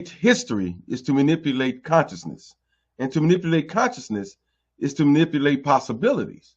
history is to manipulate consciousness. And to manipulate consciousness is to manipulate possibilities.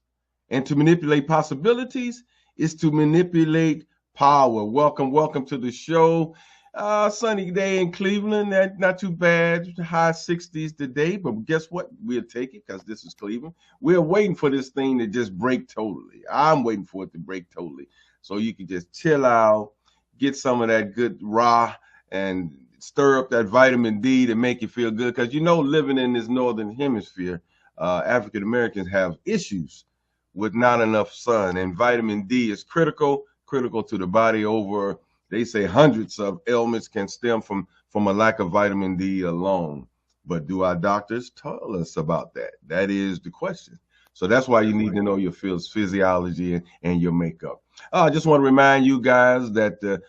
And to manipulate possibilities is to manipulate power. Welcome to the show. Sunny day in Cleveland, not too bad. High 60s today, but guess what? We'll take it because this is Cleveland. We're waiting for this thing to just break totally. I'm waiting for it to break totally, so you can just chill out, get some of that good raw, and stir up that vitamin D to make you feel good. Because living in this northern hemisphere, African Americans have issues with not enough sun, and vitamin D is critical to the body. Over, they say, hundreds of ailments can stem from a lack of vitamin D alone. But do our doctors tell us about that? That is the question. So that's why you need to know your physiology and your makeup. I just want to remind you guys that the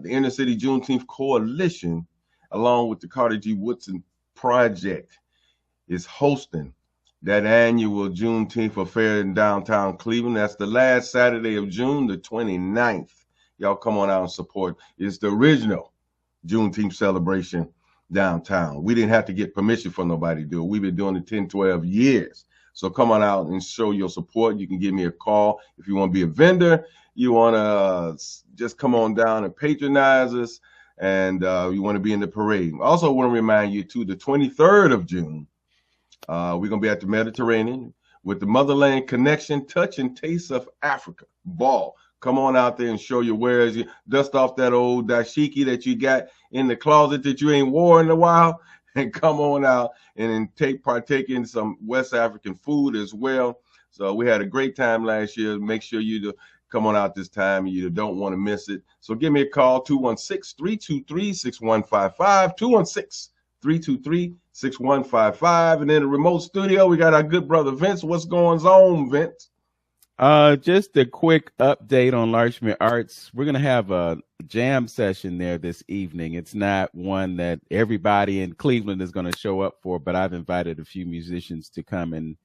Inner City Juneteenth Coalition, along with the Carter G. Woodson Project, is hosting that annual Juneteenth affair in downtown Cleveland. That's the last Saturday of June, the 29th. Y'all come on out and support. It's the original Juneteenth celebration downtown. We didn't have to get permission from nobody to do it. We've been doing it 10, 12 years. So come on out and show your support. You can give me a call if you want to be a vendor. You want to just come on down and patronize us, and you want to be in the parade. I also want to remind you, too, the 23rd of June, we're going to be at the Mediterranean with the Motherland Connection Touch and Taste of Africa Ball. Come on out there and show your wares. You dust off that old dashiki that you got in the closet that you ain't worn in a while, and come on out and partake in some West African food as well. So we had a great time last year. Make sure you come on out this time. You don't want to miss it. So give me a call, 216-323-6155, 216-323-6155. And in the remote studio, we got our good brother Vince. What's going on, Vince? Just a quick update on Larchmere Arts. We're going to have a jam session there this evening. It's not one that everybody in Cleveland is going to show up for, but I've invited a few musicians to come and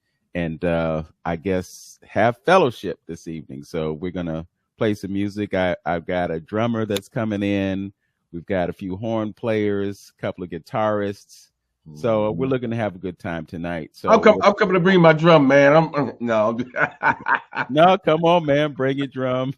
I guess have fellowship this evening. So we're going to play some music. I've got a drummer that's coming in. We've got a few horn players, a couple of guitarists. So we're looking to have a good time tonight. So I'm coming to bring my drum, man. No, come on, man, bring your drum.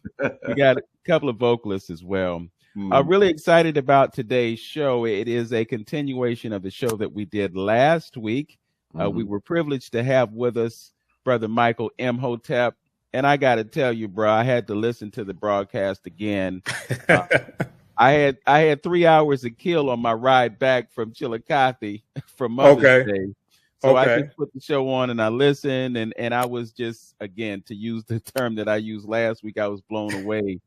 We got a couple of vocalists as well. I'm really excited about today's show. It is a continuation of the show that we did last week. We were privileged to have with us Brother Michael Imhotep. And I got to tell you, bro, I had to listen to the broadcast again. I had 3 hours to kill on my ride back from Chillicothe from Mother's Day. So I just put the show on and I listened, and I was just, again, to use the term that I used last week, I was blown away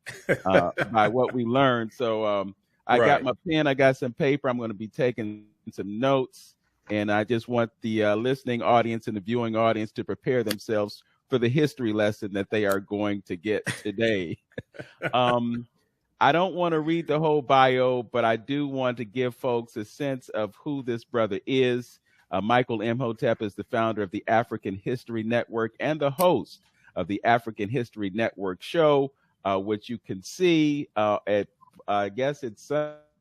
by what we learned. So I got my pen, I got some paper. I'm going to be taking some notes, and I just want the listening audience and the viewing audience to prepare themselves for the history lesson that they are going to get today. I don't want to read the whole bio, but I do want to give folks a sense of who this brother is. Michael Imhotep is the founder of the African History Network and the host of the African History Network show, which you can see at, I guess it's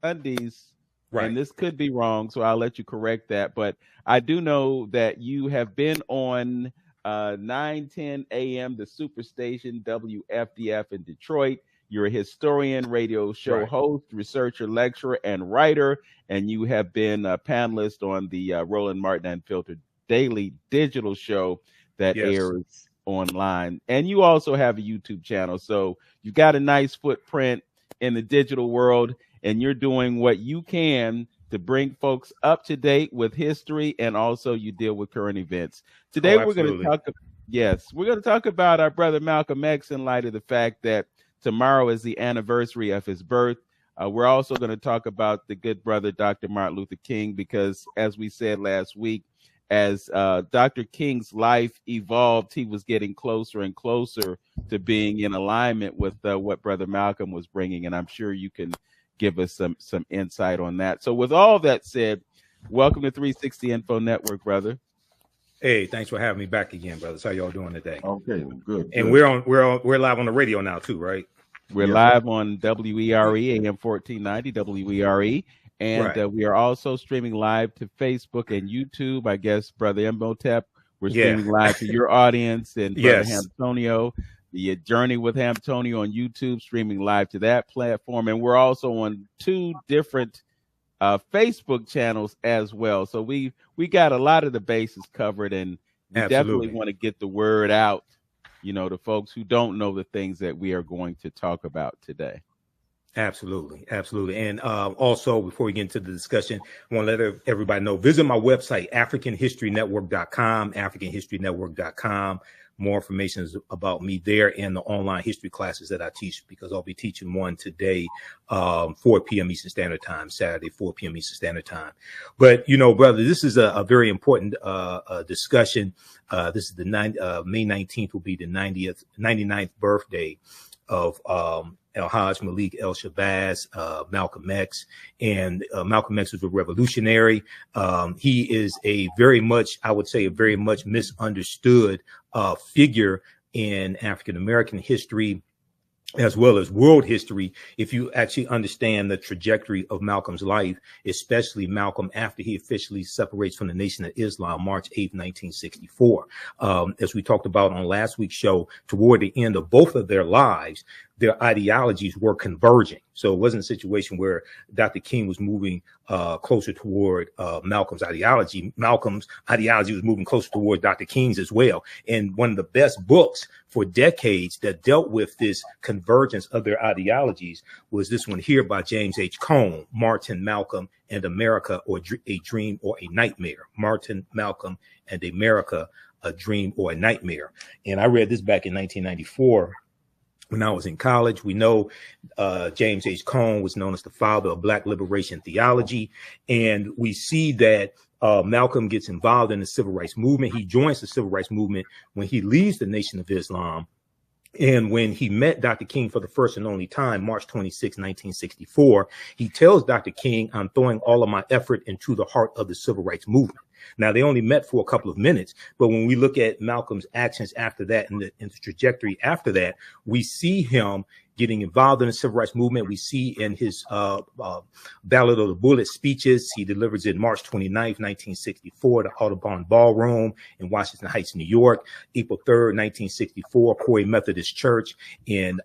Sundays. Right. And this could be wrong, so I'll let you correct that. But I do know that you have been on 9:10 a.m., the Superstation, WFDF in Detroit. You're a historian, radio show host, researcher, lecturer, and writer, and you have been a panelist on the Roland Martin Unfiltered Daily digital show that airs online. And you also have a YouTube channel, so you've got a nice footprint in the digital world, and you're doing what you can to bring folks up to date with history, and also you deal with current events. Today we're going to talk about our brother Malcolm X in light of the fact that tomorrow is the anniversary of his birth. We're also going to talk about the good brother, Dr. Martin Luther King, because as we said last week, as Dr. King's life evolved, he was getting closer and closer to being in alignment with what Brother Malcolm was bringing. And I'm sure you can give us some insight on that. So with all that said, welcome to 360 Info Network, brother. Hey, thanks for having me back again, brothers. How y'all doing today? Okay, good. And we're live on the radio now too, right? We're live on WERE AM 1490 WERE And Right. we are also streaming live to Facebook and YouTube. I guess, Brother Imhotep, we're Yeah. streaming live to your audience, and Brother Yes. Hamtonio, the Journey with Hamtonio on YouTube, streaming live to that platform. And we're also on 2 different Facebook channels as well. So we got a lot of the bases covered, and we definitely Absolutely. want to get the word out, to folks who don't know the things that we are going to talk about today. Absolutely. Absolutely. And also, before we get into the discussion, I want to let everybody know, visit my website, AfricanHistoryNetwork.com, AfricanHistoryNetwork.com. More information is about me there and the online history classes that I teach, because I'll be teaching one today, 4 p.m. Eastern Standard Time, Saturday, 4 p.m. Eastern Standard Time. But, brother, this is a very important discussion. This is the May 19th will be the 99th birthday of El-Hajj Malik El-Shabazz, Malcolm X. And Malcolm X was a revolutionary. He is a very much misunderstood figure in African-American history, as well as world history, if you actually understand the trajectory of Malcolm's life, especially Malcolm after he officially separates from the Nation of Islam, March 8th, 1964. As we talked about on last week's show, toward the end of both of their lives, their ideologies were converging. So it wasn't a situation where Dr. King was moving closer toward Malcolm's ideology. Malcolm's ideology was moving closer toward Dr. King's as well. And one of the best books for decades that dealt with this convergence of their ideologies was this one here by James H. Cone, Martin, Malcolm, and America, or a Dream or a Nightmare. Martin, Malcolm, and America, a Dream or a Nightmare. And I read this back in 1994. When I was in college. We know James H. Cone was known as the father of Black liberation theology. And we see that Malcolm gets involved in the civil rights movement. He joins the civil rights movement when he leaves the Nation of Islam. And when he met Dr. King for the first and only time, March 26, 1964, he tells Dr. King, "I'm throwing all of my effort into the heart of the civil rights movement." Now, they only met for a couple of minutes, but when we look at Malcolm's actions after that and the trajectory after that, we see him getting involved in the civil rights movement. We see in his Ballad of the Bullet speeches, he delivers it March 29th, 1964, the Audubon Ballroom in Washington Heights, New York. April 3rd, 1964, Corey Methodist Church in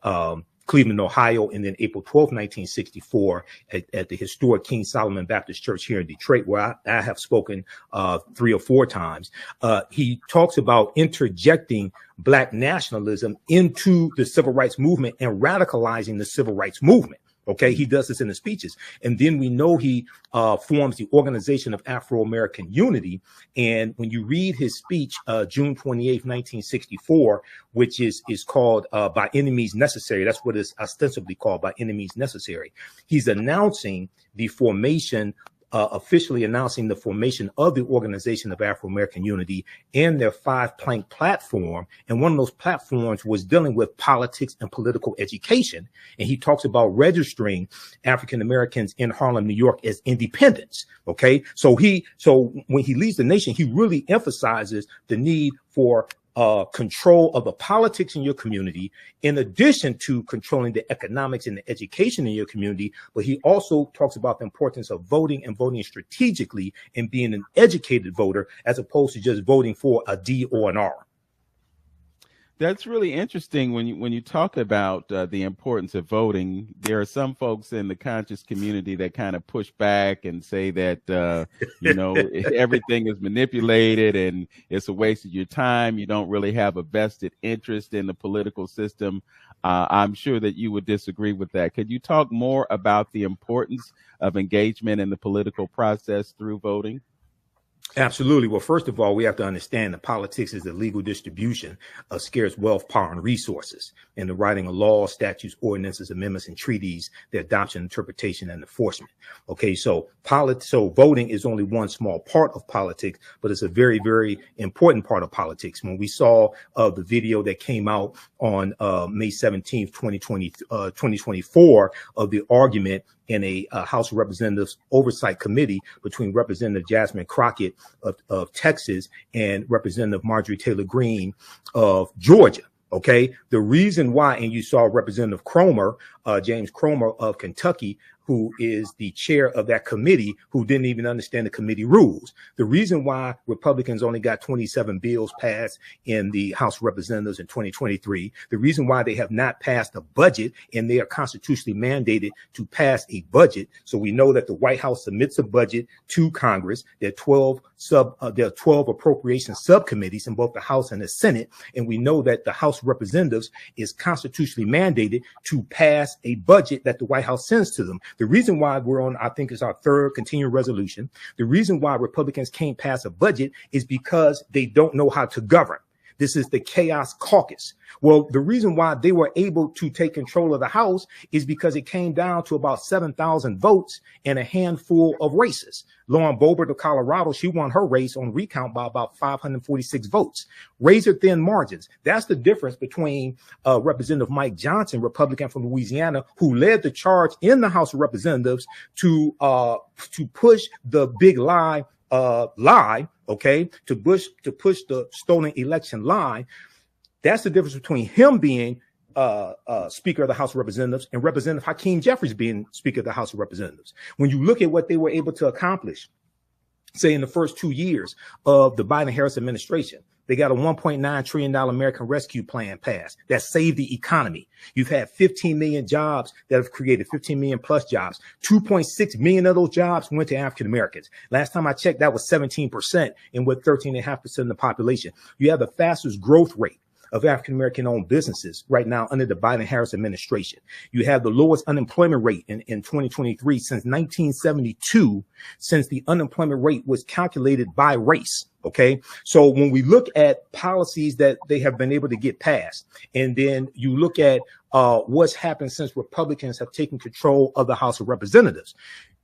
Cleveland, Ohio, and then April 12th, 1964, at the historic King Solomon Baptist Church here in Detroit, where I have spoken 3 or 4 times. He talks about interjecting Black nationalism into the civil rights movement and radicalizing the civil rights movement. Okay, he does this in the speeches. And then we know he forms the Organization of Afro-American Unity. And when you read his speech, June 28th, 1964, which is called By Enemies Necessary, that's what it's ostensibly called, By Enemies Necessary. He's announcing the formation, officially announcing the formation of the Organization of Afro-American Unity and their 5-plank platform. And one of those platforms was dealing with politics and political education. And he talks about registering African Americans in Harlem, New York as independents. Okay. So when he leaves the nation, he really emphasizes the need for control of the politics in your community, in addition to controlling the economics and the education in your community. But he also talks about the importance of voting and voting strategically and being an educated voter, as opposed to just voting for a D or an R. That's really interesting when you talk about the importance of voting. There are some folks in the conscious community that kind of push back and say that everything is manipulated and it's a waste of your time. You don't really have a vested interest in the political system. I'm sure that you would disagree with that. Could you talk more about the importance of engagement in the political process through voting? Absolutely. Well, first of all, we have to understand that politics is the legal distribution of scarce wealth, power, and resources, and the writing of laws, statutes, ordinances, amendments, and treaties, their adoption, interpretation, and enforcement. Okay, so voting is only one small part of politics, but it's a very, very important part of politics. When we saw the video that came out on May 17th, 2024, of the argument in a House of Representatives Oversight Committee between Representative Jasmine Crockett of Texas and Representative Marjorie Taylor Greene of Georgia. Okay, the reason why, and you saw Representative Cromer, James Cromer of Kentucky, who is the chair of that committee, who didn't even understand the committee rules. The reason why Republicans only got 27 bills passed in the House of Representatives in 2023, the reason why they have not passed a budget, and they are constitutionally mandated to pass a budget. So we know that the White House submits a budget to Congress. There are 12 appropriation subcommittees in both the House and the Senate, and we know that the House of Representatives is constitutionally mandated to pass a budget that the White House sends to them. The reason why we're on, I think it's our third continuing resolution, the reason why Republicans can't pass a budget is because they don't know how to govern. This is the chaos caucus. Well, the reason why they were able to take control of the House is because it came down to about 7,000 votes and a handful of races. Lauren Boebert of Colorado, she won her race on recount by about 546 votes. Razor thin margins. That's the difference between Representative Mike Johnson, Republican from Louisiana, who led the charge in the House of Representatives to push the big lie, okay, to push the stolen election lie. That's the difference between him being Speaker of the House of Representatives and Representative Hakeem Jeffries being Speaker of the House of Representatives. When you look at what they were able to accomplish, say in the first 2 years of the Biden-Harris administration, they got a $1.9 trillion American Rescue Plan passed that saved the economy. You've had 15 million jobs that have created 15 million plus jobs. 2.6 million of those jobs went to African Americans. Last time I checked, that was 17% and with 13.5% of the population. You have the fastest growth rate of African American owned businesses right now under the Biden-Harris administration. You have the lowest unemployment rate in 2023 since 1972, since the unemployment rate was calculated by race. Okay, so when we look at policies that they have been able to get passed, and then you look at what's happened since Republicans have taken control of the House of Representatives,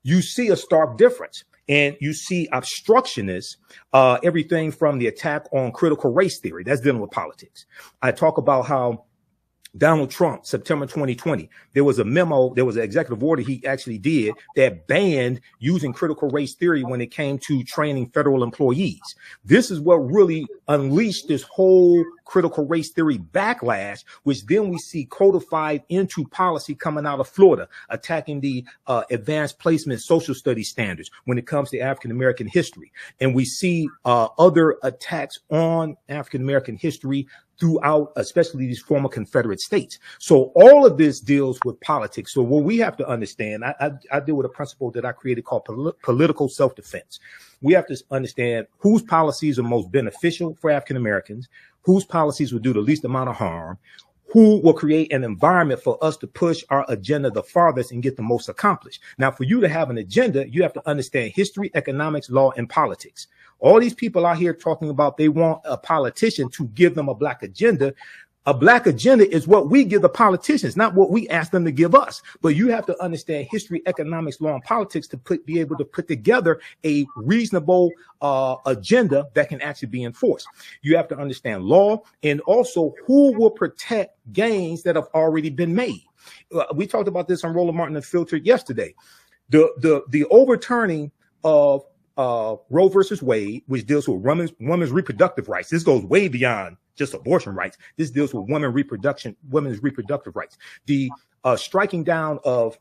you see a stark difference. And you see obstructionists, everything from the attack on critical race theory, that's dealing with politics. I talk about how Donald Trump, September 2020, there was a memo, there was an executive order he actually did that banned using critical race theory when it came to training federal employees. This is what really unleashed this whole critical race theory backlash, which then we see codified into policy coming out of Florida, attacking the advanced placement social studies standards when it comes to African American history. And we see other attacks on African American history throughout, especially these former Confederate states. So all of this deals with politics. So what we have to understand, I deal with a principle that I created called political self-defense. We have to understand whose policies are most beneficial for African Americans, whose policies will do the least amount of harm, who will create an environment for us to push our agenda the farthest and get the most accomplished. Now, for you to have an agenda, you have to understand history, economics, law, and politics. All these people out here talking about they want a politician to give them a black agenda. A black agenda is what we give the politicians, not what we ask them to give us. But you have to understand history, economics, law, and politics to be able to put together a reasonable agenda that can actually be enforced. You have to understand law and also who will protect gains that have already been made. We talked about this on Roland Martin Unfiltered yesterday. The overturning of Roe versus Wade, which deals with women's reproductive rights. This goes way beyond just abortion rights. This deals with women's reproductive rights. The striking down of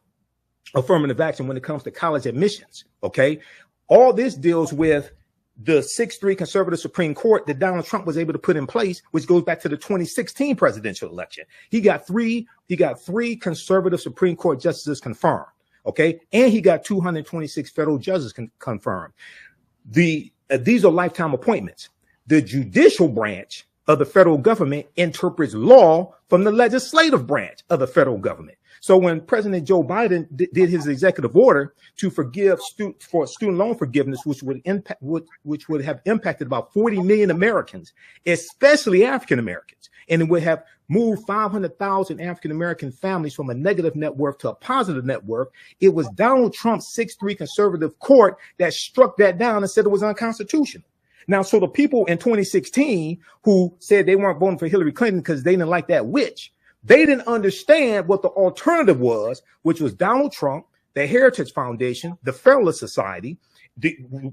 affirmative action when it comes to college admissions. Okay, all this deals with the 6-3 conservative Supreme Court that Donald Trump was able to put in place, which goes back to the 2016 presidential election. He got three conservative Supreme Court justices confirmed. Okay, and he got 226 federal judges confirmed. These are lifetime appointments. The judicial branch of the federal government interprets law from the legislative branch of the federal government. So when President Joe Biden did his executive order to forgive student loan forgiveness, which would have impacted about 40 million Americans, especially African Americans, and it would have moved 500,000 African American families from a negative net worth to a positive net worth, it was Donald Trump's 6-3 conservative court that struck that down and said it was unconstitutional. Now, so the people in 2016 who said they weren't voting for Hillary Clinton because they didn't like that witch, they didn't understand what the alternative was, which was Donald Trump, the Heritage Foundation, the Federalist Society,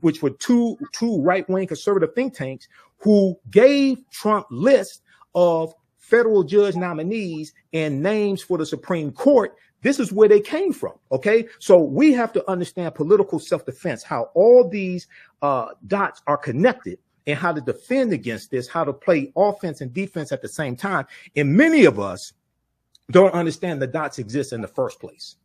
which were two right-wing conservative think tanks who gave Trump lists of federal judge nominees and names for the Supreme Court This is where they came from. Okay. So we have to understand political self-defense, how all these dots are connected and how to defend against this, how to play offense and defense at the same time. And many of us don't understand the dots exist in the first place.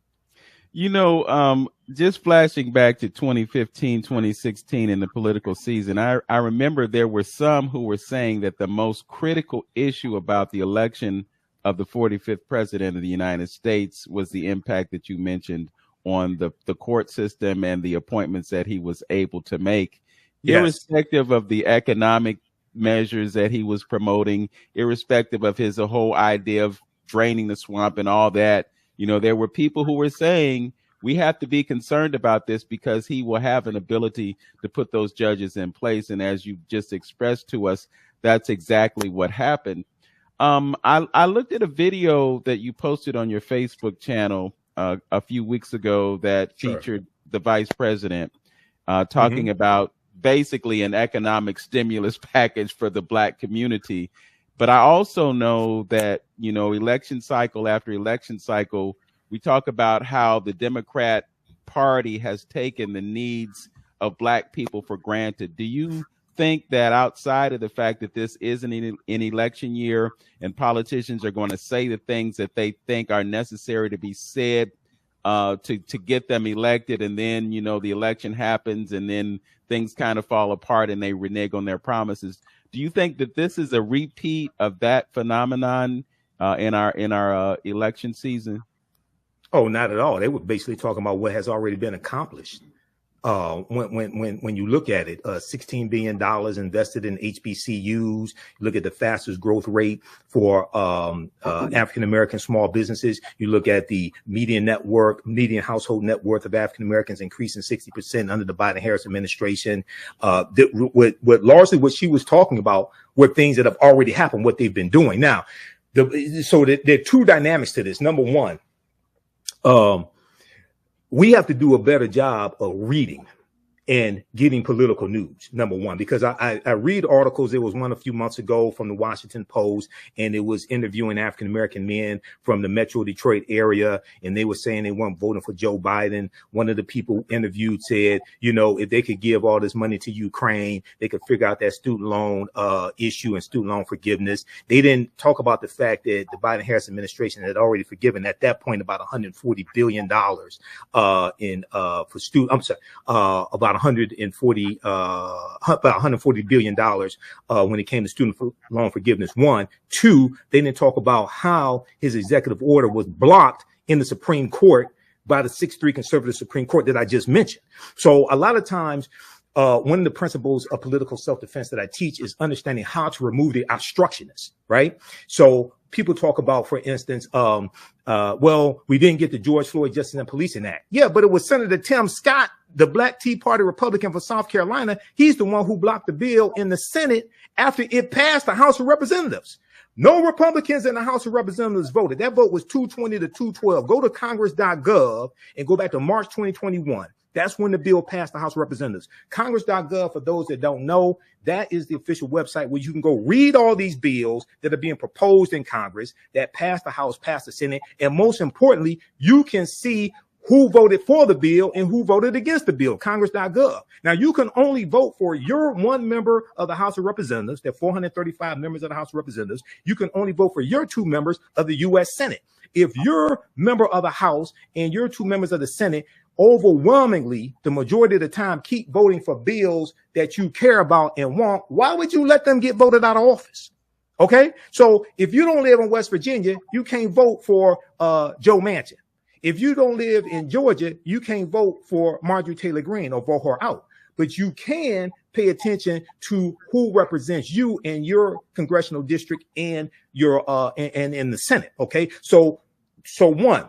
You know, just flashing back to 2015, 2016 in the political season, I remember there were some who were saying that the most critical issue about the election of the 45th president of the United States was the impact that you mentioned on the court system and the appointments that he was able to make, yes, irrespective of the economic measures that he was promoting, irrespective of his whole idea of draining the swamp and all that. You know, there were people who were saying we have to be concerned about this because he will have an ability to put those judges in place. And as you just expressed to us, that's exactly what happened. I looked at a video that you posted on your Facebook channel a few weeks ago that featured the vice president talking about basically an economic stimulus package for the Black community. But I also know that, you know, election cycle after election cycle, we talk about how the Democrat Party has taken the needs of Black people for granted. Do you think that outside of the fact that this isn't an election year and politicians are going to say the things that they think are necessary to be said to get them elected, and then, you know, the election happens and then things kind of fall apart and they renege on their promises? Do you think that this is a repeat of that phenomenon in our election season? Oh, not at all. They were basically talking about what has already been accomplished. When you look at it, $16 billion invested in HBCUs. You look at the fastest growth rate for African-American small businesses. You look at the median household net worth of African-Americans increasing 60% under the Biden-Harris administration. Largely what she was talking about were things that have already happened, what they've been doing. Now, there are two dynamics to this. Number one, we have to do a better job of reading and getting political news, number one, because I read articles. There was one a few months ago from the Washington Post, and it was interviewing African-American men from the Metro Detroit area, and they were saying they weren't voting for Joe Biden. One of the people interviewed said, you know, if they could give all this money to Ukraine, they could figure out that student loan issue and student loan forgiveness. They didn't talk about the fact that the Biden-Harris administration had already forgiven at that point about $140 billion for student. I'm sorry, about $140 billion when it came to student loan forgiveness. One, two, they didn't talk about how his executive order was blocked in the Supreme Court by the 6-3 conservative Supreme Court that I just mentioned. So a lot of times, one of the principles of political self-defense that I teach is understanding how to remove the obstructionists, right? So people talk about, for instance, well, we didn't get the George Floyd Justice and Policing Act. Yeah, but it was Senator Tim Scott, the Black Tea Party Republican for South Carolina. He's the one who blocked the bill in the Senate after it passed the House of Representatives. No Republicans in the House of Representatives voted. That vote was 220 to 212. Go to congress.gov and go back to March 2021. That's when the bill passed the House of Representatives. Congress.gov, for those that don't know, that is the official website where you can go read all these bills that are being proposed in Congress that passed the House, passed the Senate. And most importantly, you can see who voted for the bill and who voted against the bill, congress.gov. Now, you can only vote for your one member of the House of Representatives. There are 435 members of the House of Representatives. You can only vote for your 2 members of the U.S. Senate. If you're a member of the House and you're 2 members of the Senate, overwhelmingly, the majority of the time, keep voting for bills that you care about and want. Why would you let them get voted out of office? Okay, so if you don't live in West Virginia, you can't vote for Joe Manchin. If you don't live in Georgia, you can't vote for Marjorie Taylor Greene or vote her out. But you can pay attention to who represents you in your congressional district and your and in the Senate. Okay, so one,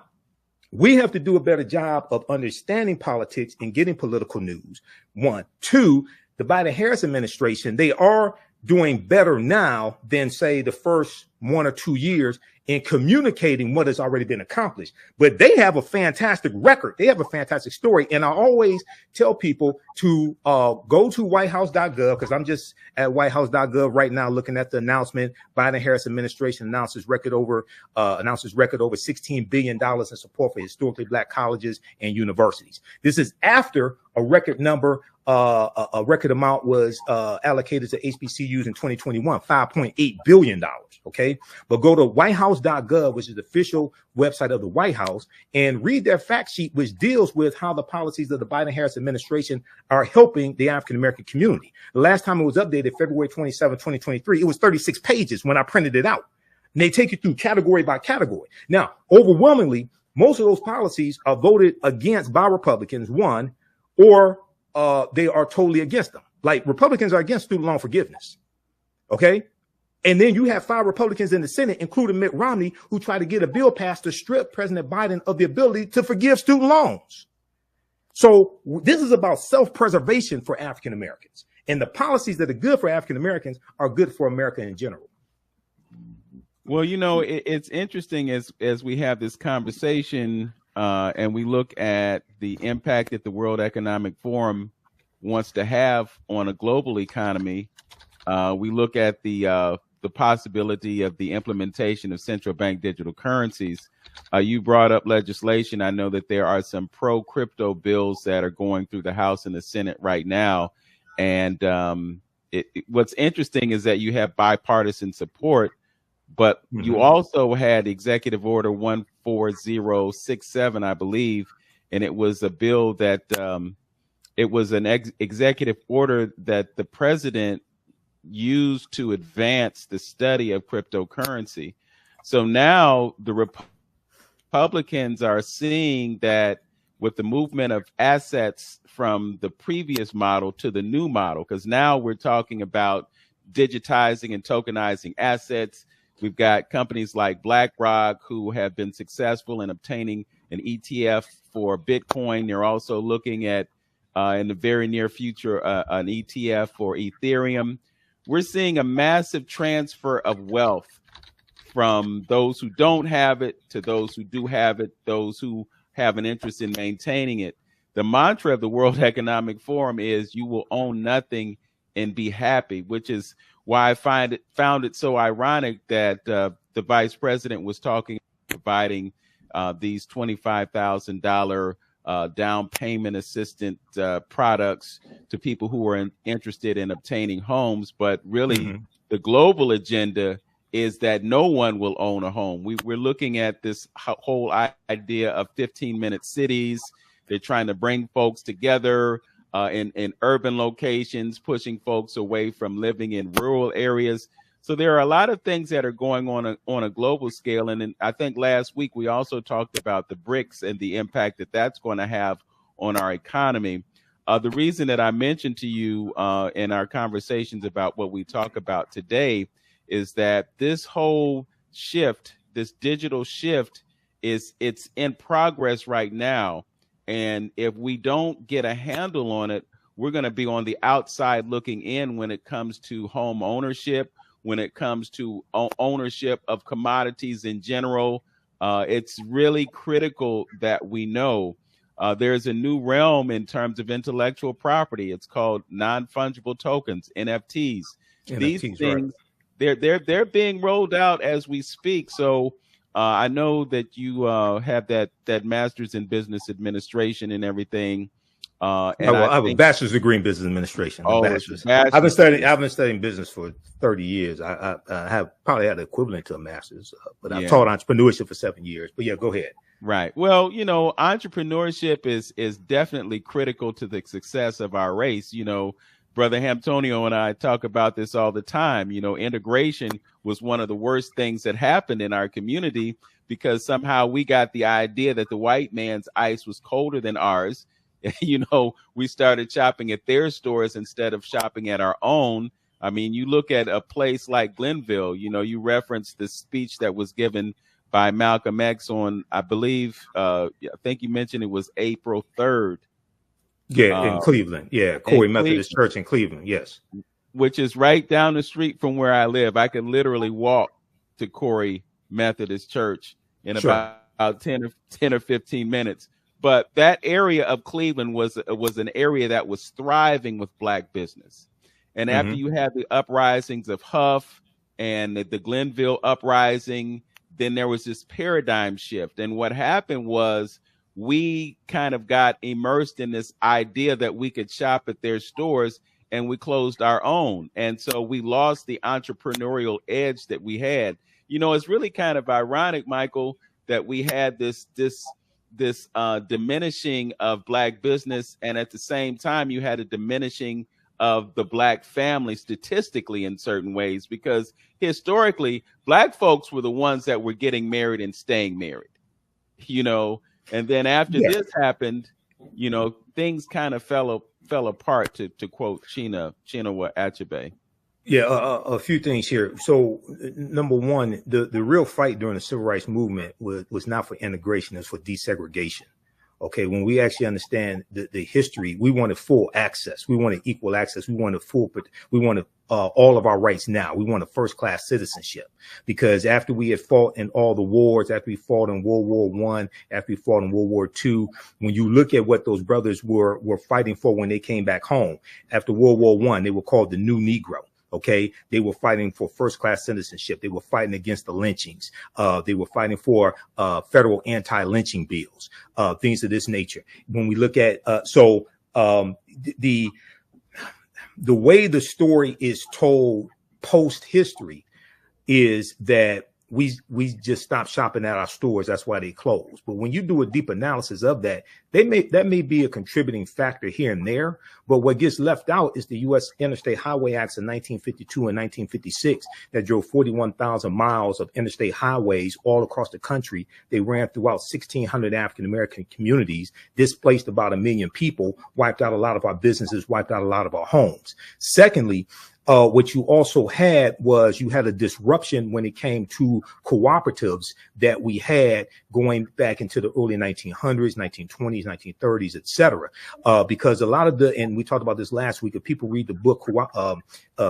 we have to do a better job of understanding politics and getting political news. 1, 2, the Biden-Harris administration, they are doing better now than, say, the first 1 or 2 years in communicating what has already been accomplished. But they have a fantastic record. They have a fantastic story. And I always tell people to go to whitehouse.gov, because I'm just at whitehouse.gov right now looking at the announcement. Biden-Harris administration announces record over $16 billion in support for historically Black colleges and universities. This is after a record amount was allocated to HBCUs in 2021, $5.8 billion. Okay, but go to whitehouse.gov, which is the official website of the White House, and read their fact sheet, which deals with how the policies of the Biden-Harris administration are helping the African-American community. The last time it was updated, February 27, 2023, it was 36 pages when I printed it out. And they take you through category by category. Now, overwhelmingly, most of those policies are voted against by Republicans, one, or they are totally against them. Like, Republicans are against student loan forgiveness. Okay. And then you have 5 Republicans in the Senate, including Mitt Romney, who try to get a bill passed to strip President Biden of the ability to forgive student loans. So this is about self-preservation for African Americans. And the policies that are good for African Americans are good for America in general. Well, you know, it's interesting as we have this conversation and we look at the impact that the World Economic Forum wants to have on a global economy. We look at the possibility of the implementation of central bank digital currencies. You brought up legislation. I know that there are some pro-crypto bills that are going through the House and the Senate right now. And what's interesting is that you have bipartisan support, but you also had Executive Order 14067, I believe, and it was a bill that it was an executive order that the president used to advance the study of cryptocurrency. So now the Republicans are seeing that with the movement of assets from the previous model to the new model, because now we're talking about digitizing and tokenizing assets. We've got companies like BlackRock who have been successful in obtaining an ETF for Bitcoin. They're also looking at, in the very near future, an ETF for Ethereum. We're seeing a massive transfer of wealth from those who don't have it to those who do have it, those who have an interest in maintaining it. The mantra of the World Economic Forum is you will own nothing and be happy, which is why I found it so ironic that the vice president was talking about providing these $25,000 down payment assistant products to people who are interested in obtaining homes. But really, the global agenda is that no one will own a home. We're looking at this whole idea of 15-minute cities. They're trying to bring folks together in urban locations, pushing folks away from living in rural areas. So there are a lot of things that are going on a global scale. And I think last week we also talked about the BRICS and the impact that that's going to have on our economy. The reason that I mentioned to you in our conversations about what we talk about today is that this whole shift, this digital shift, it's in progress right now. And if we don't get a handle on it, we're going to be on the outside looking in when it comes to home ownership, when it comes to ownership of commodities in general. It's really critical that we know there's a new realm in terms of intellectual property. It's called non-fungible tokens, NFTs. These things, right, they're being rolled out as we speak. So I know that you have that master's in business administration and everything. I have a bachelor's degree in business administration. I've been studying business for 30 years. I have probably had the equivalent to a master's, but I've taught entrepreneurship for 7 years. But yeah, go ahead. Right. Well, you know, entrepreneurship is definitely critical to the success of our race. You know, Brother Hamptonio and I talk about this all the time. You know, integration was one of the worst things that happened in our community because somehow we got the idea that the white man's ice was colder than ours. You know, we started shopping at their stores instead of shopping at our own. I mean, you look at a place like Glenville, you know, you referenced the speech that was given by Malcolm X on, I believe, I think you mentioned it was April 3rd. Yeah, in Cleveland. Yeah, Corey Methodist Church in Cleveland. Yes. Which is right down the street from where I live. I could literally walk to Corey Methodist Church in Sure. about 10 or 15 minutes. But that area of Cleveland was an area that was thriving with Black business. And after you had the uprisings of Huff and the Glenville uprising, then there was this paradigm shift. And what happened was we kind of got immersed in this idea that we could shop at their stores, and we closed our own. And so we lost the entrepreneurial edge that we had. You know, it's really kind of ironic, Michael, that we had this diminishing of Black business, and at the same time you had a diminishing of the Black family statistically in certain ways, because historically Black folks were the ones that were getting married and staying married, you know. And then after this happened, you know, things kind of fell apart, to quote Chinua Achebe. Yeah, a few things here. So, number one, the real fight during the civil rights movement was not for integration, it's for desegregation. Okay, when we actually understand the history, we wanted full access, we wanted equal access, we wanted all of our rights now. We wanted first-class citizenship, because after we had fought in all the wars, after we fought in World War I, after we fought in World War II, when you look at what those brothers were fighting for when they came back home after World War I, they were called the New Negro. Okay, they were fighting for first-class citizenship. They were fighting against the lynchings. They were fighting for federal anti-lynching bills, things of this nature. When we look at the way the story is told post-history is that we just stopped shopping at our stores. That's why they closed. But when you do a deep analysis of that, that may be a contributing factor here and there. But what gets left out is the U.S. Interstate Highway Acts of 1952 and 1956 that drove 41,000 miles of interstate highways all across the country. They ran throughout 1,600 African-American communities, displaced about 1 million people, wiped out a lot of our businesses, wiped out a lot of our homes. Secondly, what you also had was you had a disruption when it came to cooperatives that we had going back into the early 1900s, 1920s, 1930s, et cetera. Because a lot of and we talked about this last week, if people read the book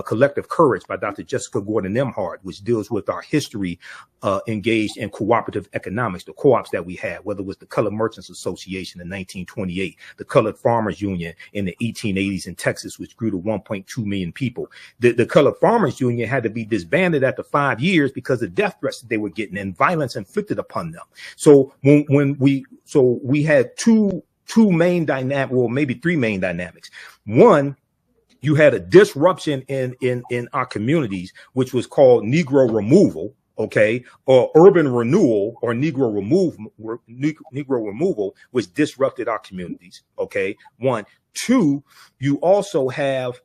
Collective Courage by Dr. Jessica Gordon Emhart, which deals with our history engaged in cooperative economics, the co-ops that we had, whether it was the Colored Merchants Association in 1928, the Colored Farmers Union in the 1880s in Texas, which grew to 1.2 million people. The Colored Farmers Union had to be disbanded after 5 years because of death threats that they were getting and violence inflicted upon them. So we had two main dynamics, well, maybe three main dynamics. One, you had a disruption in our communities, which was called Negro removal, okay, or urban renewal, or Negro removal, which disrupted our communities. Okay, one. Two, you also have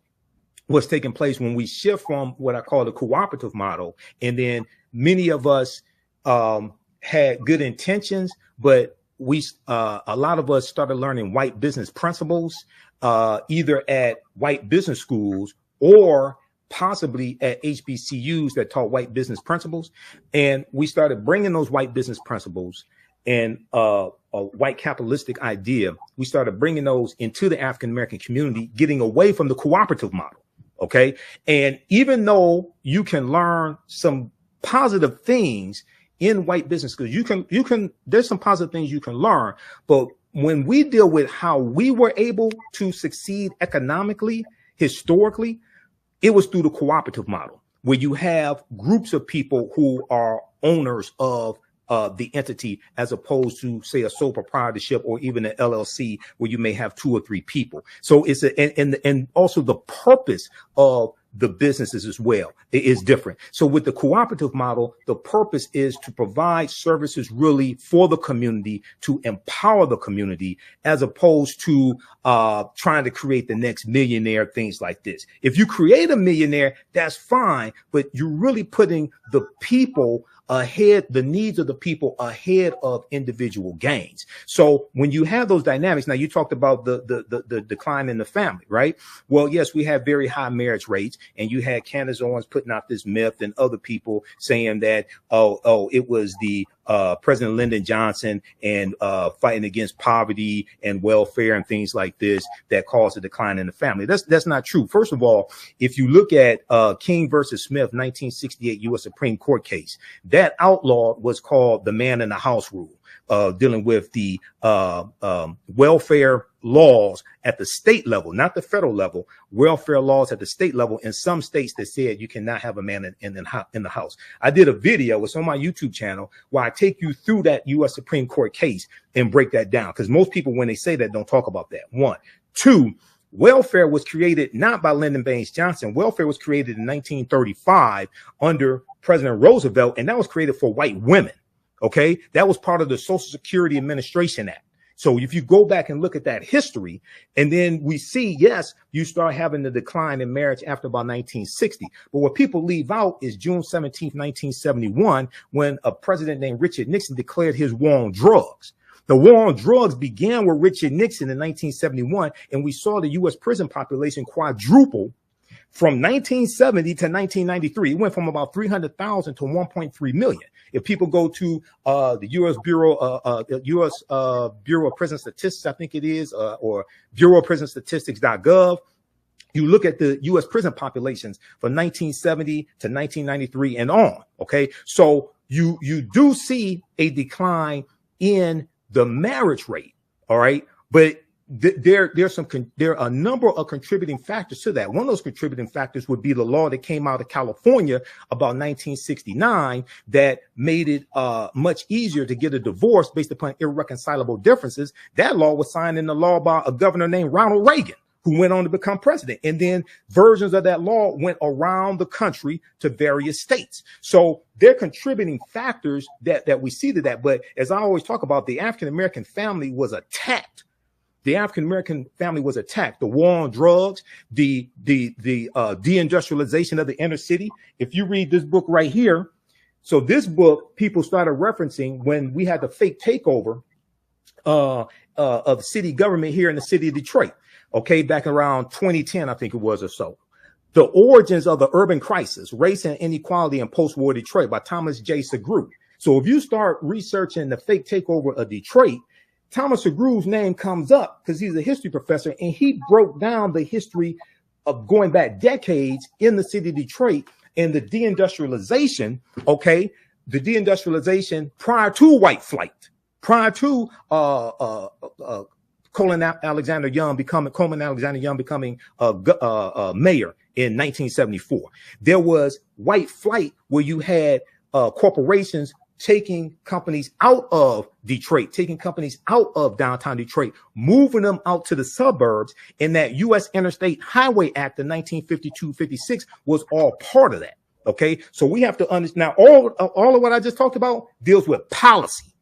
what's taking place when we shift from what I call the cooperative model, and then many of us had good intentions, but a lot of us started learning white business principles, either at white business schools or possibly at HBCUs that taught white business principles. And we started bringing those white business principles and a white capitalistic idea. We started bringing those into the African-American community, getting away from the cooperative model. Okay. And even though you can learn some positive things in white business schools, there's some positive things you can learn. But when we deal with how we were able to succeed economically, historically, it was through the cooperative model, where you have groups of people who are owners of the entity, as opposed to, say, a sole proprietorship or even an LLC where you may have 2 or 3 people. So it's and also the purpose of the businesses as well is different. So with the cooperative model, the purpose is to provide services really for the community, to empower the community, as opposed to trying to create the next millionaire, things like this. If you create a millionaire, that's fine, but you're really putting the people ahead, the needs of the people ahead of individual gains. So when you have those dynamics, now you talked about the decline in the family, right? Well, yes, we have very high marriage rates, and you had Candace Owens putting out this myth and other people saying that, it was the President Lyndon Johnson and fighting against poverty and welfare and things like this that caused a decline in the family. That's not true. First of all, if you look at King versus Smith, 1968 U.S. Supreme Court case, that outlaw was called the man in the house rule, dealing with the welfare laws at the state level, not the federal level, welfare laws at the state level in some states that said you cannot have a man in the house. I did a video, it's on my YouTube channel, where I take you through that U.S. Supreme Court case and break that down, because most people, when they say that, don't talk about that. One. Two, welfare was created not by Lyndon Baines Johnson. Welfare was created in 1935 under President Roosevelt, and that was created for white women. Okay, that was part of the Social Security Administration Act. So if you go back and look at that history, and then we see, yes, you start having the decline in marriage after about 1960. But what people leave out is June 17th, 1971, when a president named Richard Nixon declared his war on drugs. The war on drugs began with Richard Nixon in 1971, and we saw the U.S. prison population quadruple from 1970 to 1993. It went from about 300,000 to 1.3 million. If people go to the U.S. Bureau of Prison Statistics, I think it is, or Bureau of Prison Statistics.gov, you look at the U.S. prison populations from 1970 to 1993 and on. Okay, so you do see a decline in the marriage rate. All right, but there are a number of contributing factors to that. One of those contributing factors would be the law that came out of California about 1969 that made it much easier to get a divorce based upon irreconcilable differences. That law was signed into law by a governor named Ronald Reagan, who went on to become president. And then versions of that law went around the country to various states. So they're contributing factors that we see to that. But as I always talk about, the African-American family was attacked. The African-American family was attacked. The war on drugs, the deindustrialization of the inner city. If you read this book right here, so this book people started referencing when we had the fake takeover of city government here in the city of Detroit. Okay, back around 2010, I think it was or so. The Origins of the Urban Crisis, Race and Inequality in Post-War Detroit by Thomas J. Segru. So if you start researching the fake takeover of Detroit, Thomas Segru's name comes up because he's a history professor, and he broke down the history of going back decades in the city of Detroit and the deindustrialization, okay, the deindustrialization prior to white flight, prior to Coleman Alexander Young becoming mayor in 1974. There was white flight where you had corporations taking companies out of Detroit, taking companies out of downtown Detroit, moving them out to the suburbs. And that U.S. Interstate Highway Act of 1952-56 was all part of that. Okay, so we have to understand now all of what I just talked about deals with policy.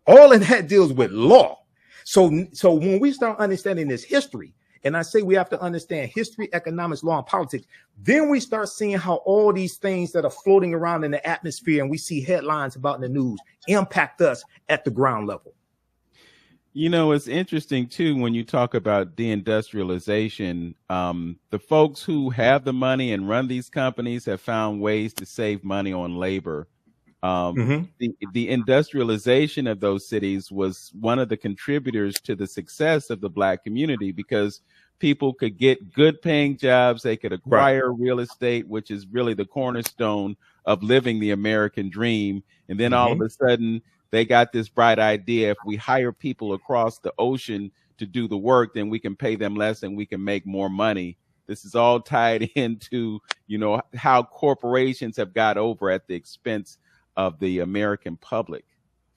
All of that deals with law. So when we start understanding this history, and I say we have to understand history, economics, law, and politics, then we start seeing how all these things that are floating around in the atmosphere and we see headlines about in the news impact us at the ground level. You know, it's interesting, too, when you talk about deindustrialization, the folks who have the money and run these companies have found ways to save money on labor. The industrialization of those cities was one of the contributors to the success of the Black community, because people could get good paying jobs. They could acquire real estate, which is really the cornerstone of living the American dream. And then all of a sudden they got this bright idea. If we hire people across the ocean to do the work, then we can pay them less and we can make more money. This is all tied into, you know, how corporations have got over at the expense of the American public.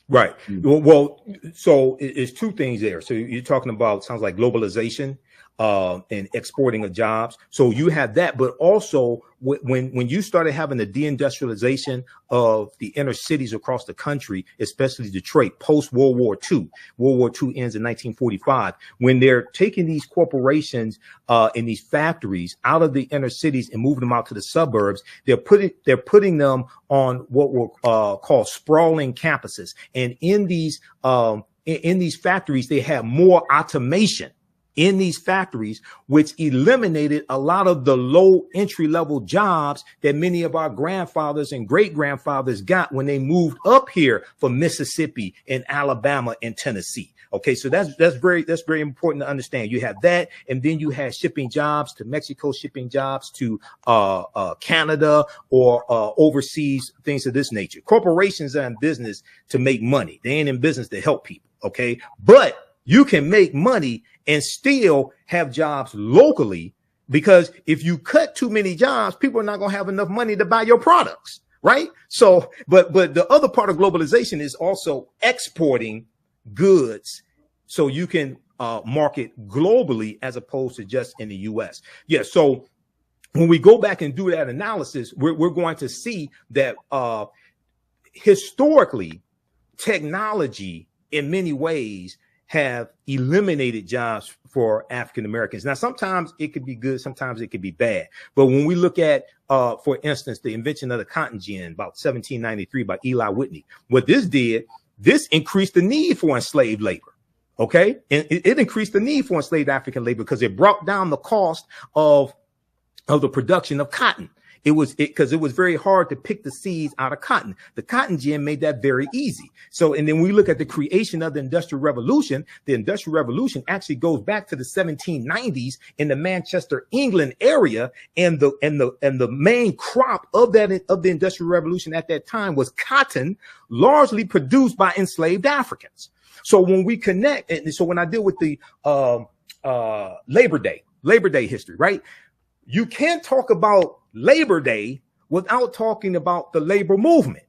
Right. Well, so it's two things there. So you're talking about, sounds like globalization and exporting of jobs. So you have that, but also when you started having the deindustrialization of the inner cities across the country, especially Detroit, post World War II. World War II ends in 1945. When they're taking these corporations and these factories out of the inner cities and moving them out to the suburbs, they're putting them on what we'll call sprawling campuses. And in these factories, they have more automation in these factories, which eliminated a lot of the low entry level jobs that many of our grandfathers and great grandfathers got when they moved up here from Mississippi and Alabama and Tennessee. Okay, so that's very important to understand. You have that, and then you have shipping jobs to Mexico, shipping jobs to Canada or overseas, things of this nature. Corporations are in business to make money. They ain't in business to help people. Okay, but you can make money and still have jobs locally, because if you cut too many jobs, people are not going to have enough money to buy your products, right? So, but the other part of globalization is also exporting goods so you can market globally as opposed to just in the US. Yeah. So when we go back and do that analysis, we're going to see that historically technology in many ways have eliminated jobs for African Americans. Now, sometimes it could be good, sometimes it could be bad. But when we look at, for instance, the invention of the cotton gin about 1793 by Eli Whitney, what this did, this increased the need for enslaved labor. Okay. And it increased the need for enslaved African labor because it brought down the cost of the production of cotton. Because it was very hard to pick the seeds out of cotton. The cotton gin made that very easy. So, and then we look at the creation of the Industrial Revolution. The Industrial Revolution actually goes back to the 1790s in the Manchester, England area. And the main crop of the Industrial Revolution at that time was cotton, largely produced by enslaved Africans. So when we connect, and so when I deal with the Labor Day history, right? You can't talk about Labor Day without talking about the labor movement.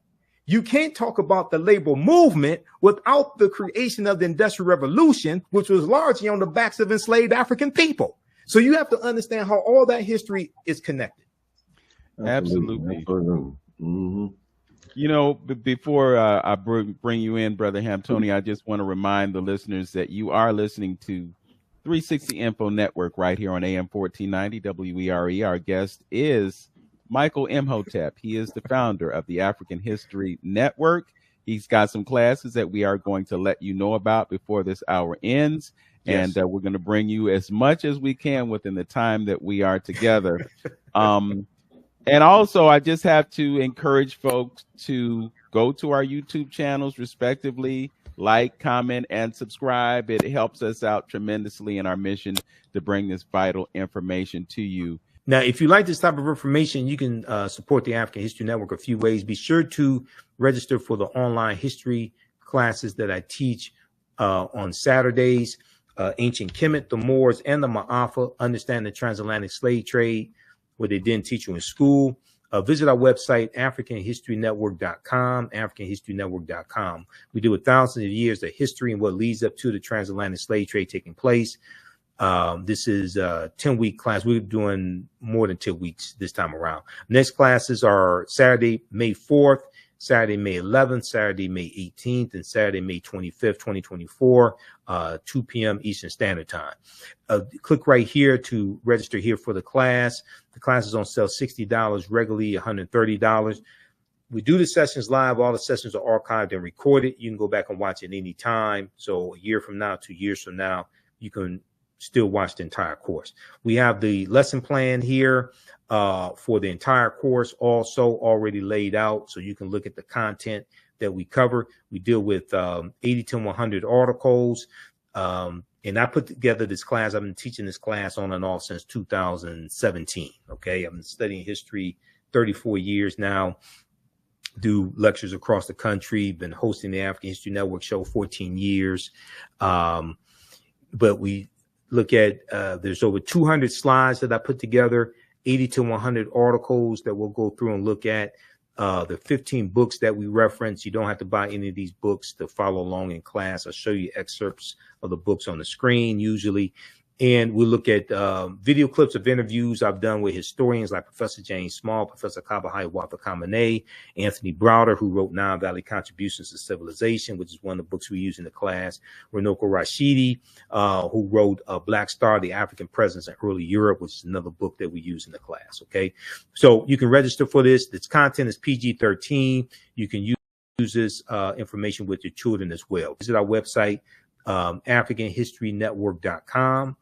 You can't talk about the labor movement without the creation of the Industrial Revolution, which was largely on the backs of enslaved African people. So you have to understand how all that history is connected. Absolutely. Mm-hmm. You know, before I bring you in, Brother Hamtoni, I just want to remind the listeners that you are listening to 360 Info Network right here on AM 1490 WERE. Our guest is Michael Imhotep. He is the founder of the African History Network. He's got some classes that we are going to let you know about before this hour ends. Yes. And we're going to bring you as much as we can within the time that we are together. And also, I just have to encourage folks to go to our YouTube channels, respectively. Like, comment, and subscribe. It helps us out tremendously in our mission to bring this vital information to you. Now, if you like this type of information, you can support the African History Network a few ways. Be sure to register for the online history classes that I teach on Saturdays. Ancient Kemet, the Moors, and the Ma'afa, Understand the Transatlantic Slave Trade, what they didn't teach you in school. Visit our website, AfricanHistoryNetwork.com, AfricanHistoryNetwork.com. We deal with thousands of years of history and what leads up to the transatlantic slave trade taking place. This is a 10-week class. We're doing more than 2 weeks this time around. Next classes are Saturday, May 4th, Saturday, May 11th, Saturday, May 18th, and Saturday, May 25th, 2024, 2 p.m. Eastern Standard Time. Click right here to register here for the class. The class is on sale $60, regularly $130. We do the sessions live. All the sessions are archived and recorded. You can go back and watch it any time. So a year from now, 2 years from now, you can still watch the entire course. We have the lesson plan here for the entire course also already laid out, so you can look at the content that we cover. We deal with 80 to 100 articles, and I put together this class. I've been teaching this class on and off since 2017. Okay, I've been studying history 34 years now. Do lectures across the country. Been hosting the African History Network show 14 years. But we look at there's over 200 slides that I put together. 80 to 100 articles that we'll go through and look at. The 15 books that we reference. You don't have to buy any of these books to follow along in class. I'll show you excerpts of the books on the screen usually. And we look at video clips of interviews I've done with historians like Professor James Small, Professor Kabahai Wapakamane, Anthony Browder, who wrote Nile Valley Contributions to Civilization, which is one of the books we use in the class, Runoko Rashidi, who wrote Black Star, The African Presence in Early Europe, which is another book that we use in the class. Okay, so you can register for this. This content is PG-13. You can use this information with your children as well. Visit our website, AfricanHistoryNetwork.com.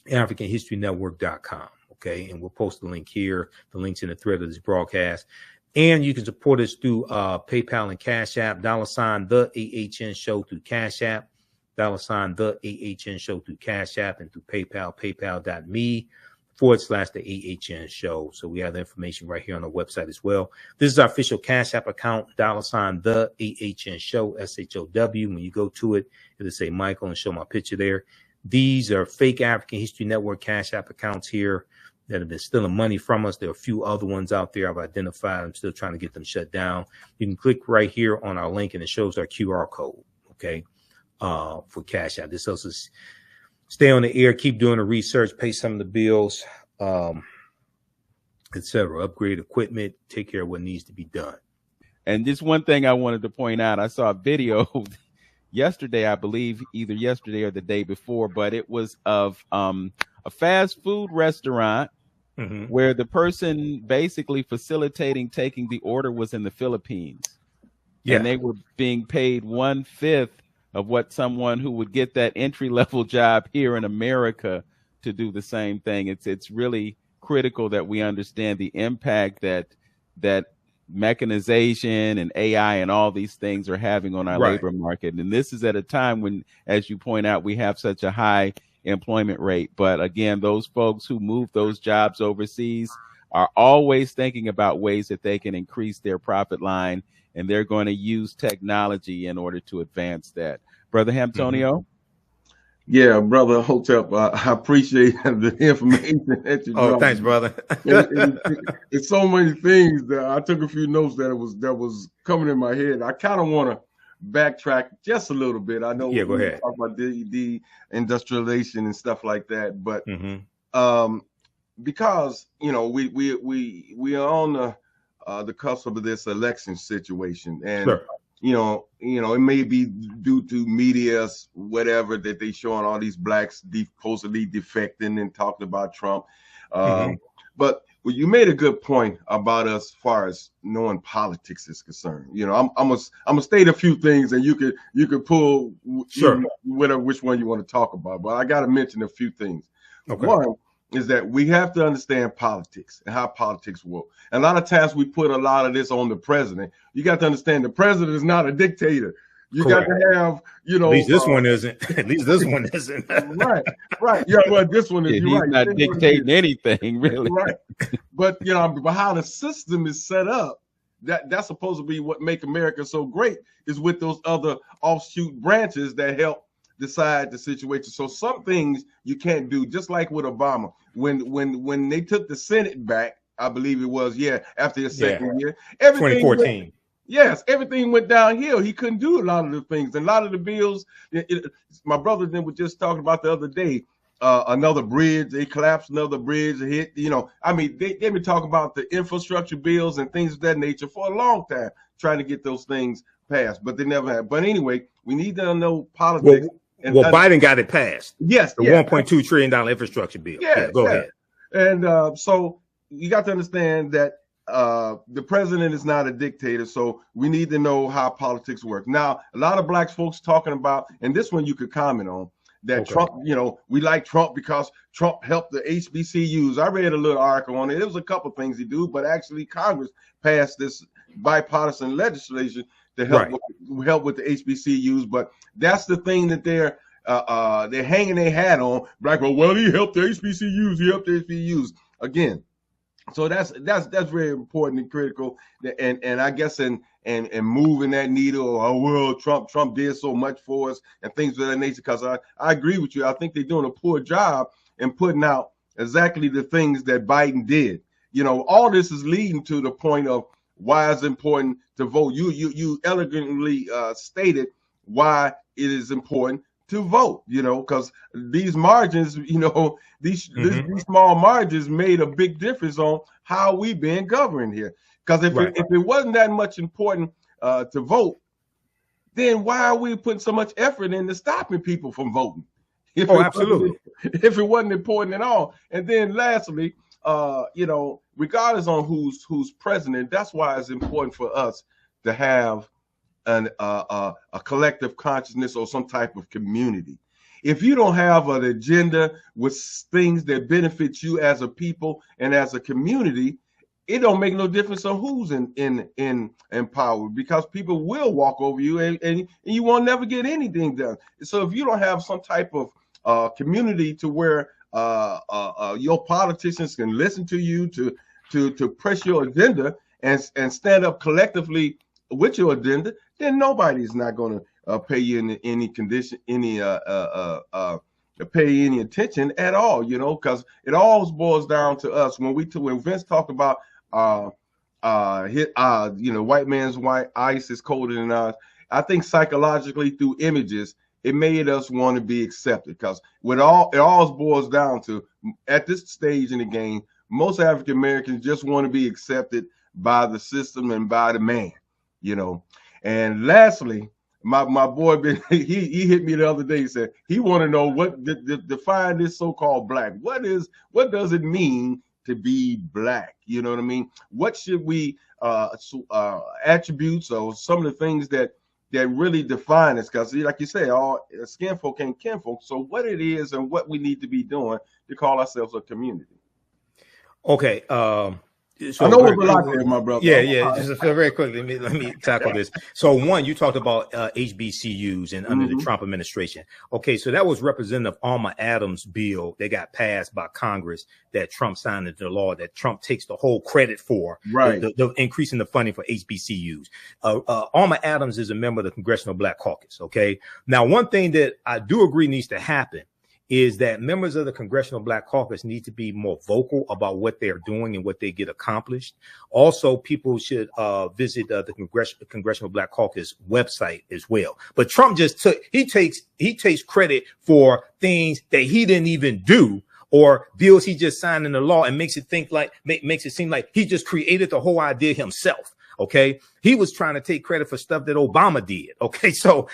AfricanHistoryNetwork.com. Okay, and we'll post the link here. The link's in the thread of this broadcast. And you can support us through PayPal and Cash App, $ the AHN Show through Cash App, $ the AHN Show through Cash App, and through PayPal, paypal.me / the AHN Show. So we have the information right here on the website as well. This is our official Cash App account, $ the AHN Show, SHOW. When you go to it, it'll say Michael and show my picture there. These are fake African History Network Cash App accounts here that have been stealing money from us. There are a few other ones out there I've identified. I'm still trying to get them shut down. You can click right here on our link and it shows our QR code, okay, for Cash App. This helps us stay on the air, keep doing the research, pay some of the bills, etc. Upgrade equipment, take care of what needs to be done. And just one thing I wanted to point out, I saw a video yesterday, I believe, either yesterday or the day before, but it was of a fast food restaurant where the person basically facilitating taking the order was in the Philippines. Yeah. And they were being paid 1/5 of what someone who would get that entry-level job here in America to do the same thing. It's really critical that we understand the impact that mechanization and AI and all these things are having on our labor market. And this is at a time when, as you point out, we have such a high employment rate. But again, those folks who move those jobs overseas are always thinking about ways that they can increase their profit line, and they're going to use technology in order to advance that. Brother Antonio? Yeah, Brother Hotep, I appreciate the information that you dropped. Thanks, brother. It's so many things that I took a few notes that was coming in my head. I kind of want to backtrack just a little bit. I know go ahead. Talk about the industrialization and stuff like that, but because we are on the cusp of this election situation, and it may be due to media's whatever that they showing all these blacks supposedly defecting and talking about Trump, but you made a good point about us as far as knowing politics is concerned. I'm gonna state a few things, and you could pull which one you want to talk about. But I got to mention a few things. Okay. One is that we have to understand politics and how politics work. And a lot of times we put a lot of this on the president. You got to understand the president is not a dictator. You got to have, At least this one isn't. At least this one isn't. Right. Yeah, well, this one is. He's not dictating anything, really. Right. But but how the system is set up, that's supposed to be what make America so great, is with those other offshoot branches that help decide the situation. So some things you can't do, just like with Obama. When they took the Senate back, I believe it was, after his second year, everything 2014. Yes, everything went downhill. He couldn't do a lot of the things. And a lot of the bills, my brother then was just talking about the other day, another bridge, they collapsed another bridge, hit, they've been talking about the infrastructure bills and things of that nature for a long time, trying to get those things passed, but they never have. But anyway, we need to know politics. Well, Biden got it passed. Yes. The $1.2 trillion infrastructure bill. Go ahead. And so you got to understand that the president is not a dictator, so we need to know how politics work. Now, a lot of black folks talking about, and this one you could comment on, that Trump, we like Trump because Trump helped the HBCUs. I read a little article on it. There was a couple things he do, but actually Congress passed this bipartisan legislation to help with the HBCUs. But that's the thing that they're hanging their hat on. Well, he helped the HBCUs. He helped the HBCUs again. So that's very important and critical, and I guess in moving that needle. Trump did so much for us and things of that nature. Because I agree with you. I think they're doing a poor job in putting out exactly the things that Biden did. All this is leading to the point of why it's important to vote. You elegantly stated why it is important to vote, because these margins, these small margins made a big difference on how we been governed here. Because if it wasn't that much important to vote, then why are we putting so much effort into stopping people from voting? Absolutely. If it wasn't important at all. And then lastly, regardless on who's president, that's why it's important for us to have a collective consciousness or some type of community. If you don't have an agenda with things that benefit you as a people and as a community, it don't make no difference on who's in power, because people will walk over you and you won't never get anything done. So if you don't have some type of community to where your politicians can listen to you to press your agenda and stand up collectively with your agenda, then nobody's not going to pay you in any condition, pay any attention at all, you know, because it always boils down to us. When Vince talked about white man's white ice is colder than ours, I think psychologically through images, it made us want to be accepted, because it always boils down to, at this stage in the game, most African Americans just want to be accepted by the system and by the man, you know. And lastly, my boy, he hit me the other day. He said he want to know what define this so-called black. What does it mean to be black? You know what I mean? What should we attributes or some of the things that really define us? Because like you say, all skin folk ain't kinfolk. So what it is and what we need to be doing to call ourselves a community. Okay. So I know it's a lot there, my brother. Yeah. Just very quickly, let me tackle this. So one, you talked about HBCUs and under the Trump administration. Okay, so that was Representative Alma Adams' bill that got passed by Congress that Trump signed into law, that Trump takes the whole credit for, right? The increasing the funding for HBCUs. Alma Adams is a member of the Congressional Black Caucus. Okay, now one thing that I do agree needs to happen is that members of the Congressional Black Caucus need to be more vocal about what they're doing and what they get accomplished. Also, people should visit the Congressional Black Caucus website as well. But Trump just takes credit for things that he didn't even do, or bills he just signed into law, and makes it seem like he just created the whole idea himself. Okay, he was trying to take credit for stuff that Obama did. Okay, so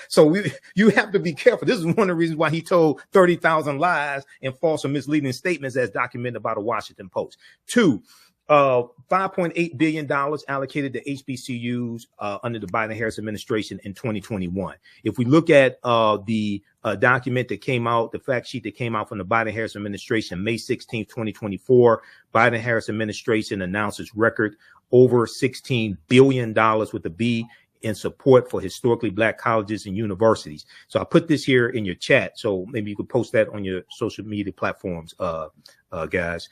you have to be careful. This is one of the reasons why he told 30,000 lies and false or misleading statements, as documented by the Washington Post. Two, $5.8 billion allocated to HBCUs under the Biden-Harris administration in 2021. If we look at the document that came out, the fact sheet that came out from the Biden-Harris administration, May 16, 2024, Biden-Harris administration announces record over $16 billion with a B in support for historically Black colleges and universities. So I put this here in your chat, so maybe you could post that on your social media platforms, guys.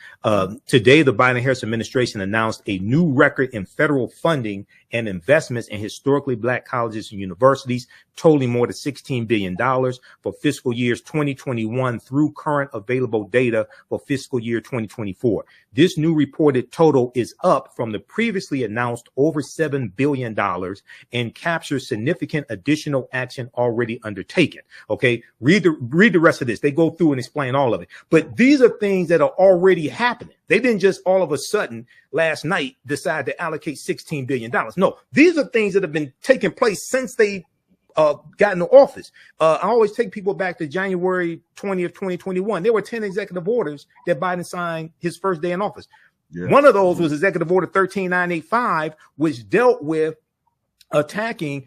Today, the Biden-Harris administration announced a new record in federal funding and investments in historically Black colleges and universities, totaling more than $16 billion for fiscal years 2021 through current available data for fiscal year 2024. This new reported total is up from the previously announced over $7 billion and captures significant additional action already undertaken. Okay, read the rest of this. They go through and explain all of it. But these are things that are already happening. They didn't just all of a sudden last night decide to allocate $16 billion. No, these are things that have been taking place since they got into office. I always take people back to January 20th, 2021. There were 10 executive orders that Biden signed his first day in office. Yeah. One of those was Executive Order 13985, which dealt with attacking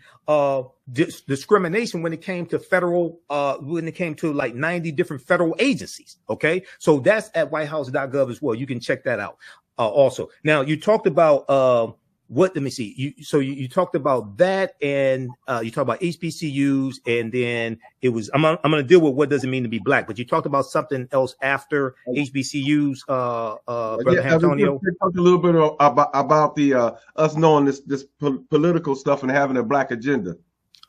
discrimination when it came to federal, when it came to like 90 different federal agencies. Okay, so that's at whitehouse.gov as well. You can check that out. Also, now you talked about let me see. You talked about that, and you talked about HBCUs, and then it was I'm going to deal with what does it mean to be Black, but you talked about something else after HBCUs. Brother Antonio, talked a little bit about the us knowing this political stuff and having a Black agenda.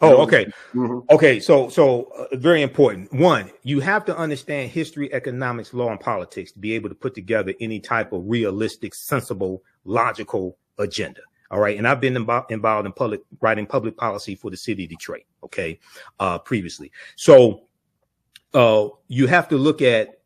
Oh, okay. Mm-hmm. Okay. So very important. One, you have to understand history, economics, law, and politics to be able to put together any type of realistic, sensible, logical agenda. All right. And I've been involved in writing public policy for the city of Detroit. Okay. Previously. So you have to look at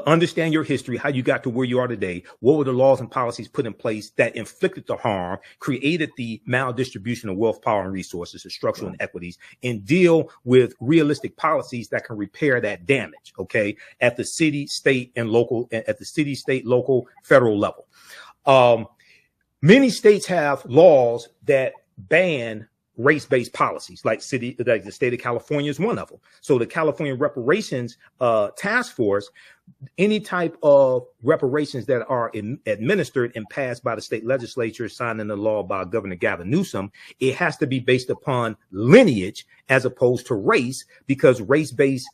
understand your history, how you got to where you are today. What were the laws and policies put in place that inflicted the harm, created the maldistribution of wealth, power, and resources, the structural inequities, and deal with realistic policies that can repair that damage. Okay, at the city, state, and local, federal level. Many states have laws that ban race-based policies, like the state of California is one of them. So the California Reparations Task Force, any type of reparations that are administered and passed by the state legislature, signed into law by Governor Gavin Newsom, it has to be based upon lineage as opposed to race, because race-based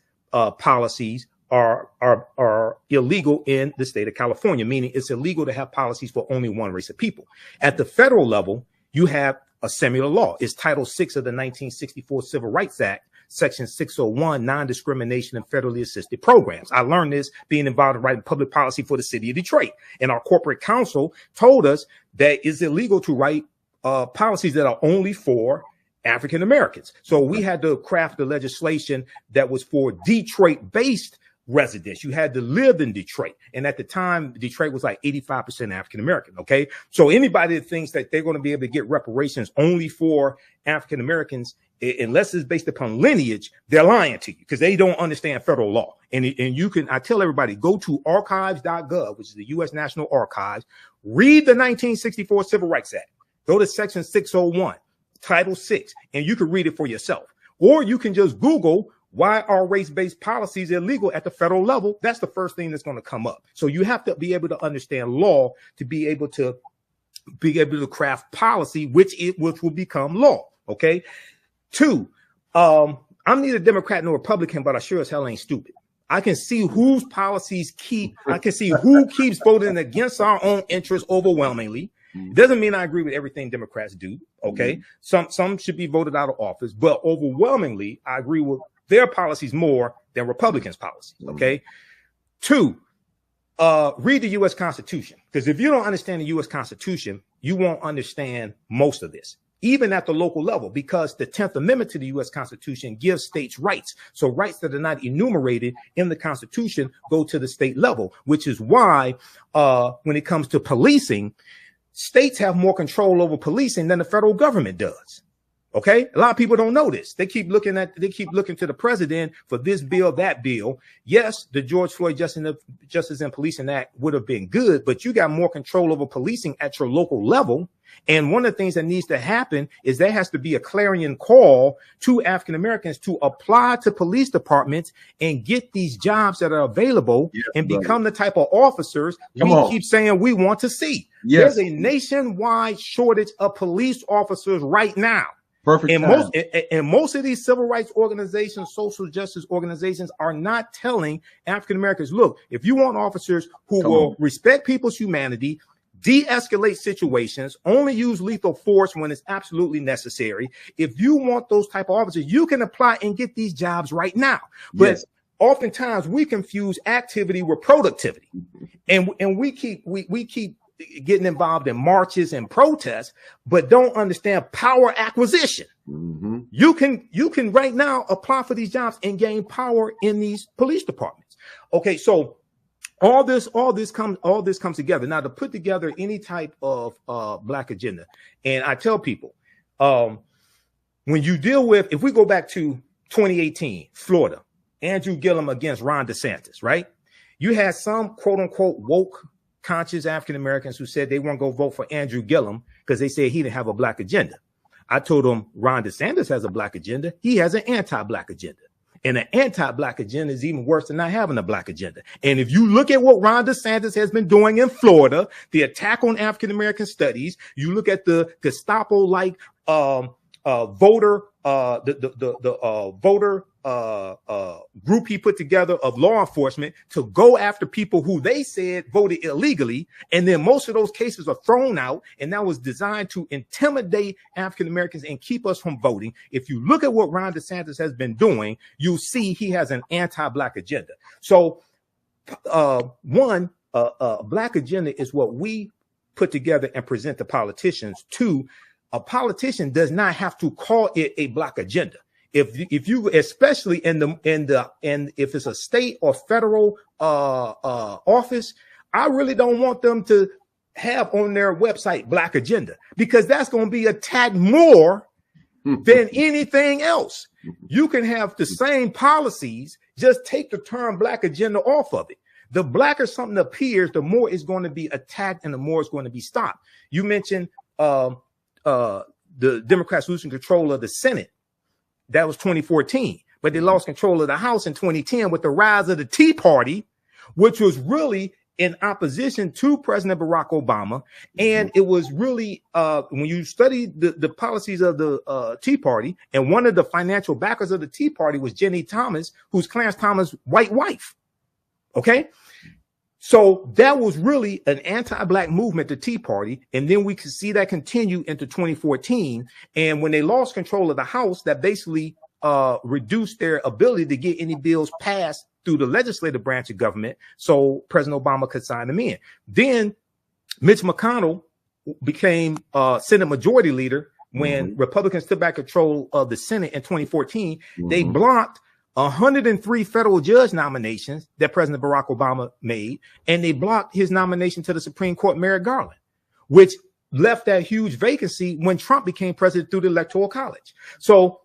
policies are illegal in the state of California, meaning it's illegal to have policies for only one race of people. At the federal level, you have a similar law. It's Title VI of the 1964 Civil Rights Act, Section 601, non-discrimination in federally assisted programs. I learned this being involved in writing public policy for the city of Detroit. And our corporate counsel told us that it's illegal to write policies that are only for African Americans. So we had to craft the legislation that was for Detroit-based residents. You had to live in Detroit. And at the time, Detroit was like 85% African American. Okay. So anybody that thinks that they're going to be able to get reparations only for African Americans, unless it's based upon lineage, they're lying to you, because they don't understand federal law. And you can, I tell everybody, go to archives.gov, which is the U.S. National Archives, read the 1964 Civil Rights Act, go to Section 601, Title VI, and you can read it for yourself. Or you can just Google, why are race-based policies illegal at the federal level? That's the first thing that's going to come up. So you have to be able to understand law to be able to craft policy, which will become law. Okay. 2, I'm neither Democrat nor Republican, but I sure as hell ain't stupid. I can see whose policies I can see who keeps voting against our own interests overwhelmingly. It doesn't mean I agree with everything Democrats do. Okay. Some should be voted out of office, but overwhelmingly I agree with their policies more than Republicans' policies. Okay. 2, read the U.S. Constitution, because if you don't understand the U.S. Constitution, you won't understand most of this, even at the local level, because the 10th Amendment to the U.S. Constitution gives states rights. So rights that are not enumerated in the Constitution go to the state level, which is why when it comes to policing, states have more control over policing than the federal government does. Okay. A lot of people don't know this. They keep looking to the president for this bill, that bill. Yes, the George Floyd Justice and Policing Act would have been good, but you got more control over policing at your local level. And one of the things that needs to happen is there has to be a clarion call to African Americans to apply to police departments and get these jobs that are available and become the type of officers we keep saying we want to see. Yes. There's a nationwide shortage of police officers right now. Perfect. And most of these civil rights organizations, social justice organizations are not telling African Americans, look, if you want officers who will respect people's humanity, de-escalate situations, only use lethal force when it's absolutely necessary. If you want those type of officers, you can apply and get these jobs right now. But oftentimes we confuse activity with productivity. And we keep getting involved in marches and protests, but don't understand power acquisition. You can right now apply for these jobs and gain power in these police departments. Okay, so all this comes together. Now, to put together any type of Black agenda, and I tell people, when you deal with, if we go back to 2018, Florida, Andrew Gillum against Ron DeSantis, right? You had some quote unquote woke conscious African Americans who said they weren't going to vote for Andrew Gillum because they said he didn't have a Black agenda. I told them Ron DeSantis has a Black agenda. He has an anti-Black agenda. And an anti-Black agenda is even worse than not having a Black agenda. And if you look at what Ron DeSantis has been doing in Florida, the attack on African American studies, you look at the Gestapo-like voter group he put together of law enforcement to go after people who they said voted illegally. And then most of those cases are thrown out. And that was designed to intimidate African Americans and keep us from voting. If you look at what Ron DeSantis has been doing, you'll see he has an anti-Black agenda. So Black agenda is what we put together and present to politicians. 2, a politician does not have to call it a Black agenda. If you, especially if it's a state or federal office, I really don't want them to have on their website Black agenda, because that's going to be attacked more than anything else. You can have the same policies, just take the term Black agenda off of it. The blacker something appears, the more it's going to be attacked and the more it's going to be stopped. You mentioned the Democrats losing control of the Senate. That was 2014. But they lost control of the House in 2010 with the rise of the Tea Party, which was really in opposition to President Barack Obama. And it was really, when you study the policies of the Tea Party, and one of the financial backers of the Tea Party was Jenny Thomas, who's Clarence Thomas' white wife. Okay. So that was really an anti-black movement, the Tea Party. And then we could see that continue into 2014. And when they lost control of the House, that basically reduced their ability to get any bills passed through the legislative branch of government, so President Obama could sign them in. Then Mitch McConnell became Senate Majority Leader when Republicans took back control of the Senate in 2014. They blocked 103 federal judge nominations that President Barack Obama made, and they blocked his nomination to the Supreme Court, Merrick Garland, which left that huge vacancy when Trump became president through the Electoral College. So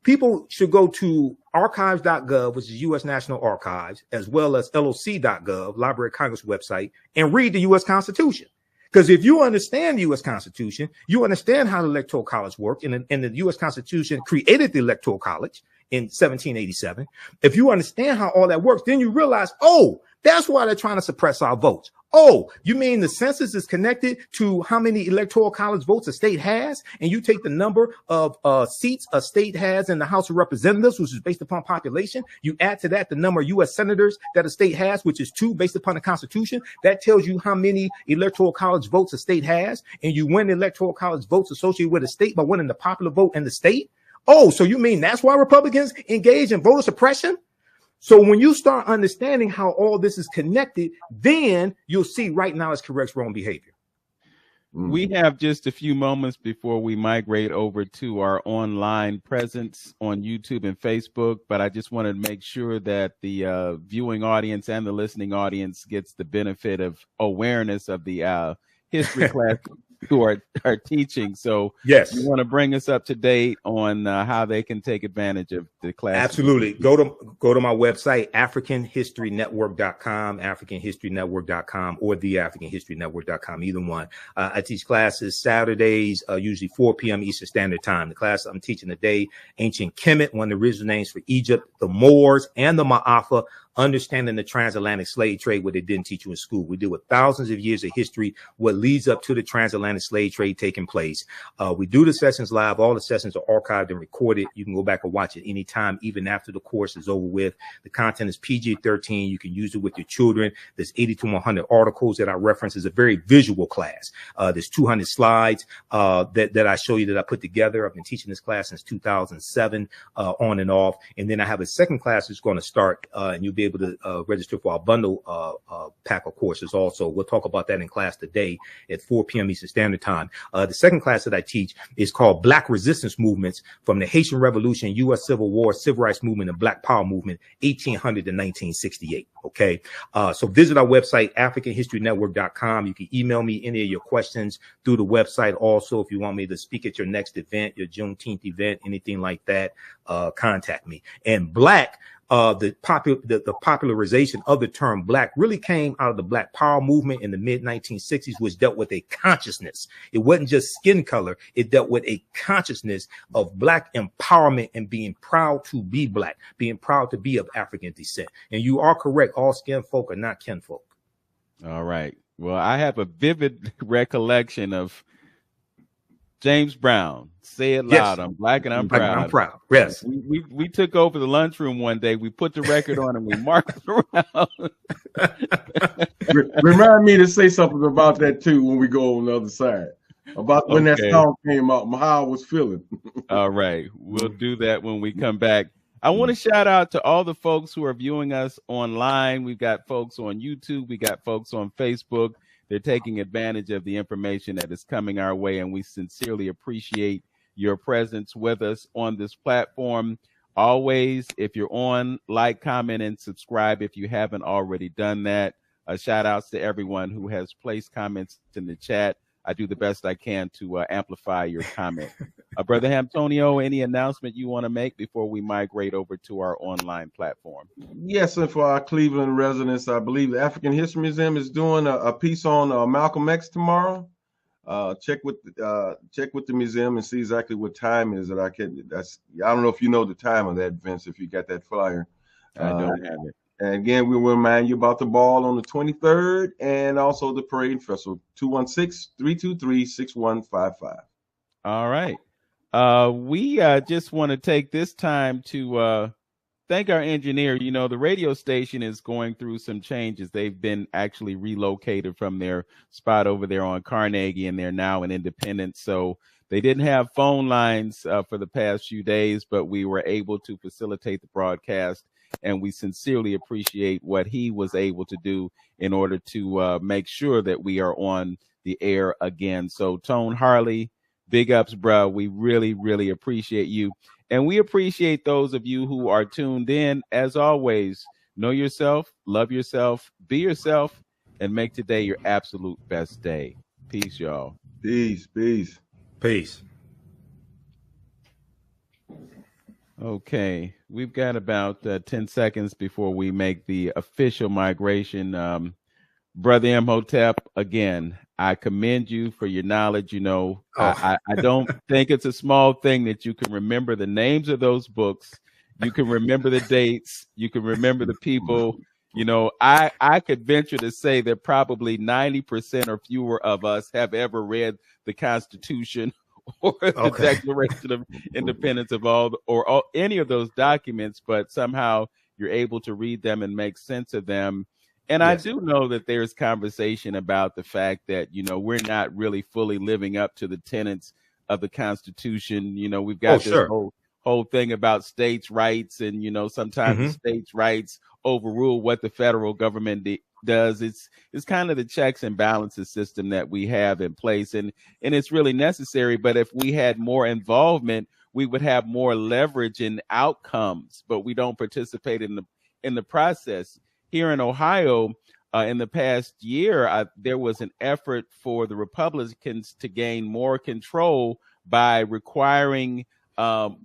people should go to archives.gov, which is U.S. National Archives, as well as loc.gov, Library of Congress website, and read the U.S. Constitution. Because if you understand the U.S. Constitution, you understand how the Electoral College worked, and the U.S. Constitution created the Electoral College in 1787. If you understand how all that works, then you realize, oh, that's why they're trying to suppress our votes. Oh, you mean the census is connected to how many electoral college votes a state has? And you take the number of seats a state has in the House of Representatives, which is based upon population. You add to that the number of U.S. senators that a state has, which is 2 based upon the Constitution. That tells you how many electoral college votes a state has. And you win electoral college votes associated with a state by winning the popular vote in the state. Oh, so you mean that's why Republicans engage in voter suppression? So when you start understanding how all this is connected, then you'll see right now it corrects wrong behavior. We have just a few moments before we migrate over to our online presence on YouTube and Facebook, but I just wanted to make sure that the viewing audience and the listening audience gets the benefit of awareness of the history class who are teaching. So yes, you want to bring us up to date on how they can take advantage of the class. Absolutely. Go to my website, africanhistorynetwork.com, africanhistorynetwork.com, or theafricanhistorynetwork.com, either one. I teach classes Saturdays, usually 4 p.m. Eastern Standard Time. The class I'm teaching today, Ancient Kemet, one of the original names for Egypt, the Moors, and the Ma'afa, understanding the transatlantic slave trade, what they didn't teach you in school. We deal with thousands of years of history, what leads up to the transatlantic slave trade taking place. We do the sessions live. All the sessions are archived and recorded. You can go back and watch it anytime, even after the course is over with. The content is PG-13. You can use it with your children. There's 80 to 100 articles that I reference. It's a very visual class. There's 200 slides that I show you that I put together. I've been teaching this class since 2007, on and off. And then I have a second class that's going to start, and you'll be able to register for our bundle pack of courses also. We'll talk about that in class today at 4 p.m. Eastern Standard Time. The second class that I teach is called Black Resistance Movements from the Haitian Revolution, U.S. Civil War, Civil Rights Movement, and Black Power Movement, 1800 to 1968. Okay. So visit our website, africanhistorynetwork.com. You can email me any of your questions through the website. Also, if you want me to speak at your next event, your Juneteenth event, anything like that, contact me. And Black, the popularization of the term Black really came out of the Black Power movement in the mid 1960s, which dealt with a consciousness. It wasn't just skin color. It dealt with a consciousness of Black empowerment and being proud to be Black, being proud to be of African descent. And you are correct. All skin folk are not kinfolk. All right. Well, I have a vivid recollection of James Brown. Say it loud. Yes. I'm Black and I'm proud. I'm proud. Yes. We took over the lunchroom one day. We put the record on and we marched around. Remind me to say something about that too when we go on the other side. About when that song came out, how I was feeling. All right. We'll do that when we come back. I want to shout out to all the folks who are viewing us online. We've got folks on YouTube. We got folks on Facebook. They're taking advantage of the information that is coming our way, and we sincerely appreciate your presence with us on this platform. Always, if you're on, like, comment, and subscribe if you haven't already done that. Shout outs to everyone who has placed comments in the chat. I do the best I can to amplify your comment. Brother Antonio, any announcement you want to make before we migrate over to our online platform? Yes, and for our Cleveland residents, I believe the African History Museum is doing a piece on Malcolm X tomorrow. check with the museum and see exactly what time is that I can. I don't know if you know the time of that, Vince. If you got that flyer, I don't have it. And again, we will remind you about the ball on the 23rd and also the parade and festival. 216-323-6155. All right. We just want to take this time to thank our engineer. You know, the radio station is going through some changes. They've been actually relocated from their spot over there on Carnegie, and they're now in Independence. So they didn't have phone lines for the past few days, but we were able to facilitate the broadcast, and we sincerely appreciate what he was able to do in order to make sure that we are on the air again. So Tone Harley, big ups, bro. We really, really appreciate you. And we appreciate those of you who are tuned in. As always, know yourself, love yourself, be yourself, and make today your absolute best day. Peace, y'all. Peace, peace. Peace. Okay, we've got about 10 seconds before we make the official migration. Brother Imhotep, again, I commend you for your knowledge. You know, I don't think it's a small thing that you can remember the names of those books. You can remember the dates. You can remember the people. You know, I could venture to say that probably 90% or fewer of us have ever read the Constitution or the Declaration of Independence of all any of those documents, but somehow you're able to read them and make sense of them. And yes. I do know that there's conversation about the fact that, you know, we're not really fully living up to the tenets of the Constitution. You know, we've got this whole thing about states' rights, and, you know, sometimes the states' rights overrule what the federal government does. It's kind of the checks and balances system that we have in place, and it's really necessary. But if we had more involvement, we would have more leverage in outcomes, but we don't participate in the process. Here in Ohio, in the past year, there was an effort for the Republicans to gain more control by requiring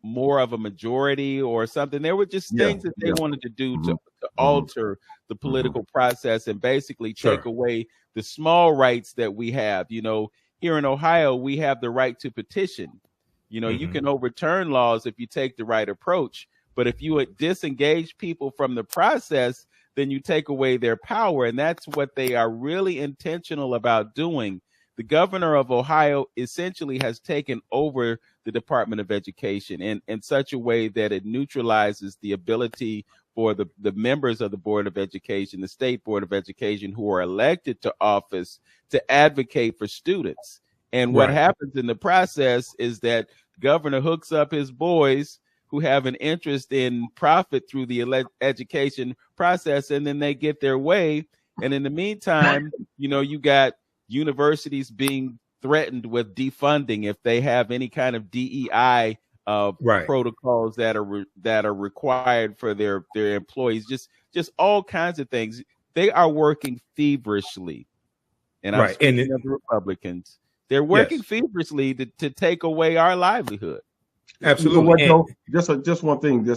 more of a majority or something. There were just things that they wanted to do to alter the political process and basically take away the small rights that we have. You know, here in Ohio, we have the right to petition. You know, you can overturn laws if you take the right approach. But if you disengage people from the process, then you take away their power. And that's what they are really intentional about doing. The governor of Ohio essentially has taken over the Department of Education in such a way that it neutralizes the ability for the members of the Board of Education, the State Board of Education, who are elected to office, to advocate for students. And what happens in the process is that governor hooks up his boys who have an interest in profit through the education process, and then they get their way. And in the meantime, you know, you got universities being threatened with defunding if they have any kind of DEI protocols that are required for their employees. Just all kinds of things. They are working feverishly, and I'm speaking of the Republicans. They're working feverishly to take away our livelihood. Absolutely. You know what, just one thing.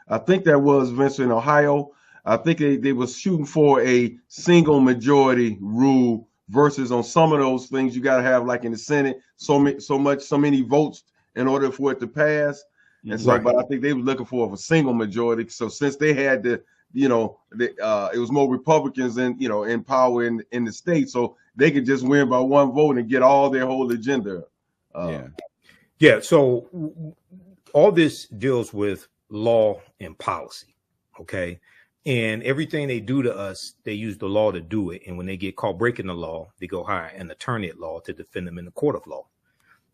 I think that was, Vince, in Ohio. I think they was shooting for a single majority rule versus on some of those things you got to have, like in the Senate, so many votes in order for it to pass. And so, but I think they were looking for a single majority. So since they had it was more Republicans in power in the state, so they could just win by one vote and get all their whole agenda. So all this deals with law and policy, okay? And everything they do to us, they use the law to do it. And when they get caught breaking the law, they go hire an attorney at law to defend them in the court of law.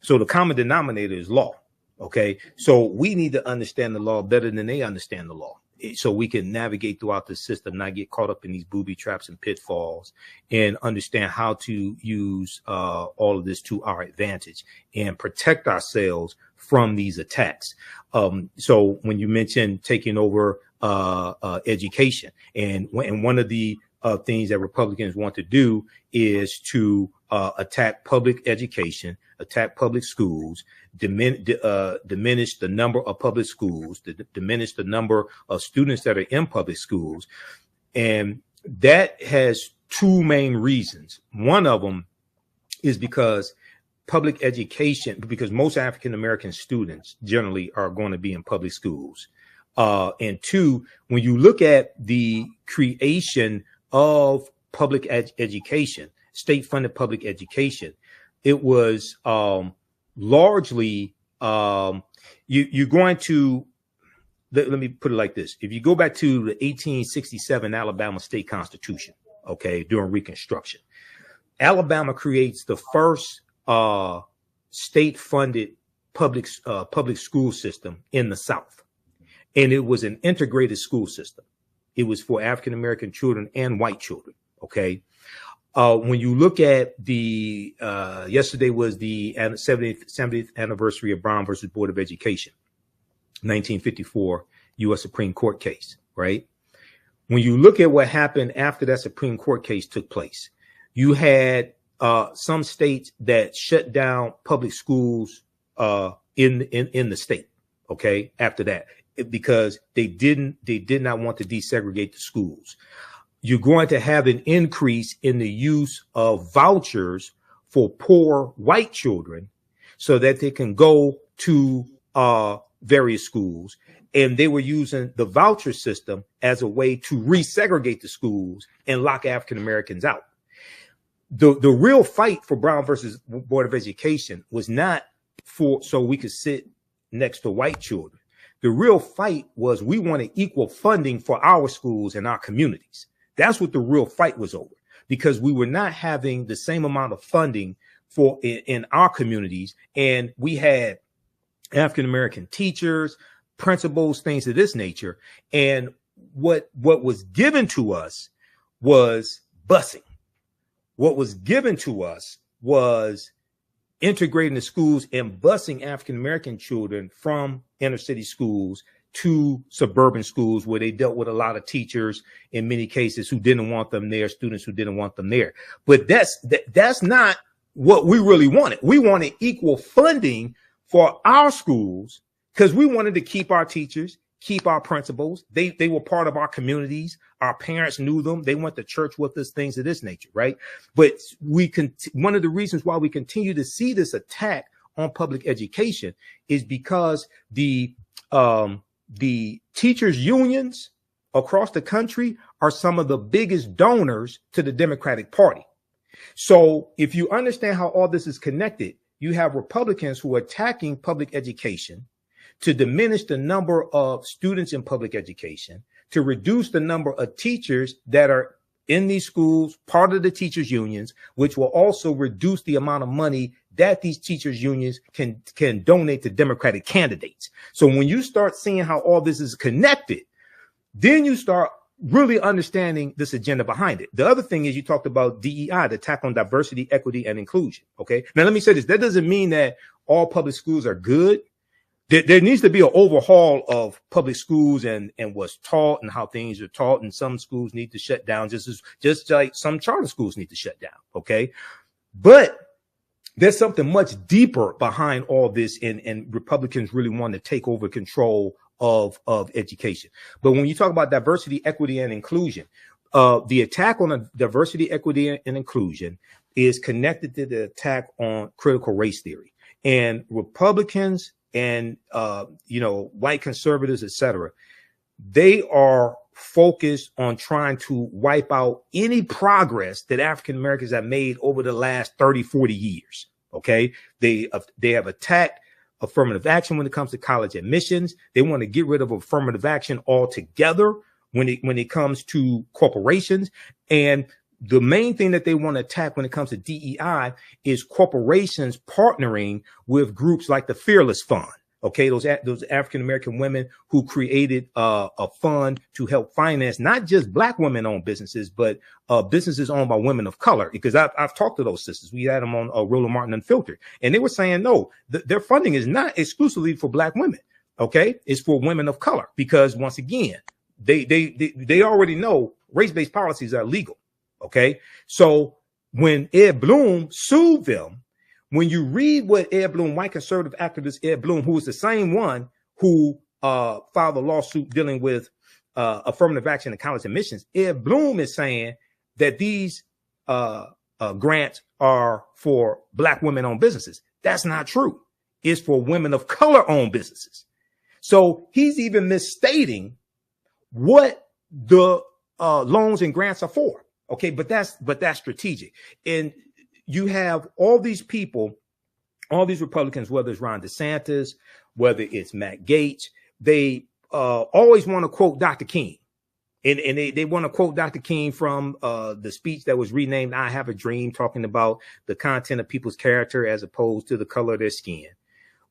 So the common denominator is law, okay? So we need to understand the law better than they understand the law, so we can navigate throughout the system, not get caught up in these booby traps and pitfalls, and understand how to use all of this to our advantage and protect ourselves from these attacks. So when you mentioned taking over education, and one of the things that Republicans want to do is to attack public education, attack public schools, diminish the number of public schools, diminish the number of students that are in public schools. And that has two main reasons. One of them is because public education, because most African American students generally are going to be in public schools. And two, when you look at the creation of public education, state funded public education, it was largely you're going to let me put it like this. If you go back to the 1867 Alabama state constitution, okay, during Reconstruction, Alabama creates the first state funded public school system in the South. And it was an integrated school system. It was for African American children and white children. Okay. When you look at the yesterday was the 70th anniversary of Brown versus Board of Education, 1954 U.S. Supreme Court case, right? When you look at what happened after that Supreme Court case took place, you had some states that shut down public schools in the state. Okay, after that, because they did not want to desegregate the schools. You're going to have an increase in the use of vouchers for poor white children so that they can go to various schools. And they were using the voucher system as a way to resegregate the schools and lock African Americans out. The real fight for Brown versus Board of Education was not so we could sit next to white children. The real fight was we wanted equal funding for our schools and our communities. That's what the real fight was over, because we were not having the same amount of funding for in our communities. And we had African American teachers, principals, things of this nature. And what was given to us was busing. What was given to us was integrating the schools and busing African American children from inner city schools to suburban schools, where they dealt with a lot of teachers in many cases who didn't want them there, students who didn't want them there. But that's not what we really wanted. We wanted equal funding for our schools because we wanted to keep our teachers, keep our principals. They were part of our communities. Our parents knew them. They went to church with us, things of this nature, right? But one of the reasons why we continue to see this attack on public education is because the teachers unions across the country are some of the biggest donors to the Democratic Party. So if you understand how all this is connected, you have Republicans who are attacking public education to diminish the number of students in public education, to reduce the number of teachers that are in these schools, part of the teachers unions, which will also reduce the amount of money that these teachers unions can donate to Democratic candidates. So when you start seeing how all this is connected, then you start really understanding this agenda behind it. The other thing is you talked about DEI, the attack on diversity, equity, and inclusion. Okay. Now, let me say this. That doesn't mean that all public schools are good. There needs to be an overhaul of public schools and what's taught and how things are taught. And some schools need to shut down, just like some charter schools need to shut down. Okay. But there's something much deeper behind all this, and Republicans really want to take over control of education. But when you talk about diversity, equity, and inclusion, the attack on diversity, equity, and inclusion is connected to the attack on critical race theory. And Republicans and white conservatives, etc., they are focused on trying to wipe out any progress that African Americans have made over the last 30, 40 years. Okay. They have attacked affirmative action when it comes to college admissions. They want to get rid of affirmative action altogether when it comes to corporations. And the main thing that they want to attack when it comes to DEI is corporations partnering with groups like the Fearless Fund. Okay, those African American women who created a fund to help finance not just Black women-owned businesses, but businesses owned by women of color. Because I've talked to those sisters. We had them on Roland Martin Unfiltered, and they were saying no, their funding is not exclusively for Black women. Okay, it's for women of color, because once again, they already know race-based policies are illegal. Okay, so when Ed Blum sued them, when you read what Ed Blum, white conservative activist Ed Blum, who is the same one who filed a lawsuit dealing with affirmative action and college admissions, Ed Blum is saying that these grants are for Black women-owned businesses. That's not true. It's for women of color-owned businesses. So he's even misstating what the loans and grants are for. Okay, but that's strategic. And you have all these people, all these Republicans, whether it's Ron DeSantis, whether it's Matt Gaetz, they always want to quote Dr. King. And they want to quote Dr. King from the speech that was renamed I Have a Dream, talking about the content of people's character as opposed to the color of their skin.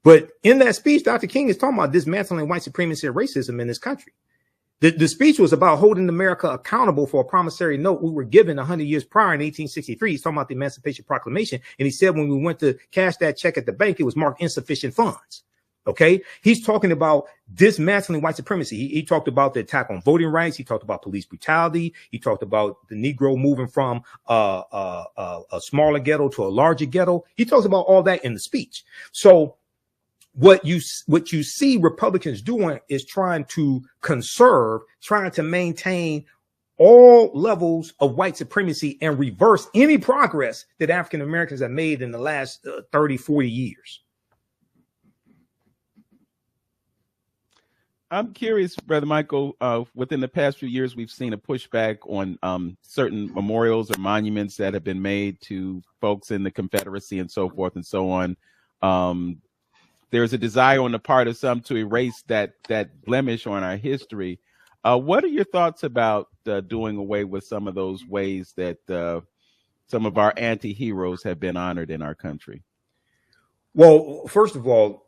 But in that speech, Dr. King is talking about dismantling white supremacy and racism in this country. The speech was about holding America accountable for a promissory note we were given 100 years prior in 1863. He's talking about the Emancipation Proclamation. And he said when we went to cash that check at the bank, it was marked insufficient funds. Okay. He's talking about dismantling white supremacy. He talked about the attack on voting rights. He talked about police brutality. He talked about the Negro moving from a smaller ghetto to a larger ghetto. He talks about all that in the speech. So what you see Republicans doing is trying to conserve, trying to maintain all levels of white supremacy and reverse any progress that African Americans have made in the last 30, 40 years. I'm curious, Brother Michael, within the past few years, we've seen a pushback on certain memorials or monuments that have been made to folks in the Confederacy and so forth and so on. There's a desire on the part of some to erase that blemish on our history. What are your thoughts about doing away with some of those ways that some of our anti-heroes have been honored in our country? Well, first of all,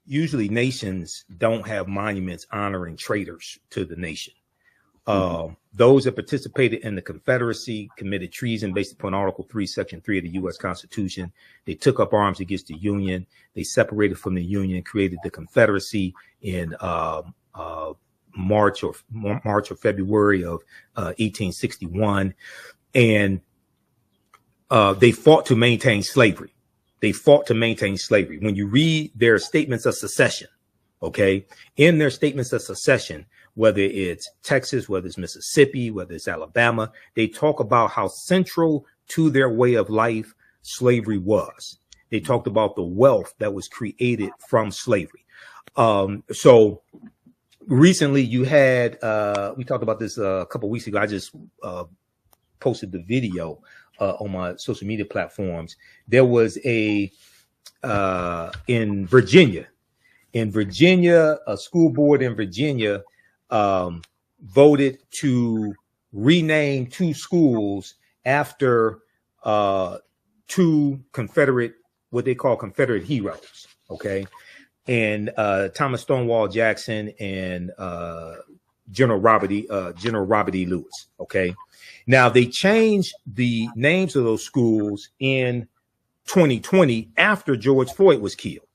usually nations don't have monuments honoring traitors to the nation. Those that participated in the Confederacy committed treason based upon Article 3, Section 3 of the U.S. Constitution. They took up arms against the Union. They separated from the Union, created the Confederacy in March or February of 1861. And they fought to maintain slavery. They fought to maintain slavery. When you read their statements of secession, okay, in their statements of secession, whether it's Texas, whether it's Mississippi, whether it's Alabama, they talk about how central to their way of life slavery was. They talked about the wealth that was created from slavery. So recently you had, we talked about this a couple of weeks ago. I just posted the video on my social media platforms. There was in Virginia, a school board in Virginia voted to rename 2 schools after 2 Confederate, what they call Confederate heroes. Okay. And Thomas Stonewall Jackson and General Robert E. Lewis. Okay. Now they changed the names of those schools in 2020 after George Floyd was killed.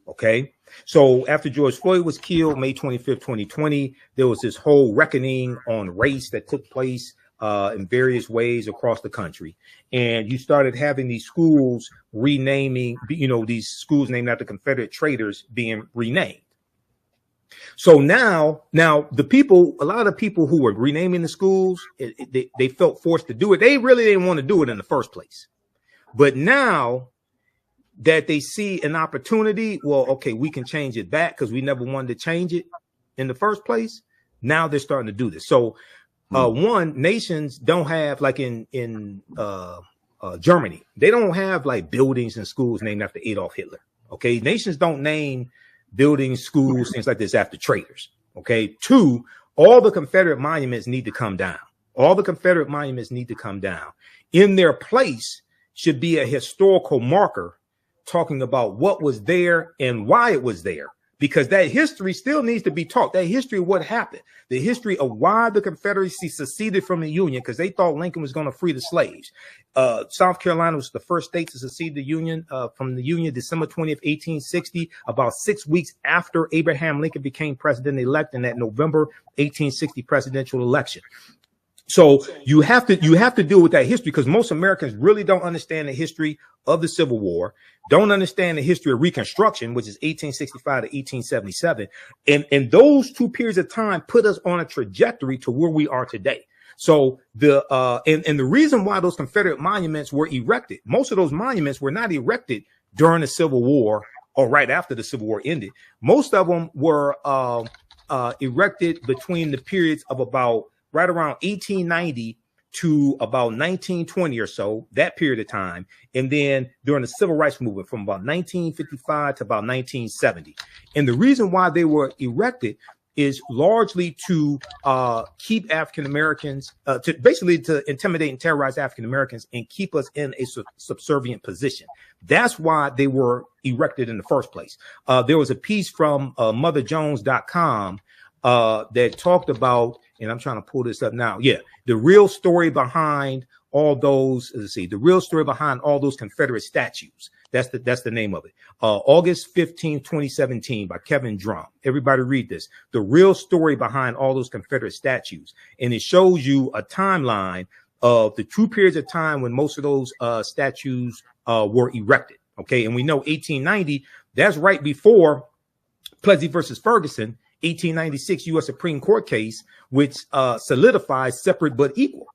Okay. So after George Floyd was killed, May 25th, 2020, there was this whole reckoning on race that took place in various ways across the country. And you started having these schools renaming, these schools named after Confederate traitors being renamed. So now the people, a lot of the people who were renaming the schools, they felt forced to do it. They really didn't want to do it in the first place. But now that they see an opportunity, well, okay, we can change it back because we never wanted to change it in the first place. Now they're starting to do this. So one, nations don't have, like in Germany, they don't have like buildings and schools named after Adolf Hitler. Okay. Nations don't name buildings, schools, things like this after traitors. Okay. 2, all the Confederate monuments need to come down. All the Confederate monuments need to come down. In their place should be a historical marker talking about what was there and why it was there, because that history still needs to be taught. That history of what happened, the history of why the Confederacy seceded from the Union, because they thought Lincoln was going to free the slaves. South Carolina was the first state to secede the Union from the Union, December 20th, 1860, about 6 weeks after Abraham Lincoln became president-elect in that November 1860 presidential election. So you have to deal with that history, because most Americans really don't understand the history of the Civil War, don't understand the history of Reconstruction, which is 1865 to 1877. And those 2 periods of time put us on a trajectory to where we are today. So the and the reason why those Confederate monuments were erected, most of those monuments were not erected during the Civil War or right after the Civil War ended. Most of them were erected between the periods of about right around 1890 to about 1920 or so, that period of time. And then during the Civil Rights Movement from about 1955 to about 1970. And the reason why they were erected is largely to keep African Americans, to intimidate and terrorize African Americans and keep us in a subservient position. That's why they were erected in the first place. There was a piece from motherjones.com that talked about, and I'm trying to pull this up now. Yeah, the real story behind all those. Let's see, the real story behind all those Confederate statues. That's the name of it. August 15, 2017 by Kevin Drum. Everybody read this. The real story behind all those Confederate statues. And it shows you a timeline of the true periods of time when most of those statues were erected. Okay. And we know 1890, that's right before Plessy versus Ferguson, 1896 U.S. Supreme Court case, which solidifies separate but equal.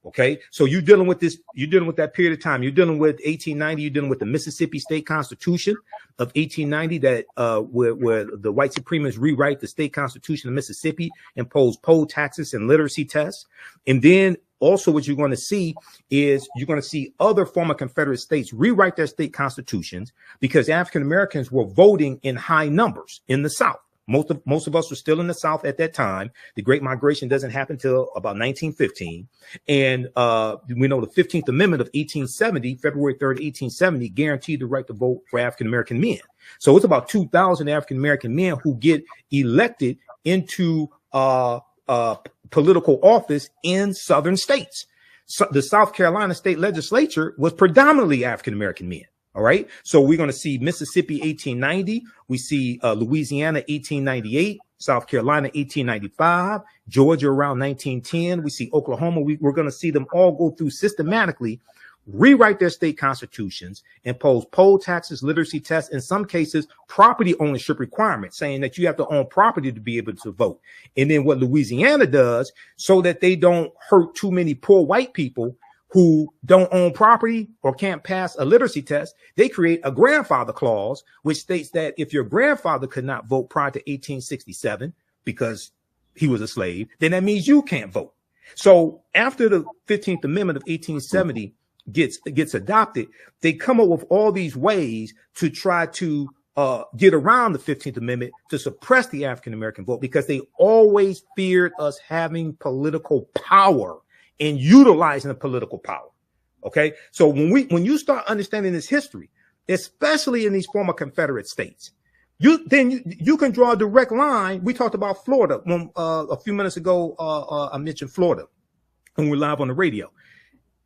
Okay, so you're dealing with that period of time. You're dealing with 1890. You're dealing with the Mississippi State Constitution of 1890 that where the white supremacists rewrite the state constitution of Mississippi, impose poll taxes and literacy tests. And then also what you're going to see is you're going to see other former Confederate states rewrite their state constitutions because African Americans were voting in high numbers in the South. Most of us were still in the South at that time. The Great Migration doesn't happen till about 1915. And we know the 15th Amendment of 1870, February 3rd, 1870, guaranteed the right to vote for African-American men. So it's about 2,000 African-American men who get elected into political office in Southern states. So the South Carolina state legislature was predominantly African-American men. All right. So we're going to see Mississippi 1890. We see Louisiana 1898, South Carolina 1895, Georgia around 1910. We see Oklahoma. We're going to see them all go through systematically, rewrite their state constitutions, impose poll taxes, literacy tests, in some cases, property ownership requirements, saying that you have to own property to be able to vote. And then what Louisiana does, so that they don't hurt too many poor white people who don't own property or can't pass a literacy test, they create a grandfather clause, which states that if your grandfather could not vote prior to 1867 because he was a slave, then that means you can't vote. So after the 15th Amendment of 1870 gets adopted, they come up with all these ways to try to get around the 15th Amendment to suppress the African-American vote because they always feared us having political power and utilizing the political power. Okay. So when you start understanding this history, especially in these former Confederate states, you can draw a direct line. We talked about Florida when, a few minutes ago. I mentioned Florida when we're live on the radio.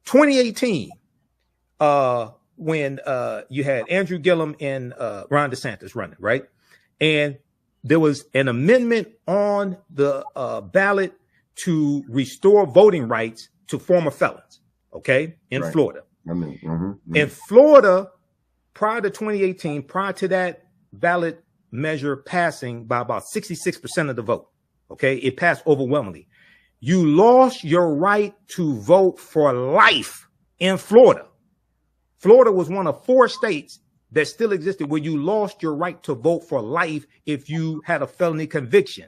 2018, when you had Andrew Gillum and Ron DeSantis running, right? And there was an amendment on the ballot to restore voting rights to former felons, okay, in right. Florida. In Florida, prior to 2018, prior to that ballot measure passing by about 66% of the vote, okay, it passed overwhelmingly. You lost your right to vote for life in Florida. Florida was one of 4 states that still existed where you lost your right to vote for life if you had a felony conviction.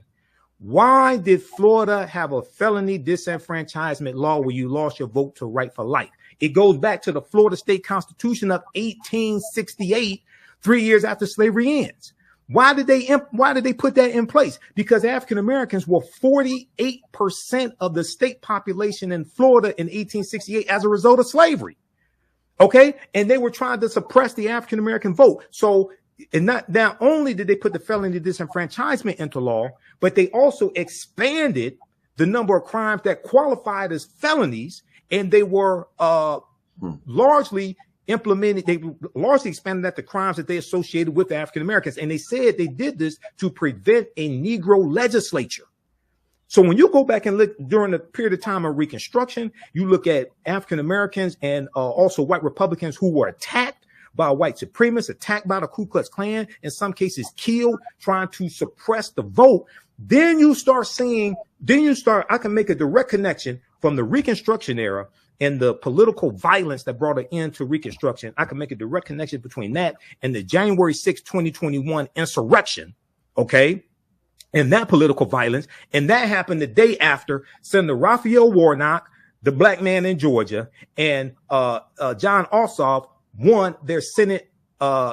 Why did Florida have a felony disenfranchisement law where you lost your vote to right for life? It goes back to the Florida State Constitution of 1868, 3 years after slavery ends. Why did they put that in place? Because African Americans were 48% of the state population in Florida in 1868 as a result of slavery. Okay. And they were trying to suppress the African American vote. So, and not only did they put the felony disenfranchisement into law, but they also expanded the number of crimes that qualified as felonies. And they were largely implemented. They largely expanded that the crimes that they associated with African Americans. And they said they did this to prevent a Negro legislature. So when you go back and look during the period of time of Reconstruction, you look at African Americans and also white Republicans who were attacked by white supremacists, attacked by the Ku Klux Klan, in some cases killed, trying to suppress the vote. Then you start seeing, I can make a direct connection from the Reconstruction era and the political violence that brought an end to Reconstruction, I can make a direct connection between that and the January 6, 2021 insurrection, okay, and that political violence. And that happened the day after Senator Raphael Warnock, the black man in Georgia, and John Ossoff won their Senate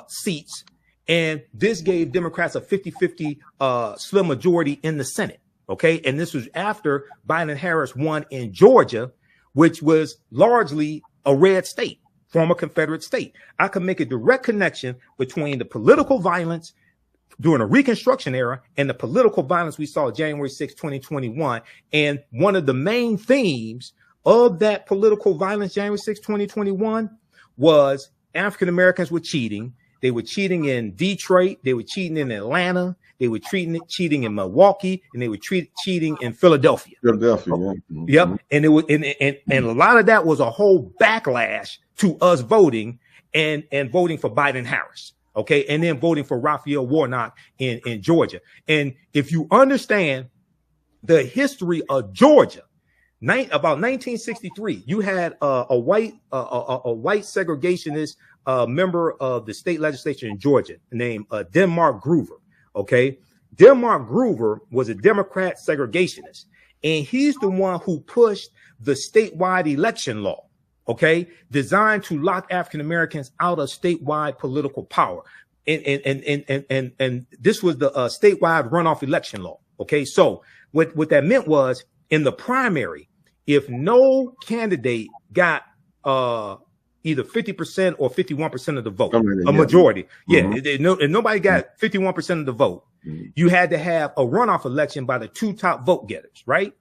seats. And this gave Democrats a 50-50 slim majority in the Senate. Okay. And this was after Biden and Harris won in Georgia, which was largely a red state, former Confederate state. I can make a direct connection between the political violence during the Reconstruction era and the political violence we saw January 6, 2021. And one of the main themes of that political violence, January 6, 2021, was African Americans were cheating. They were cheating in Detroit. They were cheating in Atlanta. They were cheating in Milwaukee, and they were cheating in Philadelphia. Yeah. Yep. And it was, and a lot of that was a whole backlash to us voting and voting for Biden Harris. Okay. And then voting for Raphael Warnock in Georgia. And if you understand the history of Georgia, about 1963, you had a white segregationist member of the state legislature in Georgia named Denmark Groover. Okay. Denmark Groover was a Democrat segregationist, and he's the one who pushed the statewide election law. Okay. Designed to lock African Americans out of statewide political power. And this was the statewide runoff election law. Okay. So what that meant was, in the primary, if no candidate got either 50% or 51% of the vote, a majority, if nobody got 51% of the vote, you had to have a runoff election by the two top vote getters, right?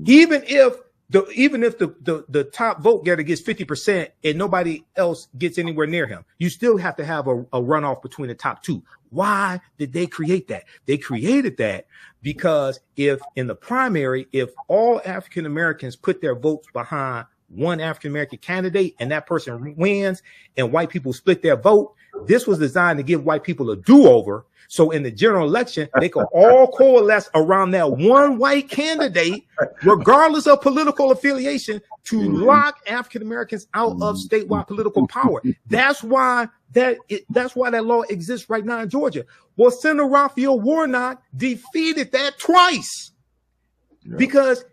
Even if the top vote getter gets 50% and nobody else gets anywhere near him, you still have to have a runoff between the top two. Why did they create that? They created that because if in the primary, if all African Americans put their votes behind one African American candidate and that person wins and white people split their vote, this was designed to give white people a do-over. So in the general election, they could all coalesce around that one white candidate, regardless of political affiliation, to lock African Americans out of statewide political power. That's why that law exists right now in Georgia. Well, Senator Raphael Warnock defeated that twice because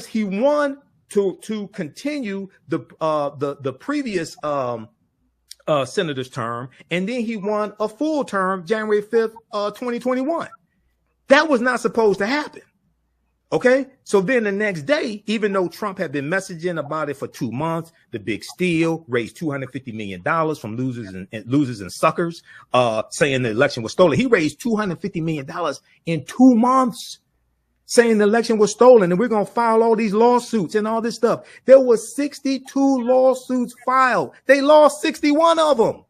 he won to continue the previous senator's term, and then he won a full term January 5th, 2021. That was not supposed to happen. Okay. So then the next day, even though Trump had been messaging about it for 2 months, the big steal, raised $250 million from losers and suckers, saying the election was stolen. He raised $250 million in 2 months, saying the election was stolen, and we're going to file all these lawsuits and all this stuff. There was 62 lawsuits filed. They lost 61 of them.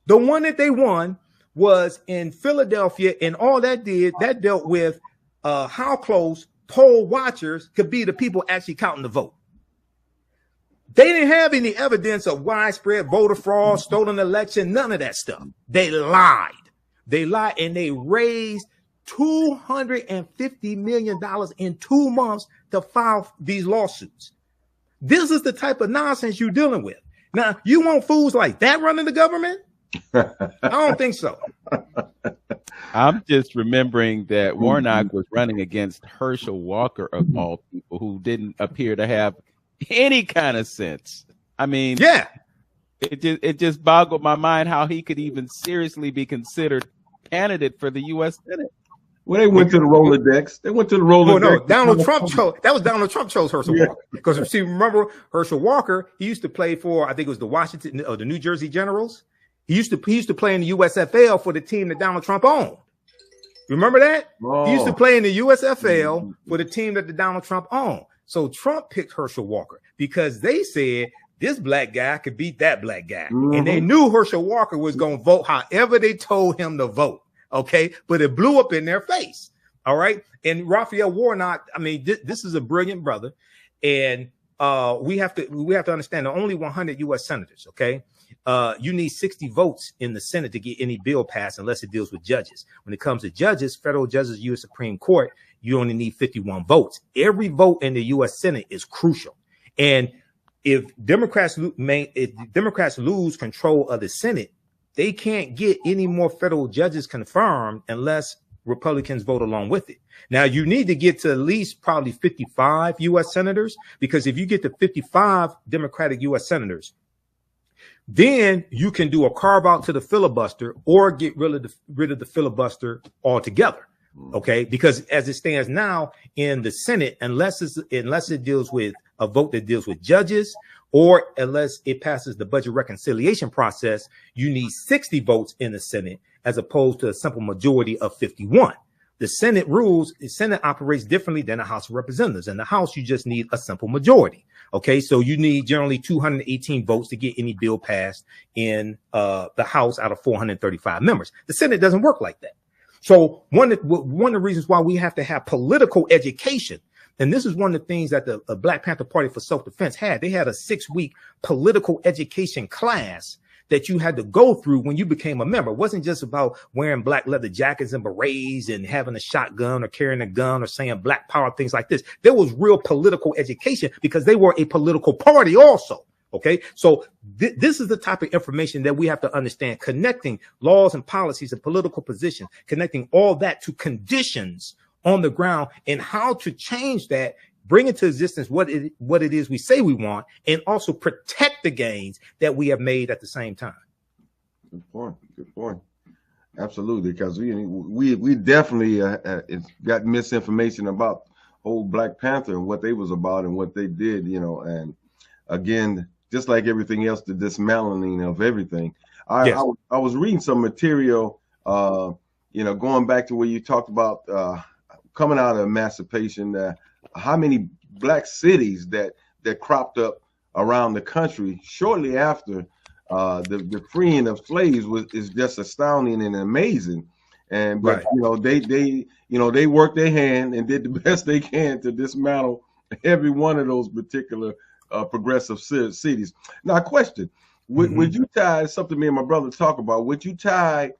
The one that they won was in Philadelphia, and all that dealt with how close poll watchers could be to people actually counting the vote. They didn't have any evidence of widespread voter fraud, stolen election, none of that stuff. They lied. And they raised $250 million in 2 months to file these lawsuits. This is the type of nonsense you're dealing with. Now, you want fools like that running the government? I don't think so. I'm just remembering that Warnock was running against Herschel Walker, of all people, who didn't appear to have any kind of sense. I mean, yeah, it just boggled my mind how he could even seriously be considered candidate for the U.S. Senate. Well, they went to the Rolodex. They went to the Rolodex. No, Donald Trump chose Herschel Walker. Because see, remember Herschel Walker, he used to play for, I think it was the Washington or the New Jersey Generals. He used to play in the USFL for the team that Donald Trump owned. Remember that? Oh. He used to play in the USFL for the team that Donald Trump owned. So Trump picked Herschel Walker because they said this black guy could beat that black guy. And they knew Herschel Walker was going to vote however they told him to vote. Okay. But it blew up in their face. All right. And Raphael Warnock, I mean, this is a brilliant brother. And we have to understand there are only 100 U.S. senators. Okay. You need 60 votes in the Senate to get any bill passed unless it deals with judges. When it comes to judges, federal judges, U.S. Supreme Court, you only need 51 votes. Every vote in the U.S. Senate is crucial. And if Democrats lose control of the Senate, they can't get any more federal judges confirmed unless Republicans vote along with it. Now, you need to get to at least probably 55 U.S. senators, because if you get to 55 Democratic U.S. senators, then you can do a carve out to the filibuster or get rid of the filibuster altogether. OK, because as it stands now in the Senate, unless it deals with a vote that deals with judges, or unless it passes the budget reconciliation process, you need 60 votes in the Senate as opposed to a simple majority of 51. The Senate operates differently than the House of Representatives. In the House, you just need a simple majority. OK, so you need generally 218 votes to get any bill passed in the House out of 435 members. The Senate doesn't work like that. So one of the reasons why we have to have political education, and this is one of the things that the Black Panther Party for Self-Defense had. They had a 6-week political education class that you had to go through when you became a member. It wasn't just about wearing black leather jackets and berets and having a shotgun or carrying a gun or saying black power, things like this. There was real political education because they were a political party also. OK, so this is the type of information that we have to understand, connecting laws and policies and political positions, connecting all that to conditions on the ground and how to change that, bring into existence what it is we say we want, and also protect the gains that we have made at the same time. Good point. Good point. Absolutely, because we definitely got misinformation about old Black Panther and what they was about and what they did, and again, just like everything else, the dismantling of everything. I was reading some material, going back to where you talked about coming out of emancipation, how many black cities that cropped up around the country shortly after the freeing of slaves is just astounding and amazing. But they worked their hand and did the best they can to dismantle every one of those particular progressive cities. Now, a question: would you tie something me and my brother talk about? Would you tie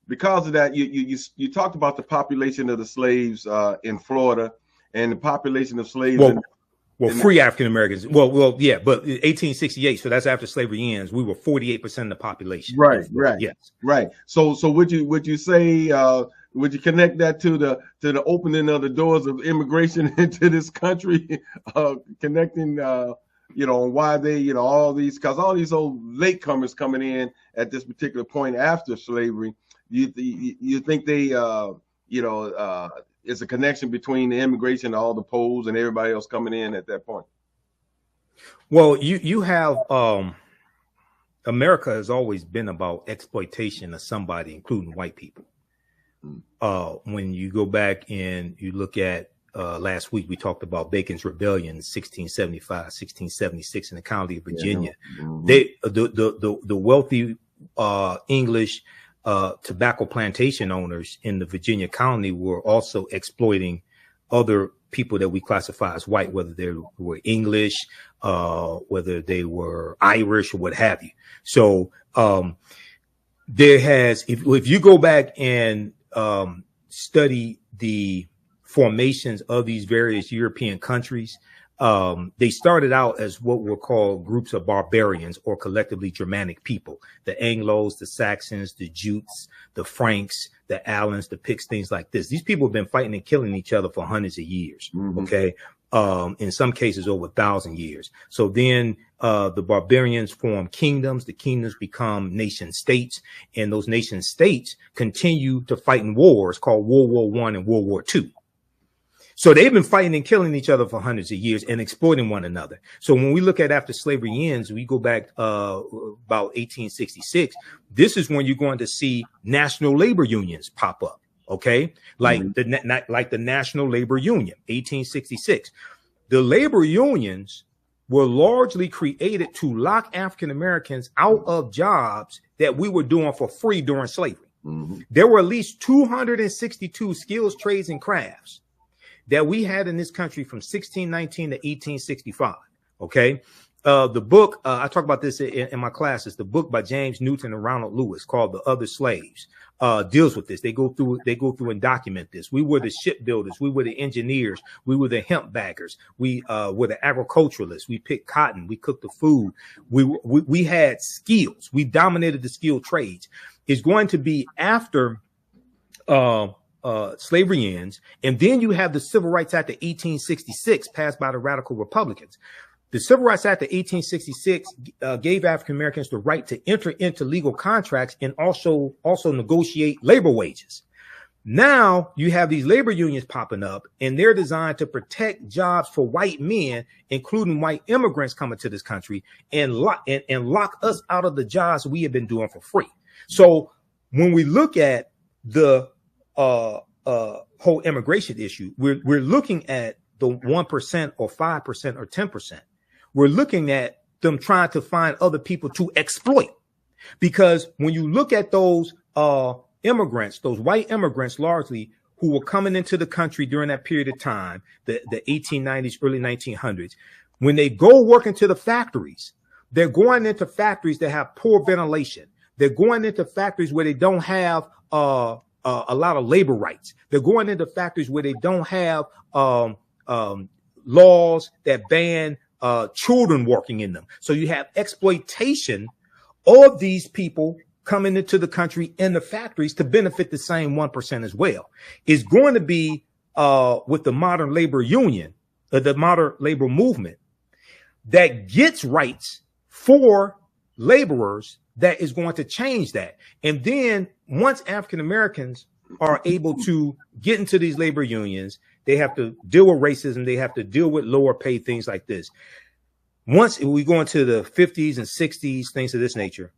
because of that? You talked about the population of the slaves in Florida and the population of slaves. Free African Americans. Yeah, but 1868. So that's after slavery ends. We were 48% of the population. Right. Yes. Right. So would you say? Would you connect that to the opening of the doors of immigration into this country, connecting, why they, all these old latecomers coming in at this particular point after slavery? You think they, is a connection between the immigration, all the Poles, and everybody else coming in at that point? Well, you have America has always been about exploitation of somebody, including white people. When you go back and you look at last week, we talked about Bacon's Rebellion, 1675, 1676 in the county of Virginia. The wealthy English tobacco plantation owners in the Virginia county were also exploiting other people that we classify as white, whether they were English, whether they were Irish or what have you. So if you go back and study the formations of these various European countries, they started out as what were called groups of barbarians or collectively Germanic people: the Anglos, the Saxons, the Jutes, the Franks, the Alans, the Picts, things like this. These people have been fighting and killing each other for hundreds of years. Okay. In some cases over 1,000 years. So then the barbarians form kingdoms. The kingdoms become nation states, and those nation states continue to fight in wars called World War I and World War II. So they've been fighting and killing each other for hundreds of years and exploiting one another. So when we look at after slavery ends, we go back about 1866. This is when you're going to see national labor unions pop up. OK, like the National Labor Union, 1866. The labor unions were largely created to lock African Americans out of jobs that we were doing for free during slavery. There were at least 262 skills, trades, and crafts that we had in this country from 1619 to 1865. OK, The book, I talk about this in my classes, the book by James Newton and Ronald Lewis called The Other Slaves, deals with this. They go through and document this. We were the shipbuilders. We were the engineers. We were the hemp baggers. We were the agriculturalists. We picked cotton. We cooked the food. We had skills. We dominated the skilled trades. It's going to be after slavery ends. And then you have the Civil Rights Act of 1866 passed by the Radical Republicans. The Civil Rights Act of 1866 gave African Americans the right to enter into legal contracts and also negotiate labor wages. Now you have these labor unions popping up, and they're designed to protect jobs for white men, including white immigrants coming to this country, and lock us out of the jobs we have been doing for free. So when we look at the whole immigration issue, we're looking at the 1% or 5% or 10%. We're looking at them trying to find other people to exploit, because when you look at those immigrants, those white immigrants largely who were coming into the country during that period of time, the 1890s, early 1900s, when they go work into the factories, they're going into factories that have poor ventilation. They're going into factories where they don't have a lot of labor rights. They're going into factories where they don't have laws that ban children working in them. So you have exploitation of these people coming into the country in the factories to benefit the same 1% as well. It's going to be with the modern labor union, the modern labor movement, that gets rights for laborers, that is going to change that. And then once African Americans are able to get into these labor unions, they have to deal with racism. They have to deal with lower pay, things like this. Once we go into the 50s and 60s, things of this nature,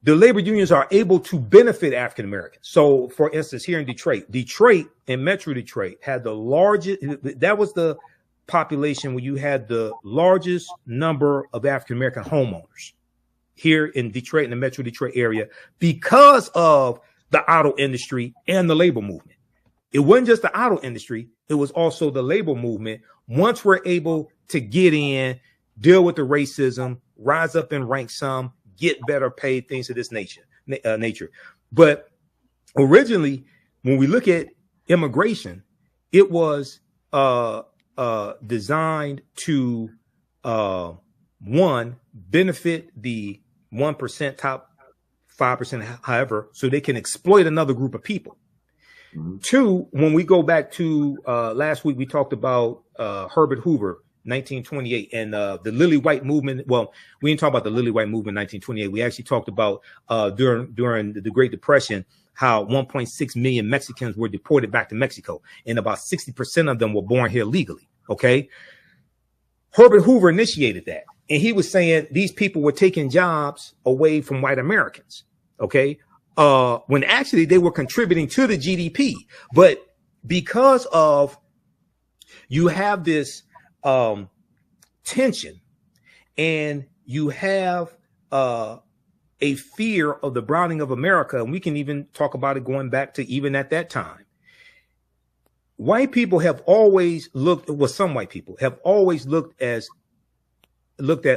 the labor unions are able to benefit African Americans. So, for instance, here in Detroit and Metro Detroit had the largest, that was the population where you had the largest number of African American homeowners here in Detroit and the Metro Detroit area, because of the auto industry and the labor movement. It wasn't just the auto industry, it was also the labor movement. Once we're able to get in, deal with the racism, rise up in rank some, get better paid, things of this nature. But originally, when we look at immigration, it was designed to one, benefit the 1%, top 5%, however, so they can exploit another group of people. Mm-hmm. Two, when we go back to last week, we talked about Herbert Hoover, 1928, and the Lily White movement. Well, we didn't talk about the Lily White movement in 1928. We actually talked about during the Great Depression, how 1.6 million Mexicans were deported back to Mexico, and about 60% of them were born here legally. Okay. Herbert Hoover initiated that. And he was saying these people were taking jobs away from white Americans. Okay. When actually they were contributing to the GDP. But because of, you have this tension, and you have a fear of the browning of America. And we can even talk about it going back to even at that time. White people have always looked, well, some white people have always looked at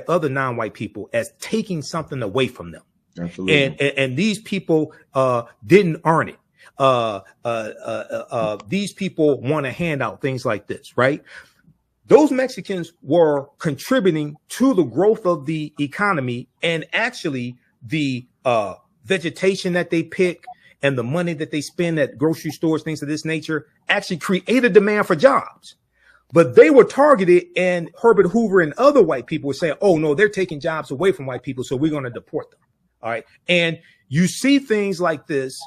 other non-white people as taking something away from them. Absolutely. And these people didn't earn it. These people want a handout, things like this, right? Those Mexicans were contributing to the growth of the economy, and actually the vegetation that they pick and the money that they spend at grocery stores, things of this nature, actually created demand for jobs. But they were targeted, and Herbert Hoover and other white people were saying, oh, no, they're taking jobs away from white people, so we're going to deport them. All right. And you see things like this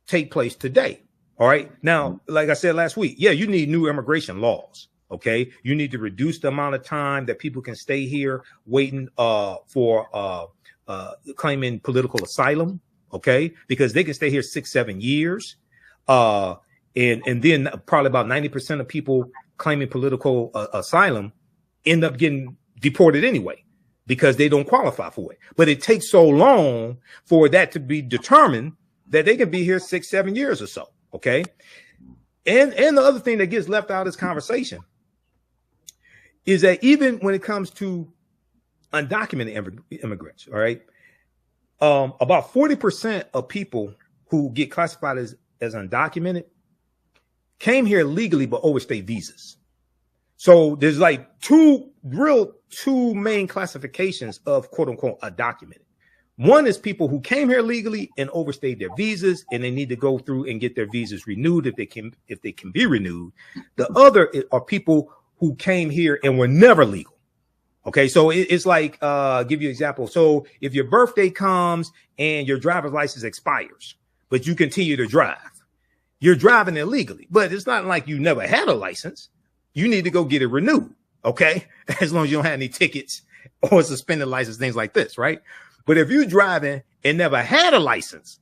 take place today. All right. Now, like I said last week, yeah, you need new immigration laws. OK, you need to reduce the amount of time that people can stay here waiting for claiming political asylum. OK, because they can stay here 6-7 years. And then probably about 90% of people claiming political asylum end up getting deported anyway, because they don't qualify for it. But it takes so long for that to be determined that they can be here 6-7 years or so. OK, and the other thing that gets left out of this conversation is that even when it comes to undocumented immigrants. All right. About 40% of people who get classified as undocumented came here legally but overstayed visas. So there's like two main classifications of quote unquote undocumented. One is people who came here legally and overstayed their visas, and they need to go through and get their visas renewed if they can be renewed. The other are people who came here and were never legal. Okay, so it's like, give you an example. So if your birthday comes and your driver's license expires, but you continue to drive, you're driving illegally. But it's not like you never had a license. You need to go get it renewed. Okay, as long as you don't have any tickets or suspended license, things like this, right? But if you're driving and never had a license,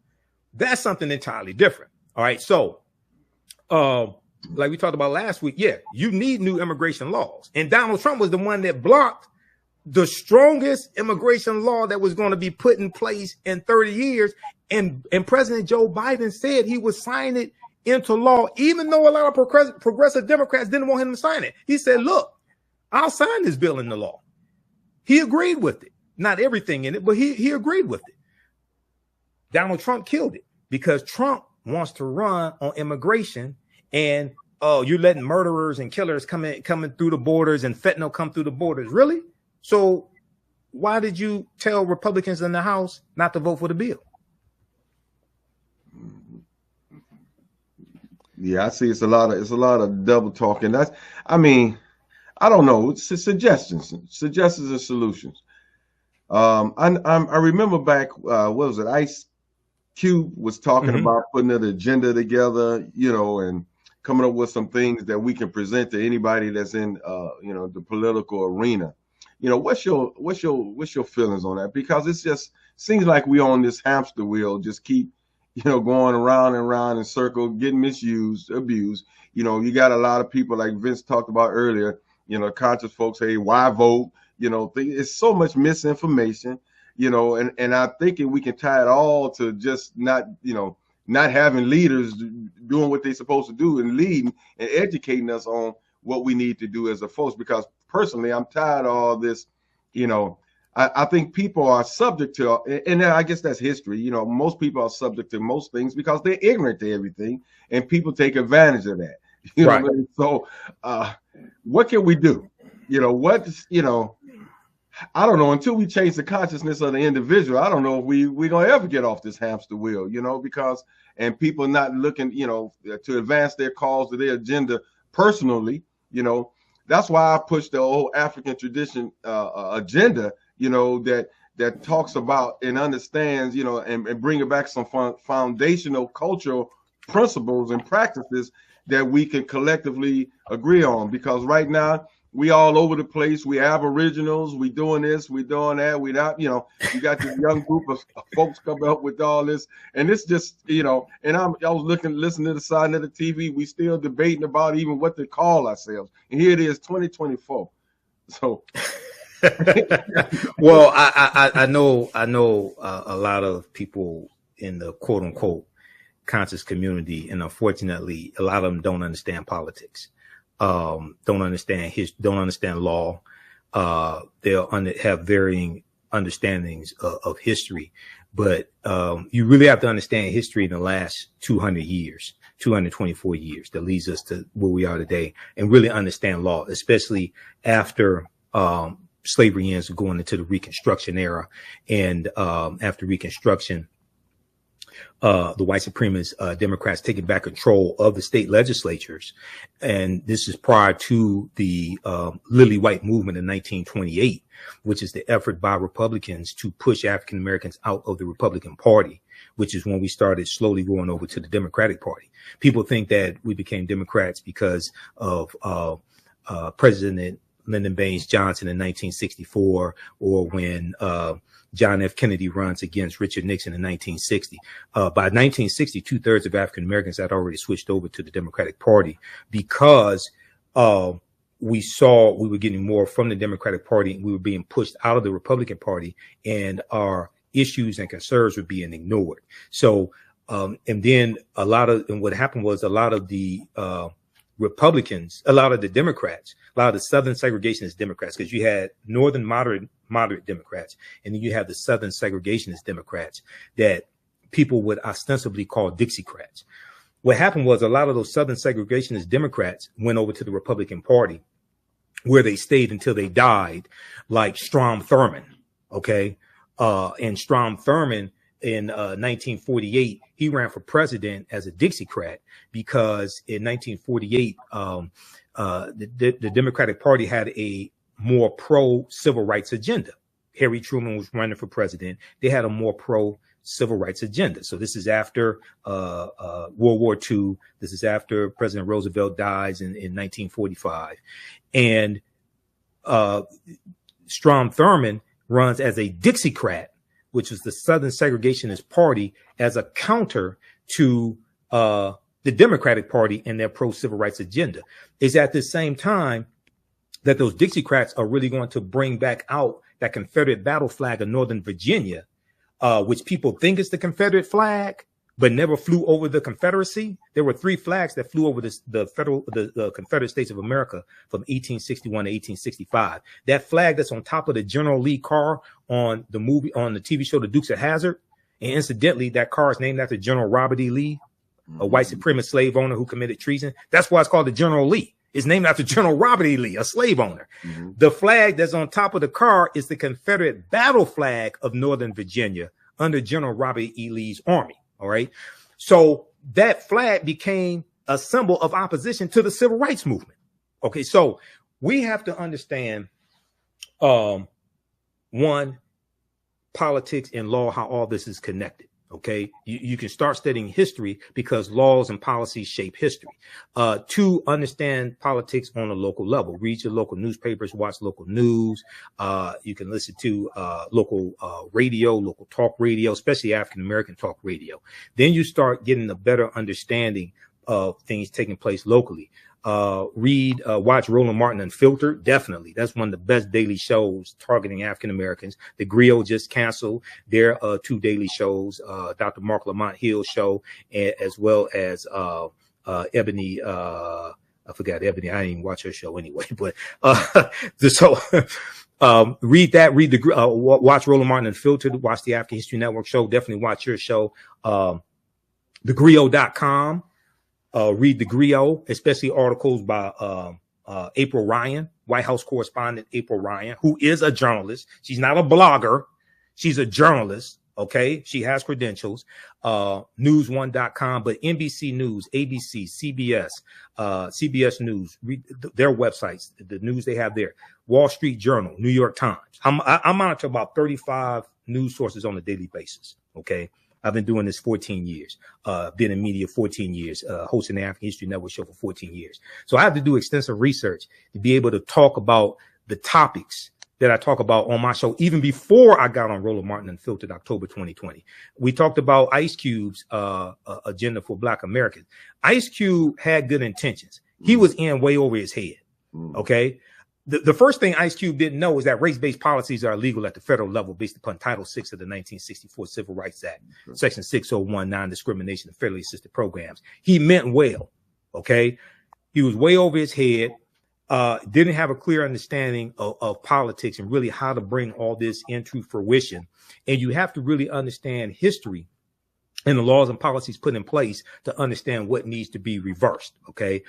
that's something entirely different. All right. So, like we talked about last week, yeah, you need new immigration laws. And Donald Trump was the one that blocked the strongest immigration law that was going to be put in place in 30 years. And President Joe Biden said he would sign it into law, even though a lot of progressive Democrats didn't want him to sign it. He said, look, I'll sign this bill into law. He agreed with it. Not everything in it, but he agreed with it. Donald Trump killed it because Trump wants to run on immigration, and you're letting murderers and killers coming through the borders and fentanyl come through the borders. Really? So why did you tell Republicans in the House not to vote for the bill? Yeah, I see. It's a lot of double talking. I don't know. It's suggestions and solutions. I remember back, what was it? Ice Cube was talking about putting an agenda together, and coming up with some things that we can present to anybody that's in, the political arena. What's your feelings on that? Because it just seems like we on this hamster wheel, just keep, going around and around in circle, getting misused, abused. You got a lot of people like Vince talked about earlier, conscious folks say, why vote? It's so much misinformation, and I'm thinking we can tie it all to just not having leaders doing what they're supposed to do and leading and educating us on what we need to do as a folks. Because personally, I'm tired of all this, I think people are subject to, and I guess that's history. Most people are subject to most things because they're ignorant to everything, and people take advantage of that. Right. What I mean? So what can we do? I don't know, until we change the consciousness of the individual, I don't know if we're going to ever get off this hamster wheel, because, and people not looking, to advance their cause or their agenda personally, that's why I push the whole African tradition agenda, that talks about and understands, and bringing back some foundational cultural principles and practices that we can collectively agree on. Because right now, we all over the place. We Aboriginals. We doing this. We doing that. We not. You got this young group of folks coming up with all this, and it's just, And I was listening to the side of the TV. We still debating about even what to call ourselves. And here it is, 2024. So, well, I know a lot of people in the quote unquote conscious community, and unfortunately, a lot of them don't understand politics. Don't understand law. They'll have varying understandings of history, but you really have to understand history in the last 224 years that leads us to where we are today, and really understand law, especially after slavery ends, going into the Reconstruction era, and after Reconstruction, the white supremacist Democrats taking back control of the state legislatures. And this is prior to the Lily White movement in 1928, which is the effort by Republicans to push African Americans out of the Republican Party, which is when we started slowly going over to the Democratic Party. People think that we became Democrats because of President Lyndon Baines Johnson in 1964, or when John F. Kennedy runs against Richard Nixon in 1960. By 1960, 2/3 of African Americans had already switched over to the Democratic Party because we saw we were getting more from the Democratic Party, and we were being pushed out of the Republican Party, and our issues and concerns were being ignored. So, and then what happened was a lot of the Republicans, a lot of the Democrats, a lot of the Southern segregationist Democrats, because you had Northern moderate Democrats, and then you have the Southern segregationist Democrats that people would ostensibly call Dixiecrats. What happened was a lot of those Southern segregationist Democrats went over to the Republican Party, where they stayed until they died, like Strom Thurmond. Okay. And Strom Thurmond in 1948, he ran for president as a Dixiecrat because in 1948, the Democratic Party had a more pro-civil rights agenda. Harry Truman was running for president. They had a more pro-civil rights agenda. So this is after World War II. This is after President Roosevelt dies in 1945. And Strom Thurmond runs as a Dixiecrat, which was the Southern segregationist party, as a counter to the Democratic Party and their pro-civil rights agenda. Is at the same time that those Dixiecrats are really going to bring back out that Confederate battle flag of Northern Virginia, which people think is the Confederate flag, but never flew over the Confederacy. There were 3 flags that flew over the Confederate States of America from 1861 to 1865. That flag that's on top of the General Lee car on the TV show The Dukes of Hazzard, and incidentally, that car is named after General Robert E. Lee, a white supremacist slave owner who committed treason. That's why it's called the General Lee. It's named after General Robert E. Lee, a slave owner. Mm-hmm. The flag that's on top of the car is the Confederate battle flag of Northern Virginia under General Robert E. Lee's army. All right. So that flag became a symbol of opposition to the civil rights movement. Okay. So we have to understand, one, politics and law, how all this is connected. Okay. You can start studying history because laws and policies shape history. 2, understand politics on a local level. Read your local newspapers, watch local news. You can listen to local radio, local talk radio, especially African-American talk radio. Then you start getting a better understanding of things taking place locally. Watch Roland Martin Unfiltered. Definitely. That's one of the best daily shows targeting African Americans. The Griot just canceled their 2 daily shows, Dr. Mark Lamont Hill's show, as well as Ebony. I forgot Ebony. I didn't even watch her show anyway, but read that. Watch Roland Martin Unfiltered. Watch the African History Network show. Definitely watch your show. TheGriot.com. Read the Griot, especially articles by April Ryan, White House correspondent April Ryan, who is a journalist. She's not a blogger. She's a journalist. Okay. She has credentials. News1.com, but NBC News, ABC, CBS, CBS News, read their websites, the news they have there. Wall Street Journal, New York Times. I monitor about 35 news sources on a daily basis. Okay. I've been doing this 14 years, been in media 14 years, hosting the African History Network show for 14 years. So I have to do extensive research to be able to talk about the topics that I talk about on my show, even before I got on Roland Martin Unfiltered, October 2020. We talked about Ice Cube's agenda for Black Americans. Ice Cube had good intentions. He was in way over his head. Okay. The first thing Ice Cube didn't know is that race-based policies are illegal at the federal level based upon Title VI of the 1964 Civil Rights Act, Section 601, non-discrimination of federally assisted programs. He meant well, okay? He was way over his head, didn't have a clear understanding of politics and really how to bring all this into fruition. And you have to really understand history and the laws and policies put in place to understand what needs to be reversed, okay?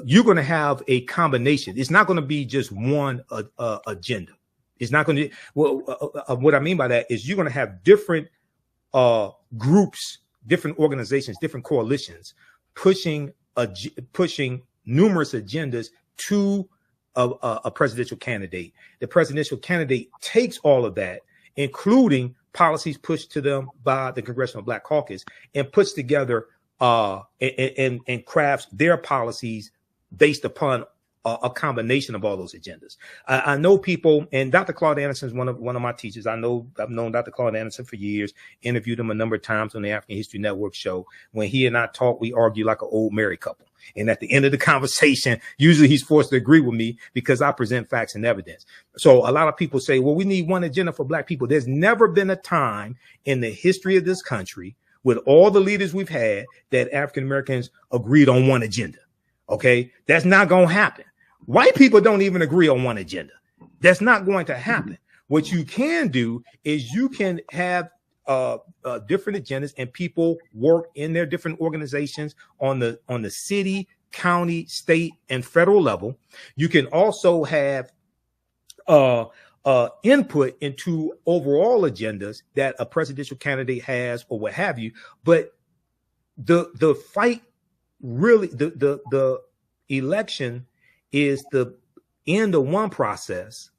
You're going to have a combination. It's not going to be just one agenda. It's not going to. What I mean by that is you're going to have different groups, different organizations, different coalitions pushing numerous agendas to a presidential candidate. The presidential candidate takes all of that, including policies pushed to them by the Congressional Black Caucus, and puts together and crafts their policies based upon a combination of all those agendas. I know people, and Dr. Claude Anderson is one of my teachers. I've known Dr. Claude Anderson for years, interviewed him a number of times on the African History Network show. When he and I talk, we argue like an old married couple. And at the end of the conversation, usually he's forced to agree with me because I present facts and evidence. So a lot of people say, well, we need one agenda for Black people. There's never been a time in the history of this country with all the leaders we've had that African Americans agreed on one agenda. Okay, that's not going to happen. White people don't even agree on one agenda. That's not going to happen. What you can do is you can have different agendas, and people work in their different organizations on the city, county, state, and federal level. You can also have input into overall agendas that a presidential candidate has or what have you. But the fight really, the election is the end of one process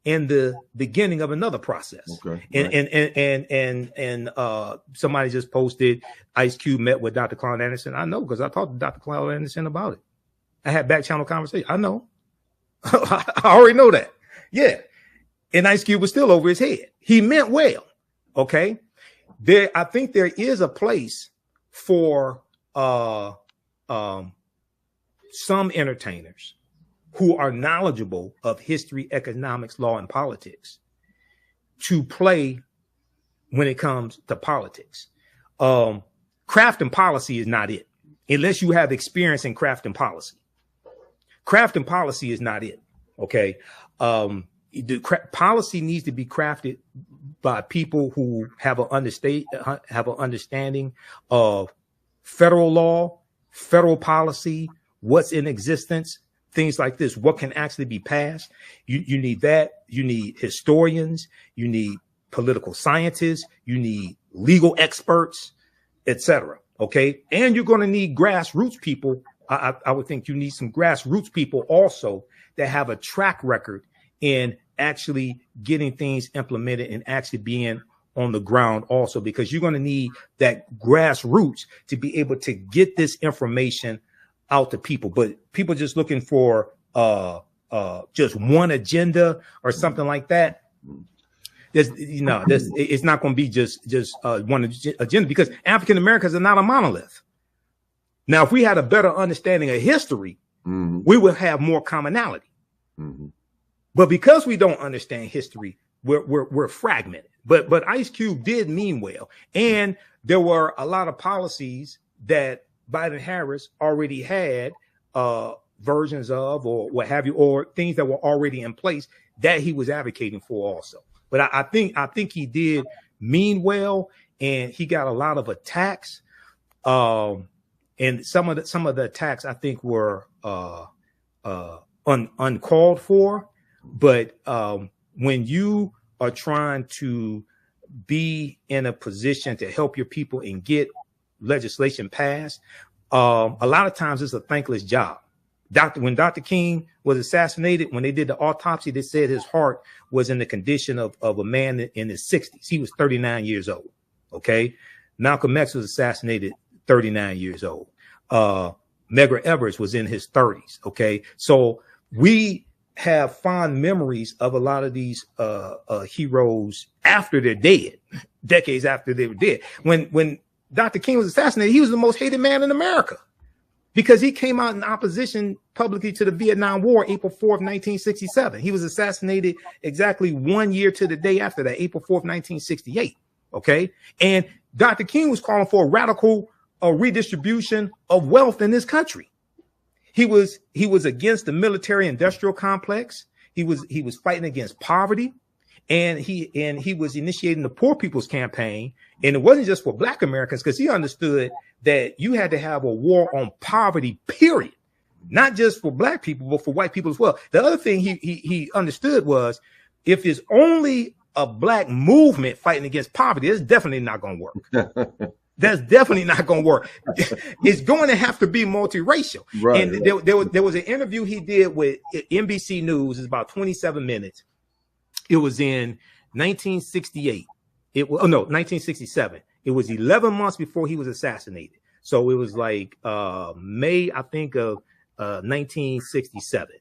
and the beginning of another process. Okay, and somebody just posted Ice Cube met with Dr. Claude Anderson. I know, because I talked to Dr. Claude Anderson about it. I had back channel conversation. I know. I already know that. Yeah. And Ice Cube was still over his head. He meant well. Okay. I think there is a place for some entertainers who are knowledgeable of history, economics, law, and politics to play when it comes to politics. Craft and policy is not it, unless you have experience in craft and policy. Craft and policy is not it. Okay. Policy needs to be crafted by people who have an understanding of federal law, federal policy, what's in existence, things like this, what can actually be passed. You need that. You need historians. You need political scientists. You need legal experts, etc. Okay. And you're going to need grassroots people. I would think you need some grassroots people also that have a track record in actually getting things implemented and actually being on the ground also, because you're going to need that grassroots to be able to get this information out to people. But people just looking for just one agenda or something like that, it's not going to be just one agenda, because African Americans are not a monolith. Now, if we had a better understanding of history, we would have more commonality. But because we don't understand history, we're fragmented. But Ice Cube did mean well, and there were a lot of policies that Biden-Harris already had versions of, or what have you, or things that were already in place that he was advocating for also. But I think he did mean well, and he got a lot of attacks. And some of the attacks I think were uncalled for. But when you are trying to be in a position to help your people and get legislation passed, a lot of times it's a thankless job. When Dr. King was assassinated, when they did the autopsy, they said his heart was in the condition of a man in his 60s. He was 39 years old. Okay. Malcolm X was assassinated 39 years old. Medgar Evers was in his 30s. Okay. So we have fond memories of a lot of these heroes after they're dead, decades after they were dead. When Dr. King was assassinated, he was the most hated man in America because he came out in opposition publicly to the Vietnam War, April 4th, 1967. He was assassinated exactly 1 year to the day after that, April 4th, 1968. Okay. And Dr. King was calling for a radical redistribution of wealth in this country. He was against the military industrial complex. He was fighting against poverty, and he was initiating the Poor People's Campaign. And it wasn't just for Black Americans, because he understood that you had to have a war on poverty, period. Not just for Black people, but for white people as well. The other thing he understood was, if it's only a Black movement fighting against poverty, it's definitely not going to work. That's definitely not going to work. It's going to have to be multiracial. Right, and there was an interview he did with NBC News. It's about 27 minutes. It was in 1968. 1967. It was 11 months before he was assassinated. So it was like May, I think, of 1967.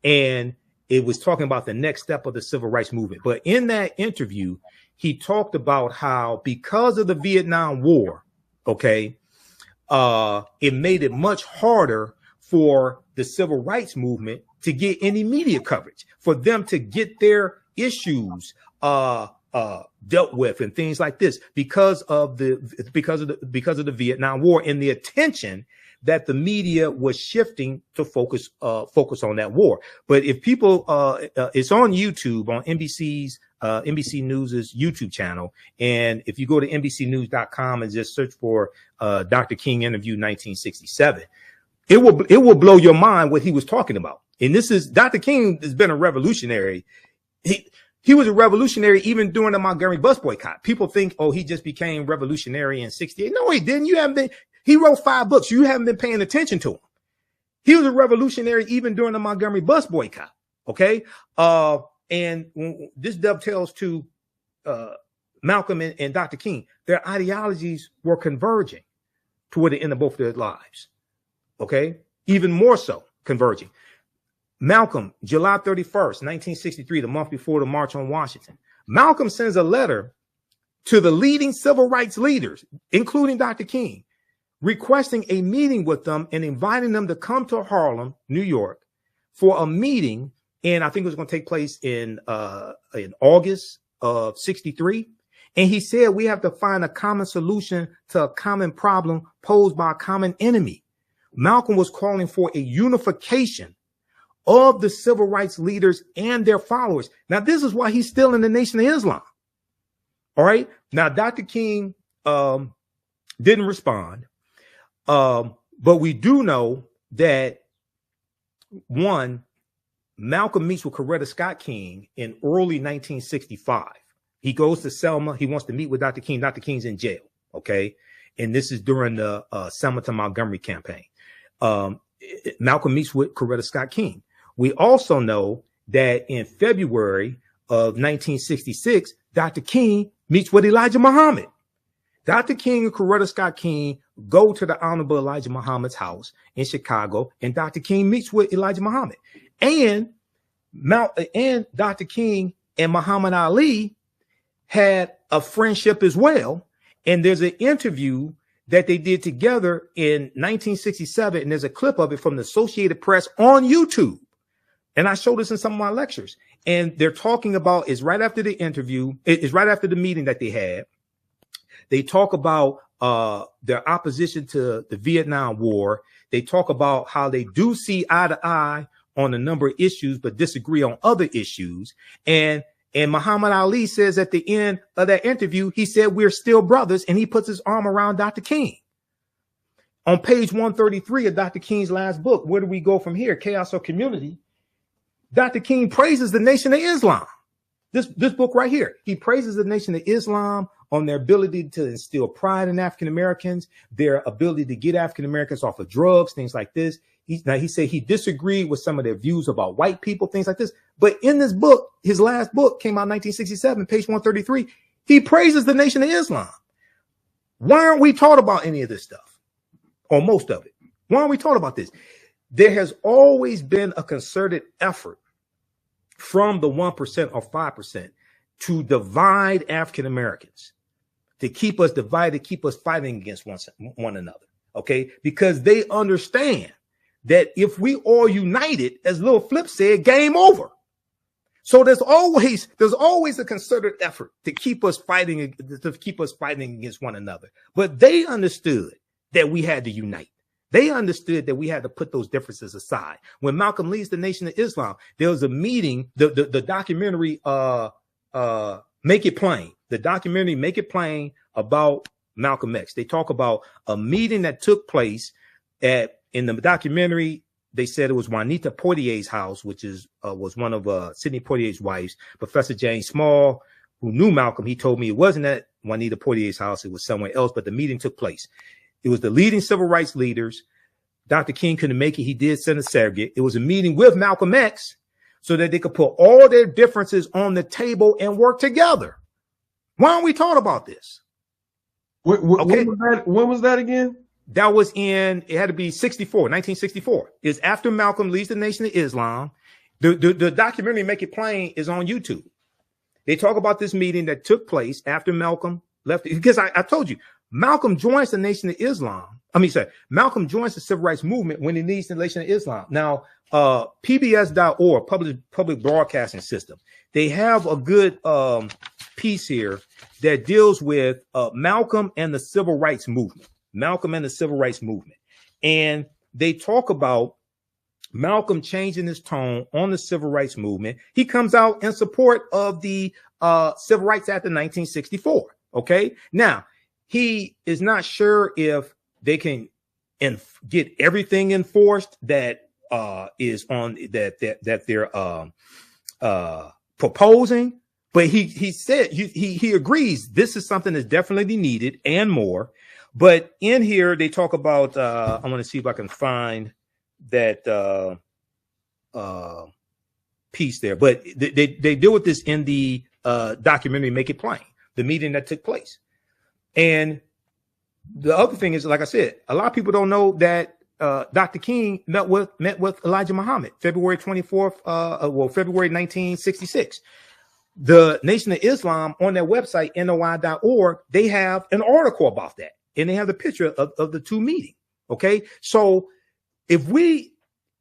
And it was talking about the next step of the civil rights movement. But in that interview, he talked about how, because of the Vietnam War, okay, it made it much harder for the civil rights movement to get any media coverage, for them to get their issues dealt with and things like this because of the Vietnam War and the attention that the media was shifting to focus on that war. But if people, it's on YouTube, on NBC News's YouTube channel. And if you go to NBCnews.com and just search for Dr. King interview 1967, it will blow your mind what he was talking about. And this is, Dr. King has been a revolutionary. He was a revolutionary even during the Montgomery bus boycott. People think, oh, he just became revolutionary in 68. No, he didn't. You haven't been. He wrote 5 books. You haven't been paying attention to him. He was a revolutionary even during the Montgomery bus boycott. Okay. And this dovetails to Malcolm and Dr. King. Their ideologies were converging toward the end of both their lives. Okay. Even more so converging. Malcolm, July 31st, 1963, the month before the March on Washington, Malcolm sends a letter to the leading civil rights leaders, including Dr. King, requesting a meeting with them and inviting them to come to Harlem, New York, for a meeting. And I think it was going to take place in August of 63. And he said, we have to find a common solution to a common problem posed by a common enemy. Malcolm was calling for a unification of the civil rights leaders and their followers. Now, this is why he's still in the Nation of Islam. All right. Now, Dr. King didn't respond. But we do know that, one, Malcolm meets with Coretta Scott King in early 1965. He goes to Selma. He wants to meet with Dr. King. Dr. King's in jail. Okay. And this is during the Selma to Montgomery campaign. Malcolm meets with Coretta Scott King. We also know that in February of 1966, Dr. King meets with Elijah Muhammad. Dr. King and Coretta Scott King go to the Honorable Elijah Muhammad's house in Chicago, and Dr. King meets with Elijah Muhammad. And Dr. King and Muhammad Ali had a friendship as well. And there's an interview that they did together in 1967, and there's a clip of it from the Associated Press on YouTube. And I showed this in some of my lectures. And they're talking about, it's right after the interview, it's right after the meeting that they had. They talk about their opposition to the Vietnam War. They talk about how they do see eye to eye on a number of issues, but disagree on other issues. And Muhammad Ali says at the end of that interview, he said, we're still brothers. And he puts his arm around Dr. King. On page 133 of Dr. King's last book, Where Do We Go From Here? Chaos or Community? Dr. King praises the Nation of Islam. This book right here. He praises the Nation of Islam on their ability to instill pride in African Americans, their ability to get African Americans off of drugs, things like this. He said he disagreed with some of their views about white people, things like this. But in this book, his last book came out in 1967, page 133. He praises the Nation of Islam. Why aren't we taught about any of this stuff, or most of it? Why aren't we taught about this? There has always been a concerted effort from the 1% or 5% to divide African Americans, to keep us divided, keep us fighting against one another. Okay, because they understand that if we all united, as Lil Flip said, game over. So there's always a concerted effort to keep us fighting against one another. But they understood that we had to unite. They understood that we had to put those differences aside. When Malcolm leads the Nation of Islam, there was a meeting, the documentary Make It Plain. The documentary Make It Plain about Malcolm X. They talk about a meeting that took place in the documentary. They said it was Juanita Poitier's house, which was one of Sidney Poitier's wives. Professor James Small, who knew Malcolm, he told me it wasn't at Juanita Poitier's house. It was somewhere else, but the meeting took place. It was the leading civil rights leaders. Dr. King couldn't make it. He did send a surrogate. It was a meeting with Malcolm X so that they could put all their differences on the table and work together. Why aren't we taught about this? Okay. When was that again? That was it had to be 1964. It's after Malcolm leads the Nation of Islam. The documentary Make It Plain is on YouTube. They talk about this meeting that took place after Malcolm left. Because I told you, Malcolm joins the Nation of Islam. Malcolm joins the civil rights movement when he leads the Nation of Islam. Now, PBS.org, public broadcasting system, they have a good piece here that deals with Malcolm and the civil rights movement. Malcolm and the civil rights movement. And they talk about Malcolm changing his tone on the civil rights movement. He comes out in support of the Civil Rights Act of 1964. Okay. Now, he is not sure if they can get everything enforced that is on that they're proposing, but he said he agrees this is something that's definitely needed and more. But in here they talk about I want to see if I can find that piece there, but they deal with this in the documentary Make It Plain, the meeting that took place. And the other thing is, like I said, a lot of people don't know that Dr. King met with Elijah Muhammad February 24th, February 1966. The Nation of Islam on their website, NOI.org, they have an article about that, and they have the picture of the two meeting. Okay, so if we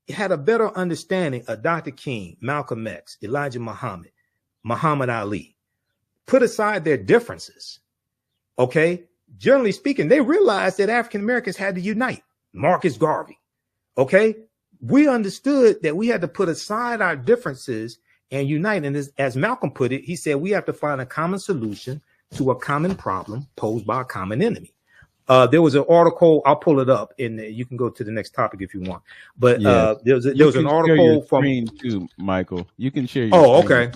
had a better understanding of Dr. King, Malcolm X, Elijah Muhammad, Muhammad Ali, put aside their differences, okay, generally speaking, they realized that African Americans had to unite. Marcus Garvey, okay, we understood that we had to put aside our differences and unite. And as Malcolm put it, he said we have to find a common solution to a common problem posed by a common enemy. There was an article, I'll pull it up, and you can go to the next topic if you want. But yes. there was an article from too, Michael. You can share your okay.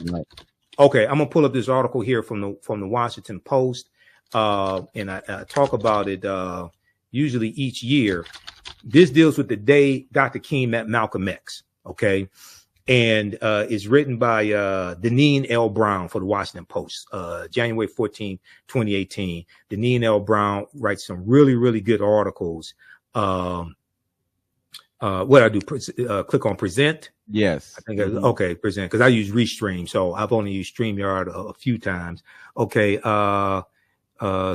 Okay, I'm gonna pull up this article here from the Washington Post, and I talk about it usually each year. This deals with the day Dr. King met Malcolm X. Okay, and it's written by Deneen L. Brown for the Washington Post, January 14, 2018. Deneen L. Brown writes some really, really good articles. What I do, click on present. Yes. I think okay, present, because I use Restream, so I've only used StreamYard a few times. Okay,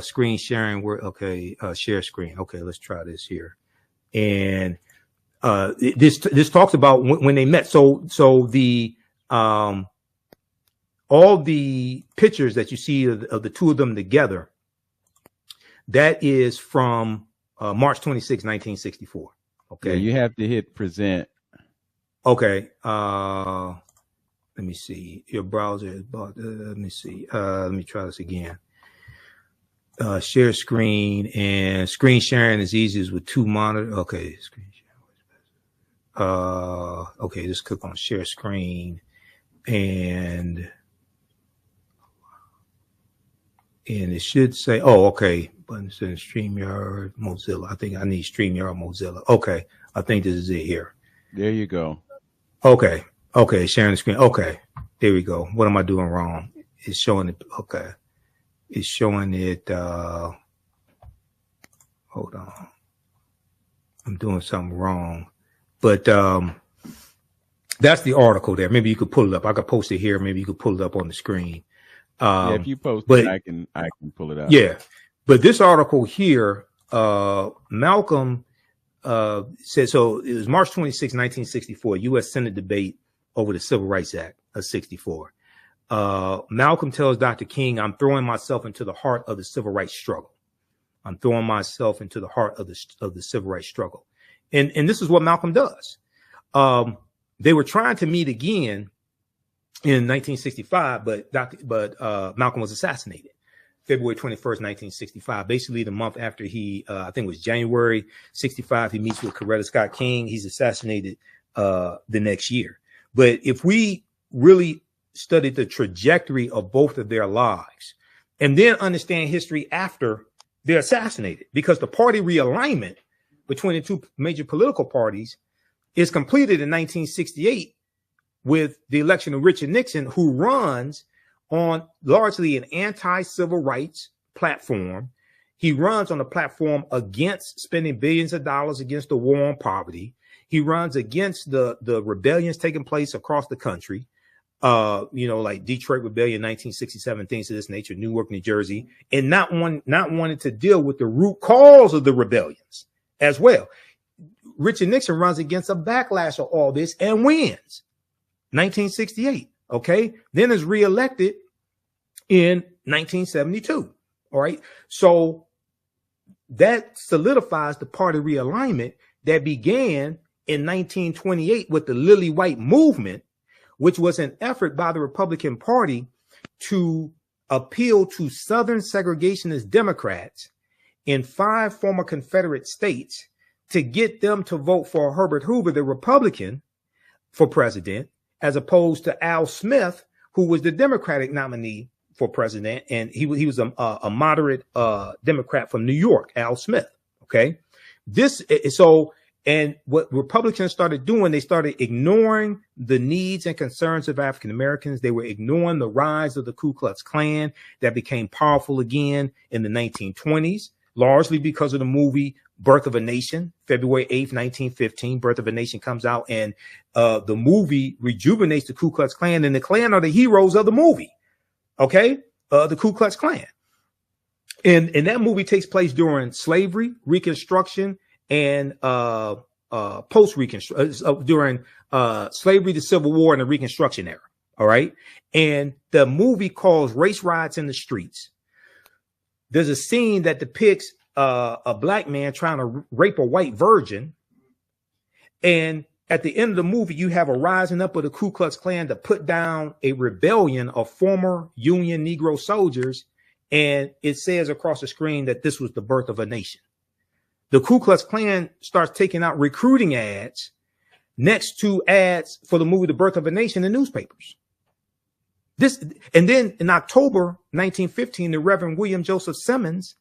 screen sharing. Okay, share screen. Okay, let's try this here. And this talks about when they met. So the all the pictures that you see of the two of them together, that is from March 26, 1964. Okay, yeah, you have to hit present. Okay, let me see. Your browser is about. Let me see. Let me try this again. Share screen, and screen sharing is easiest with two monitors. Okay, screen sharing. Okay, just click on share screen, and it should say, oh, okay, button says StreamYard Mozilla. I think I need StreamYard Mozilla. Okay, I think this is it here. There you go. Okay, sharing the screen. Okay, there we go. What am I doing wrong? It's showing it. Okay, it's showing it. Hold on, I'm doing something wrong. But that's the article there. Maybe you could pull it up. I could post it here. Maybe you could pull it up on the screen. Yeah, if you post it, I can pull it up. Yeah, but this article here, Malcolm said, so it was March 26, 1964, U.S. Senate debate over the Civil Rights Act of 64. Malcolm tells Dr. King, I'm throwing myself into the heart of the civil rights struggle. I'm throwing myself into the heart of the civil rights struggle. And this is what Malcolm does. They were trying to meet again in 1965, but Malcolm was assassinated February 21st, 1965. Basically, the month after he, I think it was January 65, he meets with Coretta Scott King. He's assassinated the next year. But if we really studied the trajectory of both of their lives and then understand history after they're assassinated, because the party realignment between the two major political parties is completed in 1968 with the election of Richard Nixon, who runs on largely an anti-civil rights platform. He runs on a platform against spending billions of dollars against the war on poverty. He runs against the rebellions taking place across the country, like Detroit Rebellion, 1967, things of this nature, Newark, New Jersey, and not wanting to deal with the root cause of the rebellions as well. Richard Nixon runs against a backlash of all this and wins 1968. Okay. Then is reelected in 1972. All right. So that solidifies the party realignment that began in 1928 with the Lily White movement, which was an effort by the Republican Party to appeal to Southern segregationist Democrats in 5 former Confederate states to get them to vote for Herbert Hoover, the Republican, for president, as opposed to Al Smith, who was the Democratic nominee for president. And he was a moderate Democrat from New York, Al Smith. OK, and what Republicans started doing, they started ignoring the needs and concerns of African Americans. They were ignoring the rise of the Ku Klux Klan that became powerful again in the 1920s, largely because of the movie Birth of a Nation. February 8th, 1915, Birth of a Nation comes out, and the movie rejuvenates the Ku Klux Klan, and the Klan are the heroes of the movie. OK, the Ku Klux Klan. And that movie takes place during slavery, Reconstruction, and post-Reconstruction, during slavery, the Civil War, and the Reconstruction era. All right. And the movie calls Race Riots in the Streets. There's a scene that depicts a black man trying to rape a white virgin. And at the end of the movie, you have a rising up of the Ku Klux Klan to put down a rebellion of former Union Negro soldiers. And it says across the screen that this was the birth of a nation. The Ku Klux Klan starts taking out recruiting ads next to ads for the movie The Birth of a Nation in newspapers. And then in October 1915, the Reverend William Joseph Simmons,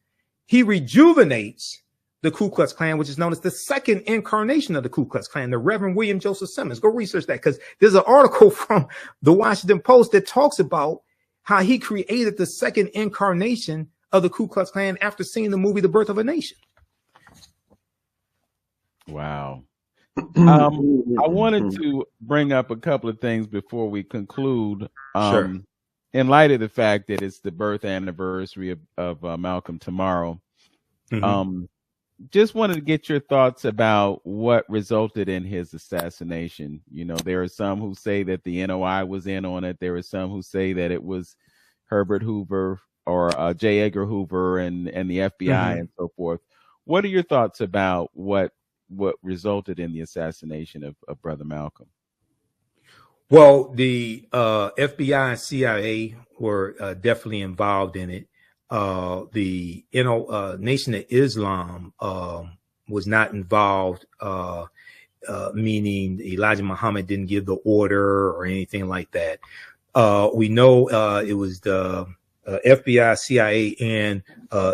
he rejuvenates the Ku Klux Klan, which is known as the second incarnation of the Ku Klux Klan, the Reverend William Joseph Simmons. Go research that, because there's an article from the Washington Post that talks about how he created the second incarnation of the Ku Klux Klan after seeing the movie The Birth of a Nation. Wow. I wanted to bring up a couple of things before we conclude. Sure. In light of the fact that it's the birth anniversary of Malcolm tomorrow, just wanted to get your thoughts about what resulted in his assassination. You know, there are some who say that the NOI was in on it. There are some who say that it was Herbert Hoover or J. Edgar Hoover and the FBI and so forth. What are your thoughts about what resulted in the assassination of Brother Malcolm? Well, the FBI and CIA were definitely involved in it. The Nation of Islam was not involved, meaning Elijah Muhammad didn't give the order or anything like that. We know it was the FBI, CIA, and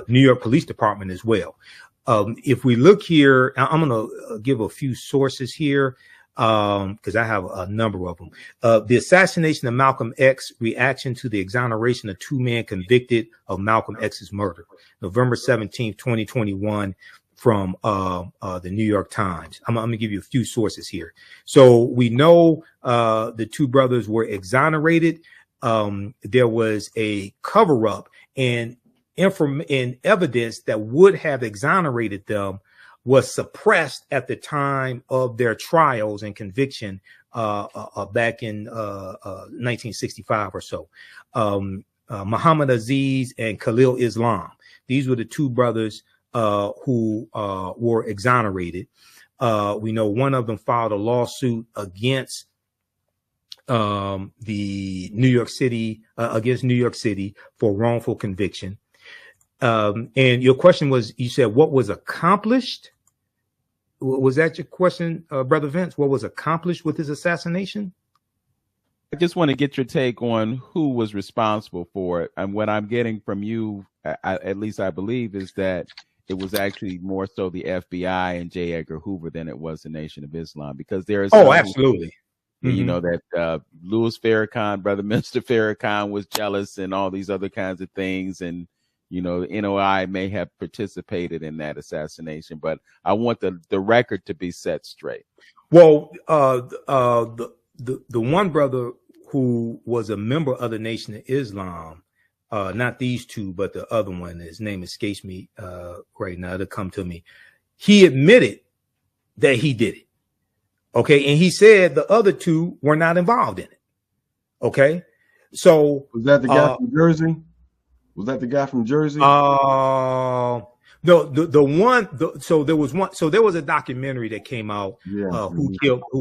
New York Police Department as well. If we look here, I'm going to give a few sources here because I have a number of them. The assassination of Malcolm X, reaction to the exoneration of 2 men convicted of Malcolm X's murder, November 17th, 2021, from the New York Times. I'm going to give you a few sources here. So we know the 2 brothers were exonerated. There was a cover up, and evidence that would have exonerated them was suppressed at the time of their trials and conviction back in 1965 or so. Muhammad Aziz and Khalil Islam. These were the 2 brothers who were exonerated. We know one of them filed a lawsuit against the New York City, for wrongful conviction. And your question was, you said, what was accomplished? Was that your question, Brother Vince? What was accomplished with his assassination? I just want to get your take on who was responsible for it. And what I'm getting from you, at least I believe, is that it was actually more so the FBI and J. Edgar Hoover than it was the Nation of Islam, because there is absolutely. You know that Louis Farrakhan, Brother Minister Farrakhan, was jealous and all these other kinds of things, and you know, the NOI may have participated in that assassination, but I want the record to be set straight. Well, the one brother who was a member of the Nation of Islam, not these 2, but the other one, his name escapes me right now. It'll come to me. He admitted that he did it. Okay, and he said the other 2 were not involved in it. Okay, so was that the guy from Jersey? Was that the guy from Jersey? No, the one. So there was a documentary that came out. Yeah. Who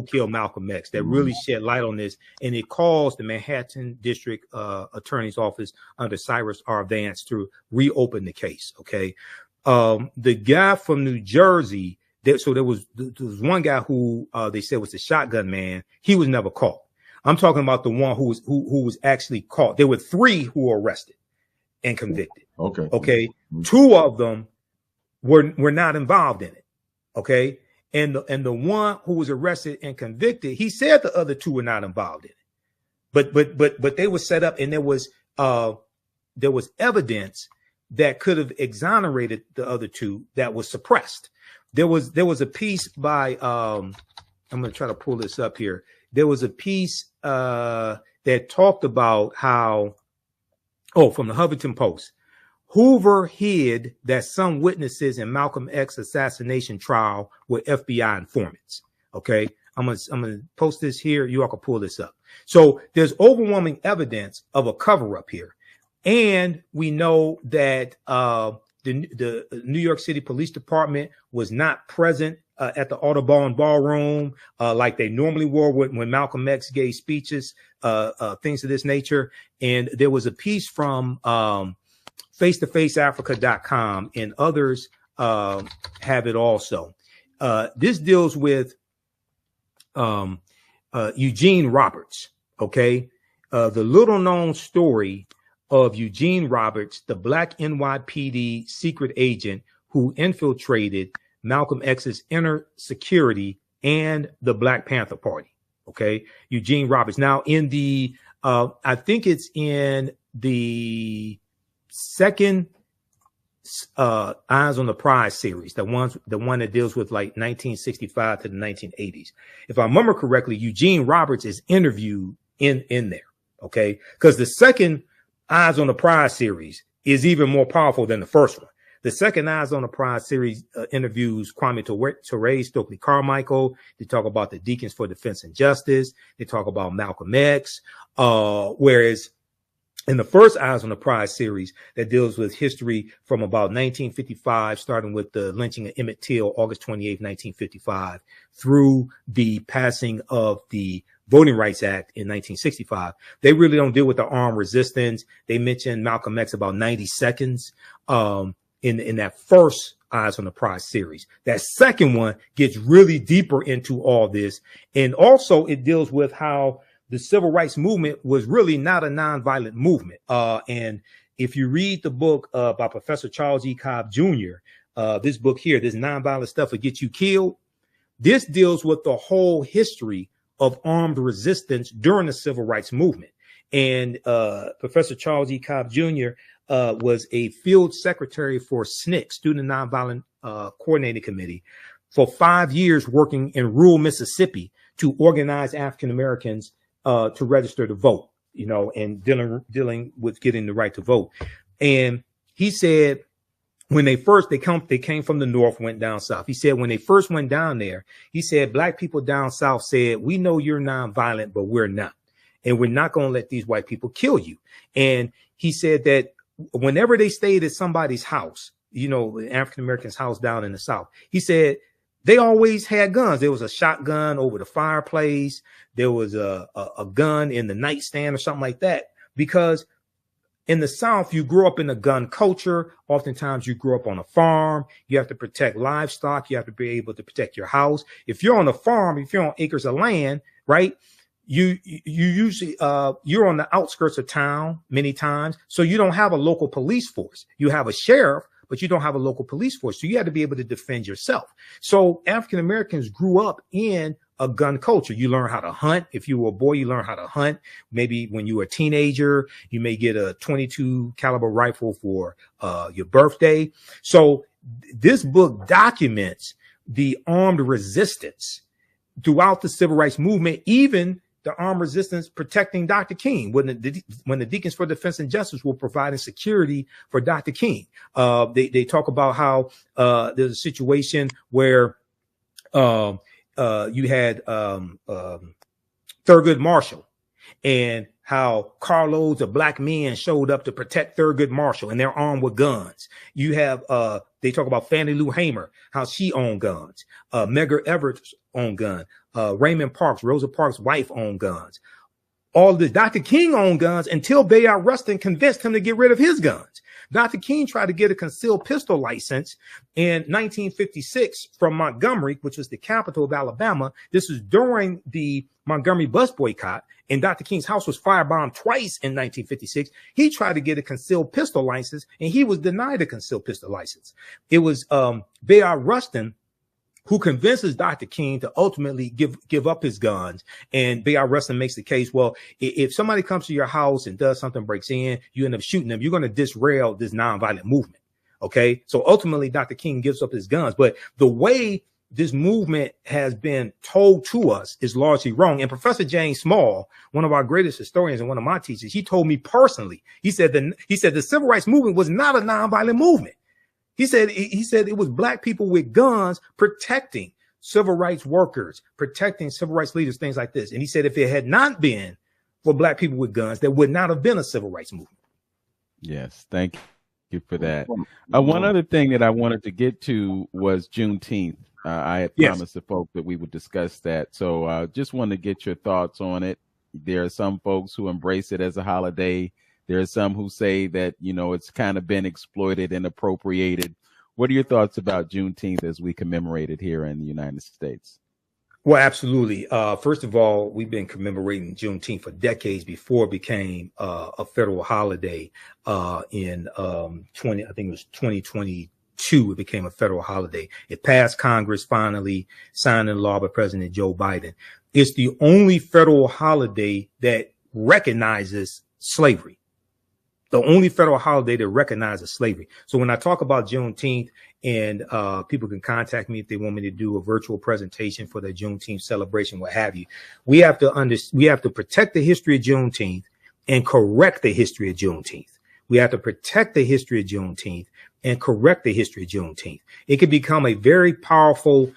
killed Malcolm X? That really shed light on this, and it caused the Manhattan District Attorney's Office under Cyrus R. Vance to reopen the case. Okay, the guy from New Jersey. There was one guy who they said was the shotgun man. He was never caught. I'm talking about the one who was actually caught. There were 3 who were arrested and convicted. Okay. 2 of them were not involved in it. Okay. And the one who was arrested and convicted, he said the other 2 were not involved in it. But they were set up, and there was evidence that could have exonerated the other 2 that was suppressed. There was a piece by I'm going to try to pull this up here. There was a piece that talked about how, from the Huffington Post, Hoover hid that some witnesses in Malcolm X assassination trial were FBI informants. Okay, I'm gonna post this here. You all can pull this up. So there's overwhelming evidence of a cover up here, and we know that the New York City Police Department was not present at the Audubon Ballroom like they normally were when Malcolm X gave speeches, things of this nature. And there was a piece from face-to-faceafrica.com, and others have it also. This deals with Eugene Roberts. Okay, the little known story of Eugene Roberts, the Black NYPD secret agent who infiltrated Malcolm X's inner security and the Black Panther Party. Okay, Eugene Roberts. Now, in the I think it's in the second Eyes on the Prize series, the one that deals with like 1965 to the 1980s. If I remember correctly, Eugene Roberts is interviewed in there. Okay, because the second Eyes on the Prize series is even more powerful than the first one. The second Eyes on the Prize series interviews Kwame Ture, Stokely Carmichael. They talk about the Deacons for Defense and Justice. They talk about Malcolm X. Whereas in the first Eyes on the Prize series that deals with history from about 1955, starting with the lynching of Emmett Till, August 28, 1955, through the passing of the Voting Rights Act in 1965. They really don't deal with the armed resistance. They mention Malcolm X about 90 seconds in that first Eyes on the Prize series. That second one gets really deeper into all this. And also it deals with how the civil rights movement was really not a nonviolent movement. And if you read the book by Professor Charles E. Cobb Jr., this book here, this Nonviolent Stuff Will Get You Killed, this deals with the whole history of armed resistance during the civil rights movement. And Professor Charles E. Cobb Jr. Was a field secretary for SNCC, Student Nonviolent Coordinating Committee, for 5 years, working in rural Mississippi to organize African Americans to register to vote, and dealing with getting the right to vote. And he said, when they came from the north, went down south. He said when they first went down there, he said black people down south said, we know you're nonviolent, but we're not. And we're not going to let these white people kill you. And he said that whenever they stayed at somebody's house, the African Americans' house down in the south, he said they always had guns. There was a shotgun over the fireplace. There was a gun in the nightstand or something like that, because in the South, you grew up in a gun culture. Oftentimes you grew up on a farm. You have to protect livestock. You have to be able to protect your house. If you're on a farm, if you're on acres of land, right, you usually, you're on the outskirts of town many times. So you don't have a local police force. You have a sheriff, but you don't have a local police force. So you have to be able to defend yourself. So African Americans grew up in a gun culture. You learn how to hunt. If you were a boy, you learn how to hunt. Maybe when you were a teenager, you may get a 22 caliber rifle for your birthday. So this book documents the armed resistance throughout the civil rights movement, even the armed resistance protecting Dr. King when the Deacons for Defense and Justice were providing security for Dr. King. They talk about how there's a situation where you had Thurgood Marshall. and how carloads of black men showed up to protect Thurgood Marshall, and they're armed with guns. You have they talk about Fannie Lou Hamer, how she owned guns. Medgar Evers owned gun. Raymond Parks, Rosa Parks' wife, owned guns. All this. Dr. King owned guns until Bayard Rustin convinced him to get rid of his guns. Dr. King tried to get a concealed pistol license in 1956 from Montgomery, which was the capital of Alabama. This was during the Montgomery bus boycott, and Dr. King's house was firebombed twice in 1956. He tried to get a concealed pistol license, and he was denied a concealed pistol license. It was Bayard Rustin who convinces Dr. King to ultimately give up his guns. And Bayard Rustin makes the case, well, if somebody comes to your house and does something, breaks in, you end up shooting them, you're going to disrail this nonviolent movement. Okay. So ultimately, Dr. King gives up his guns. But the way this movement has been told to us is largely wrong. And Professor James Small, one of our greatest historians and one of my teachers, he told me personally, he said the civil rights movement was not a nonviolent movement. He said it was black people with guns protecting civil rights workers, protecting civil rights leaders, things like this. And he said if it had not been for black people with guns, there would not have been a civil rights movement. Yes, thank you for that. One other thing that I wanted to get to was Juneteenth. I had promised the folks that we would discuss that. So just wanted to get your thoughts on it. There are some folks who embrace it as a holiday. There are some who say that, you know, it's kind of been exploited and appropriated. What are your thoughts about Juneteenth as we commemorate it here in the United States? Well, absolutely. First of all, we've been commemorating Juneteenth for decades before it became a federal holiday. In 2022, it became a federal holiday. It passed Congress, finally signed into law by President Joe Biden. It's the only federal holiday that recognizes slavery. The only federal holiday that recognizes slavery. So when I talk about Juneteenth, and people can contact me if they want me to do a virtual presentation for the Juneteenth celebration, what have you, we have to protect the history of Juneteenth and correct the history of Juneteenth. We have to protect the history of Juneteenth and correct the history of Juneteenth. It can become a very powerful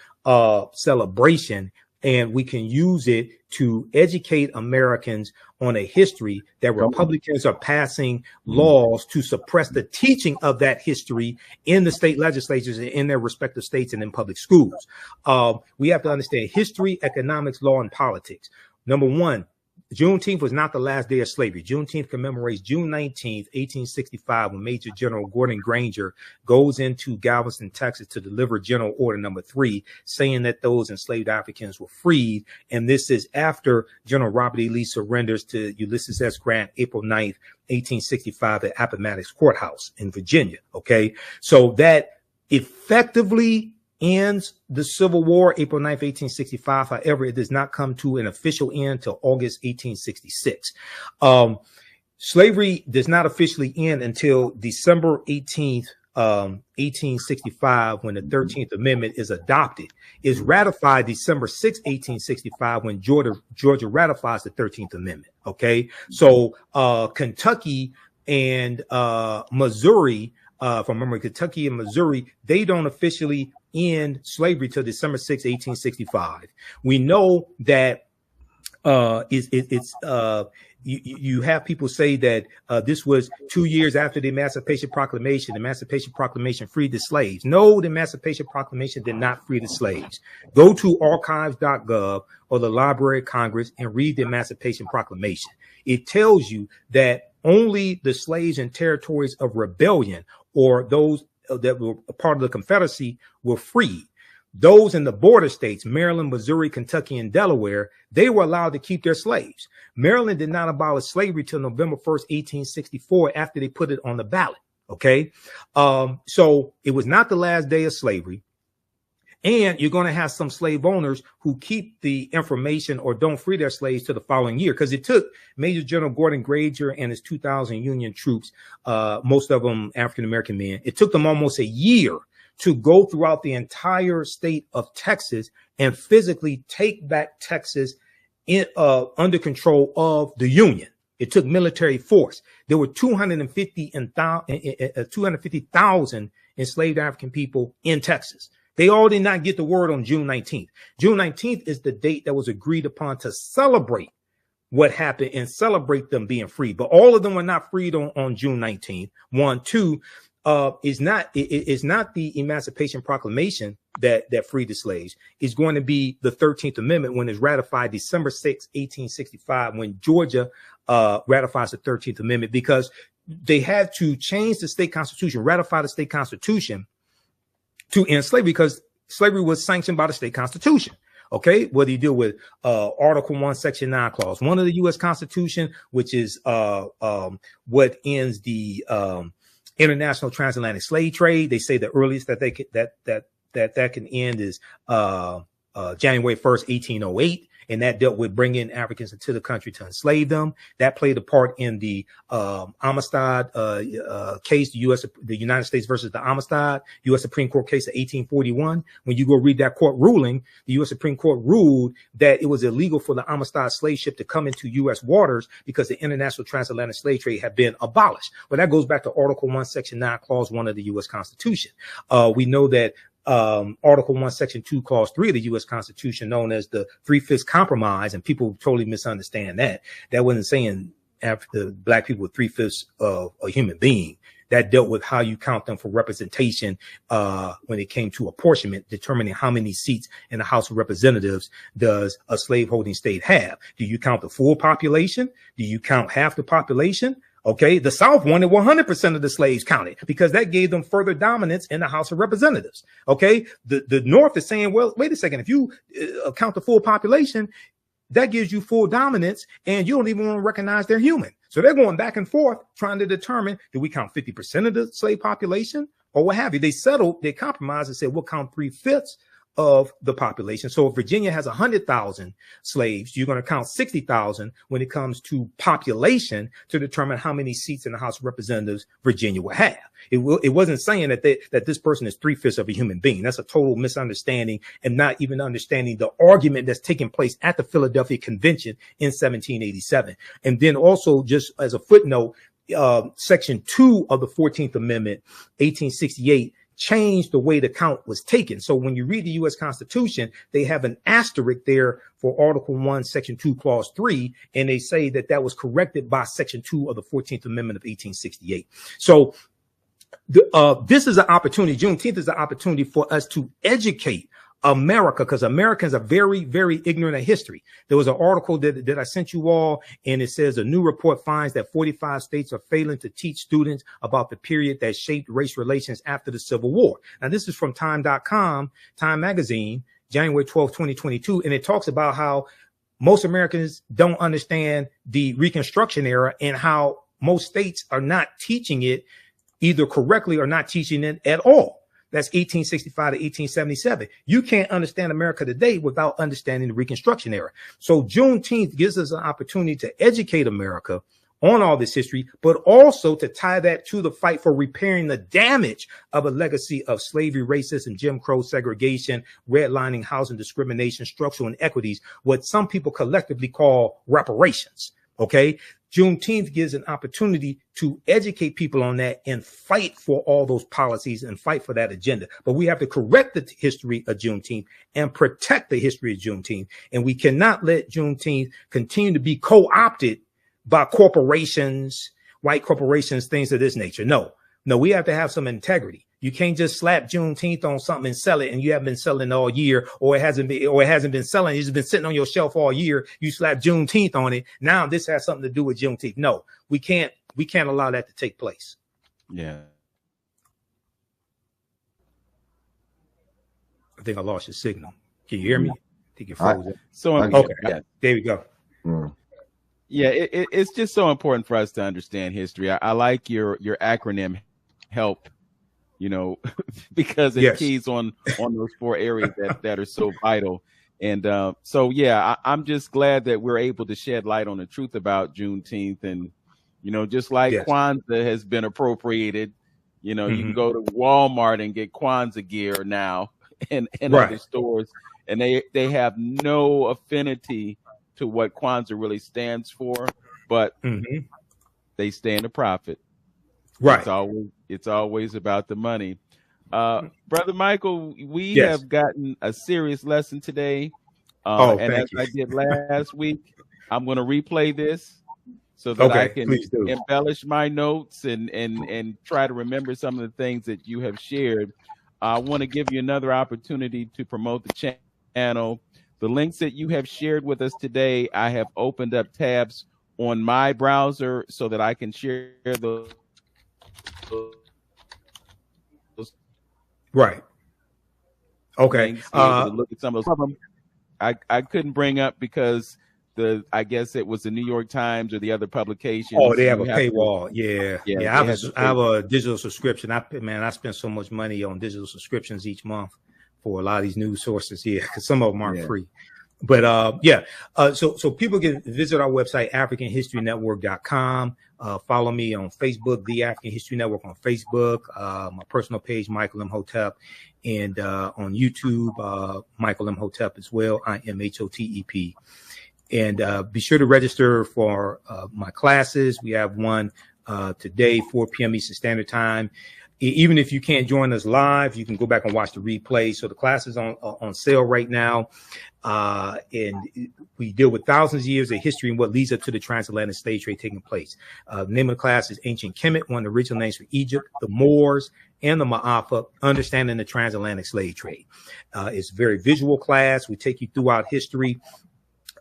celebration, and we can use it to educate Americans on a history that Republicans are passing laws to suppress the teaching of that history in the state legislatures and in their respective states and in public schools. We have to understand history, economics, law, and politics. Number one, Juneteenth was not the last day of slavery. Juneteenth commemorates June 19th, 1865, when Major General Gordon Granger goes into Galveston, Texas to deliver General Order Number 3, saying that those enslaved Africans were freed. And this is after General Robert E. Lee surrenders to Ulysses S. Grant, April 9th, 1865 at Appomattox Courthouse in Virginia. Okay. So that effectively ends the Civil War, April 9th, 1865. However, it does not come to an official end till August 1866. Slavery does not officially end until December 18th, 1865, when the 13th Amendment is adopted. Is ratified December 6th, 1865, when Georgia ratifies the 13th Amendment. Okay, so Kentucky and Missouri, from memory, Kentucky and Missouri, they don't officially end slavery till December 6, 1865. We know that you have people say that this was 2 years after the Emancipation Proclamation. The Emancipation Proclamation freed the slaves. No, the Emancipation Proclamation did not free the slaves. Go to archives.gov or the Library of Congress and read the Emancipation Proclamation. It tells you that only the slaves in territories of rebellion, or those that were a part of the Confederacy, were freed. Those in the border states, Maryland, Missouri, Kentucky, and Delaware, they were allowed to keep their slaves. Maryland did not abolish slavery till November 1st, 1864, after they put it on the ballot. Okay. So it was not the last day of slavery. And you're going to have some slave owners who keep the information or don't free their slaves to the following year, because it took Major General Gordon Granger and his 2,000 Union troops, most of them African-American men. It took them almost a year to go throughout the entire state of Texas and physically take back Texas under control of the Union. It took military force. There were 250,000 enslaved African people in Texas. They all did not get the word on June 19th. June 19th is the date that was agreed upon to celebrate what happened and celebrate them being free. But all of them were not freed on June 19th. 1, 2, is not the Emancipation Proclamation that freed the slaves. It's going to be the 13th Amendment when it's ratified December 6, 1865, when Georgia ratifies the 13th Amendment, because they had to change the state constitution, ratify the state constitution to end slavery, because slavery was sanctioned by the state constitution. Okay, whether you deal with Article 1, Section 9, Clause 1 of the U.S. Constitution, which is what ends the international transatlantic slave trade. They say the earliest that they could, that can end is January 1st, 1808. And that dealt with bringing Africans into the country to enslave them. That played a part in the Amistad case, the United States versus the Amistad, U.S. Supreme Court case of 1841. When you go read that court ruling, the U.S. Supreme Court ruled that it was illegal for the Amistad slave ship to come into U.S. waters because the international transatlantic slave trade had been abolished. Well, that goes back to Article 1, Section 9, Clause 1 of the U.S. Constitution. We know that Article 1, Section 2, Clause 3 of the U.S. Constitution, known as the 3/5 Compromise, and people totally misunderstand that. That wasn't saying after black people were 3/5 of a human being. That dealt with how you count them for representation when it came to apportionment, determining how many seats in the House of Representatives does a slaveholding state have. Do you count the full population? Do you count half the population? Okay, the South wanted 100% of the slaves counted because that gave them further dominance in the House of Representatives. Okay, the North is saying, well, wait a second, if you count the full population, that gives you full dominance and you don't even want to recognize they're human. So they're going back and forth trying to determine, do we count 50% of the slave population or what have you? They settled, they compromised and said, we'll count 3/5 of the population. So if Virginia has 100,000 slaves, you're going to count 60,000 when it comes to population to determine how many seats in the House of Representatives Virginia will have. It wasn't saying that this person is 3/5 of a human being. That's a total misunderstanding and not even understanding the argument that's taking place at the Philadelphia Convention in 1787. And then also, just as a footnote, Section 2 of the 14th Amendment, 1868, changed the way the count was taken. So when you read the U.S. Constitution, they have an asterisk there for Article 1, Section 2, Clause 3, and they say that that was corrected by Section 2 of the 14th Amendment of 1868. So this is an opportunity. Juneteenth is an opportunity for us to educate America, because Americans are very, very ignorant of history. There was an article that I sent you all, and it says a new report finds that 45 states are failing to teach students about the period that shaped race relations after the Civil War. Now, this is from Time.com, Time Magazine, January 12, 2022, and it talks about how most Americans don't understand the Reconstruction era and how most states are not teaching it either correctly or not teaching it at all. That's 1865 to 1877. You can't understand America today without understanding the Reconstruction era. So Juneteenth gives us an opportunity to educate America on all this history, but also to tie that to the fight for repairing the damage of a legacy of slavery, racism, Jim Crow, segregation, redlining, housing discrimination, structural inequities, what some people collectively call reparations. Okay. Juneteenth gives an opportunity to educate people on that and fight for all those policies and fight for that agenda. But we have to correct the history of Juneteenth and protect the history of Juneteenth. And we cannot let Juneteenth continue to be co-opted by corporations, white corporations, things of this nature. No, we have to have some integrity. You can't just slap Juneteenth on something and sell it, and you haven't been selling all year, or it hasn't been selling. It's been sitting on your shelf all year. You slap Juneteenth on it. Now this has something to do with Juneteenth. No, we can't allow that to take place. Yeah. I think I lost your signal. Can you hear me? I think you're frozen. Okay. Yeah. There we go. Yeah, it's just so important for us to understand history. I like your acronym HELP. Because it keys on those 4 areas that are so vital. And so, yeah, I'm just glad that we're able to shed light on the truth about Juneteenth. And, just like Kwanzaa has been appropriated, you can go to Walmart and get Kwanzaa gear now and other stores. And they have no affinity to what Kwanzaa really stands for, but they stand to profit. Right. It's always about the money. Brother Michael, we have gotten a serious lesson today. And as I did last week, I'm going to replay this so that I can please do. embellish my notes and try to remember some of the things that you have shared. I want to give you another opportunity to promote the channel. The links that you have shared with us today, I have opened up tabs on my browser so that I can share those. Right. Okay. Look at some of them. I couldn't bring up because I guess it was the New York Times or the other publications. Oh, they have a paywall. Yeah. I have a digital subscription. I spend so much money on digital subscriptions each month for a lot of these news sources here, because some of them aren't free. But so people can visit our website, AfricanHistoryNetwork.com. Follow me on Facebook, The African History Network on Facebook, my personal page, Michael Imhotep, and on YouTube, Michael Imhotep as well, IMHOTEP. And be sure to register for my classes. We have one today, 4 p.m. Eastern Standard Time. Even if you can't join us live, you can go back and watch the replay. So the class is on sale right now. And we deal with thousands of years of history and what leads up to the transatlantic slave trade taking place. The name of the class is Ancient Kemet, one of the original names for Egypt, the Moors, and the Ma'afa, Understanding the Transatlantic Slave Trade. It's a very visual class. We take you throughout history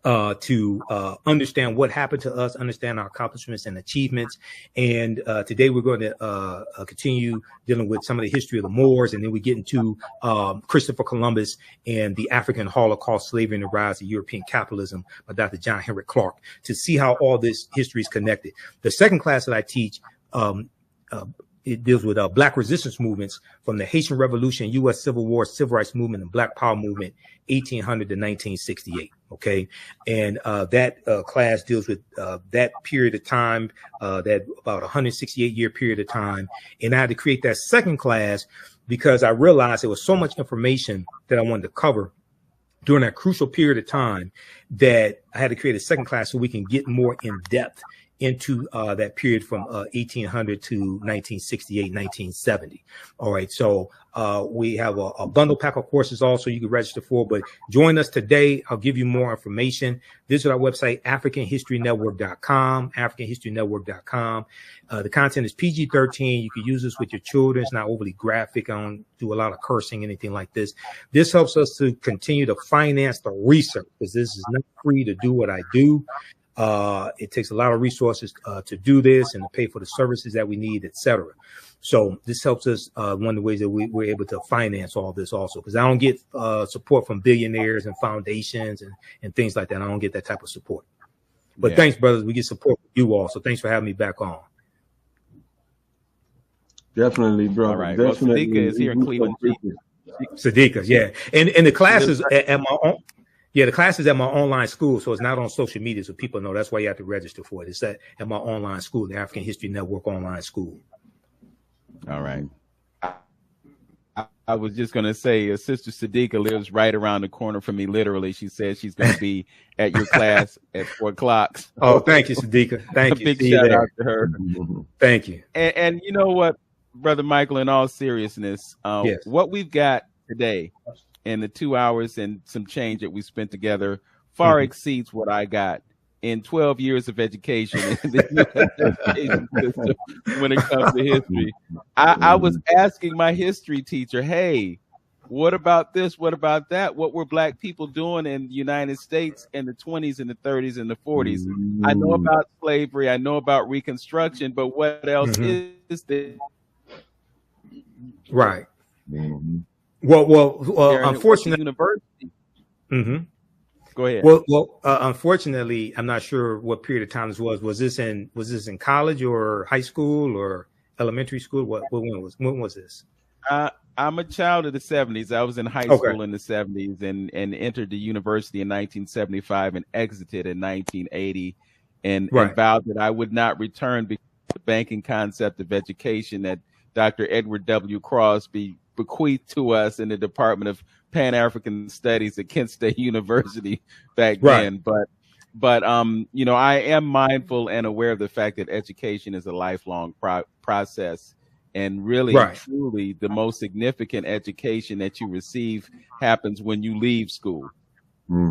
to understand what happened to us, understand our accomplishments and achievements. And today we're going to continue dealing with some of the history of the Moors, and then we get into Christopher Columbus and the African Holocaust, Slavery and the Rise of European Capitalism by Dr. John Henrik Clarke, to see how all this history is connected. The second class that I teach, it deals with Black resistance movements from the Haitian Revolution, U.S. Civil War, Civil Rights Movement, and Black Power Movement, 1800 to 1968. Okay. And that class deals with that period of time, that about 168-year period of time. And I had to create that second class because I realized there was so much information that I wanted to cover during that crucial period of time that I had to create a second class so we can get more in depth into that period from 1800 to 1968, 1970. All right. So we have a bundle pack of courses also you can register for, but join us today. I'll give you more information. Visit our website, AfricanHistoryNetwork.com, AfricanHistoryNetwork.com. The content is PG-13. You can use this with your children. It's not overly graphic. I don't do a lot of cursing, anything like this. This helps us to continue to finance the research, because this is not free to do what I do. It takes a lot of resources to do this and to pay for the services that we need, etc. So this helps us. One of the ways that we're able to finance all this also, because I don't get support from billionaires and foundations and things like that. I don't get that type of support. But thanks, brothers. We get support from you all. So thanks for having me back on. Definitely, bro. All right. Definitely. Well, Sadiqa is here in Cleveland. Sadiqa, yeah. And the classes at my own. Yeah, the class is at my online school, so it's not on social media, so people know. That's why you have to register for it. It's at my online school, the African History Network online school. All right. I was just going to say, Sister Sadiqa lives right around the corner from me, literally. She says she's going to be at your class at 4 o'clock. So oh, thank you, Sadiqa. Thank you. Big shout out to her. Thank you. And you know what, Brother Michael, in all seriousness, yes. What we've got today in the 2 hours and some change that we spent together far exceeds what I got in 12 years of education in the education system when it comes to history. I was asking my history teacher, hey, what about this? What about that? What were Black people doing in the United States in the 20s and the 30s and the 40s? I know about slavery. I know about Reconstruction, but what else is there? Right. Well, unfortunately, university. Go ahead. Well, unfortunately, I'm not sure what period of time this was. Was this in college or high school or elementary school? When was this? I'm a child of the 70s. I was in high school in the 70s and entered the university in 1975 and exited in 1980 and vowed that I would not return because the banking concept of education that Dr. Edward W. Crosby bequeathed to us in the Department of Pan-African Studies at Kent State University back then. But you know, I am mindful and aware of the fact that education is a lifelong process, and really, truly, the most significant education that you receive happens when you leave school.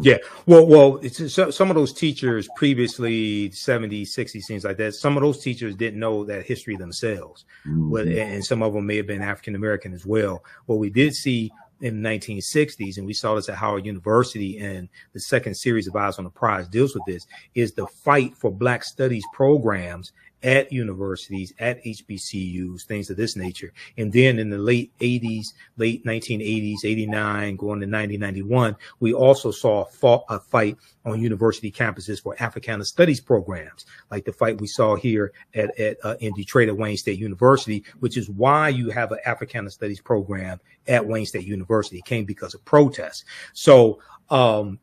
Yeah. Well, some of those teachers previously, 70s, 60s, things like that, some of those teachers didn't know that history themselves. And some of them may have been African American as well. What we did see in the 1960s, and we saw this at Howard University, and the second series of Eyes on the Prize deals with this, is the fight for Black studies programs at universities, at HBCUs, things of this nature. And then in the late 1980s, 89, going to 90, 91, we also saw a fight on university campuses for Africana studies programs, like the fight we saw here in Detroit at Wayne State University, which is why you have an Africana studies program at Wayne State University. It came because of protests. So, and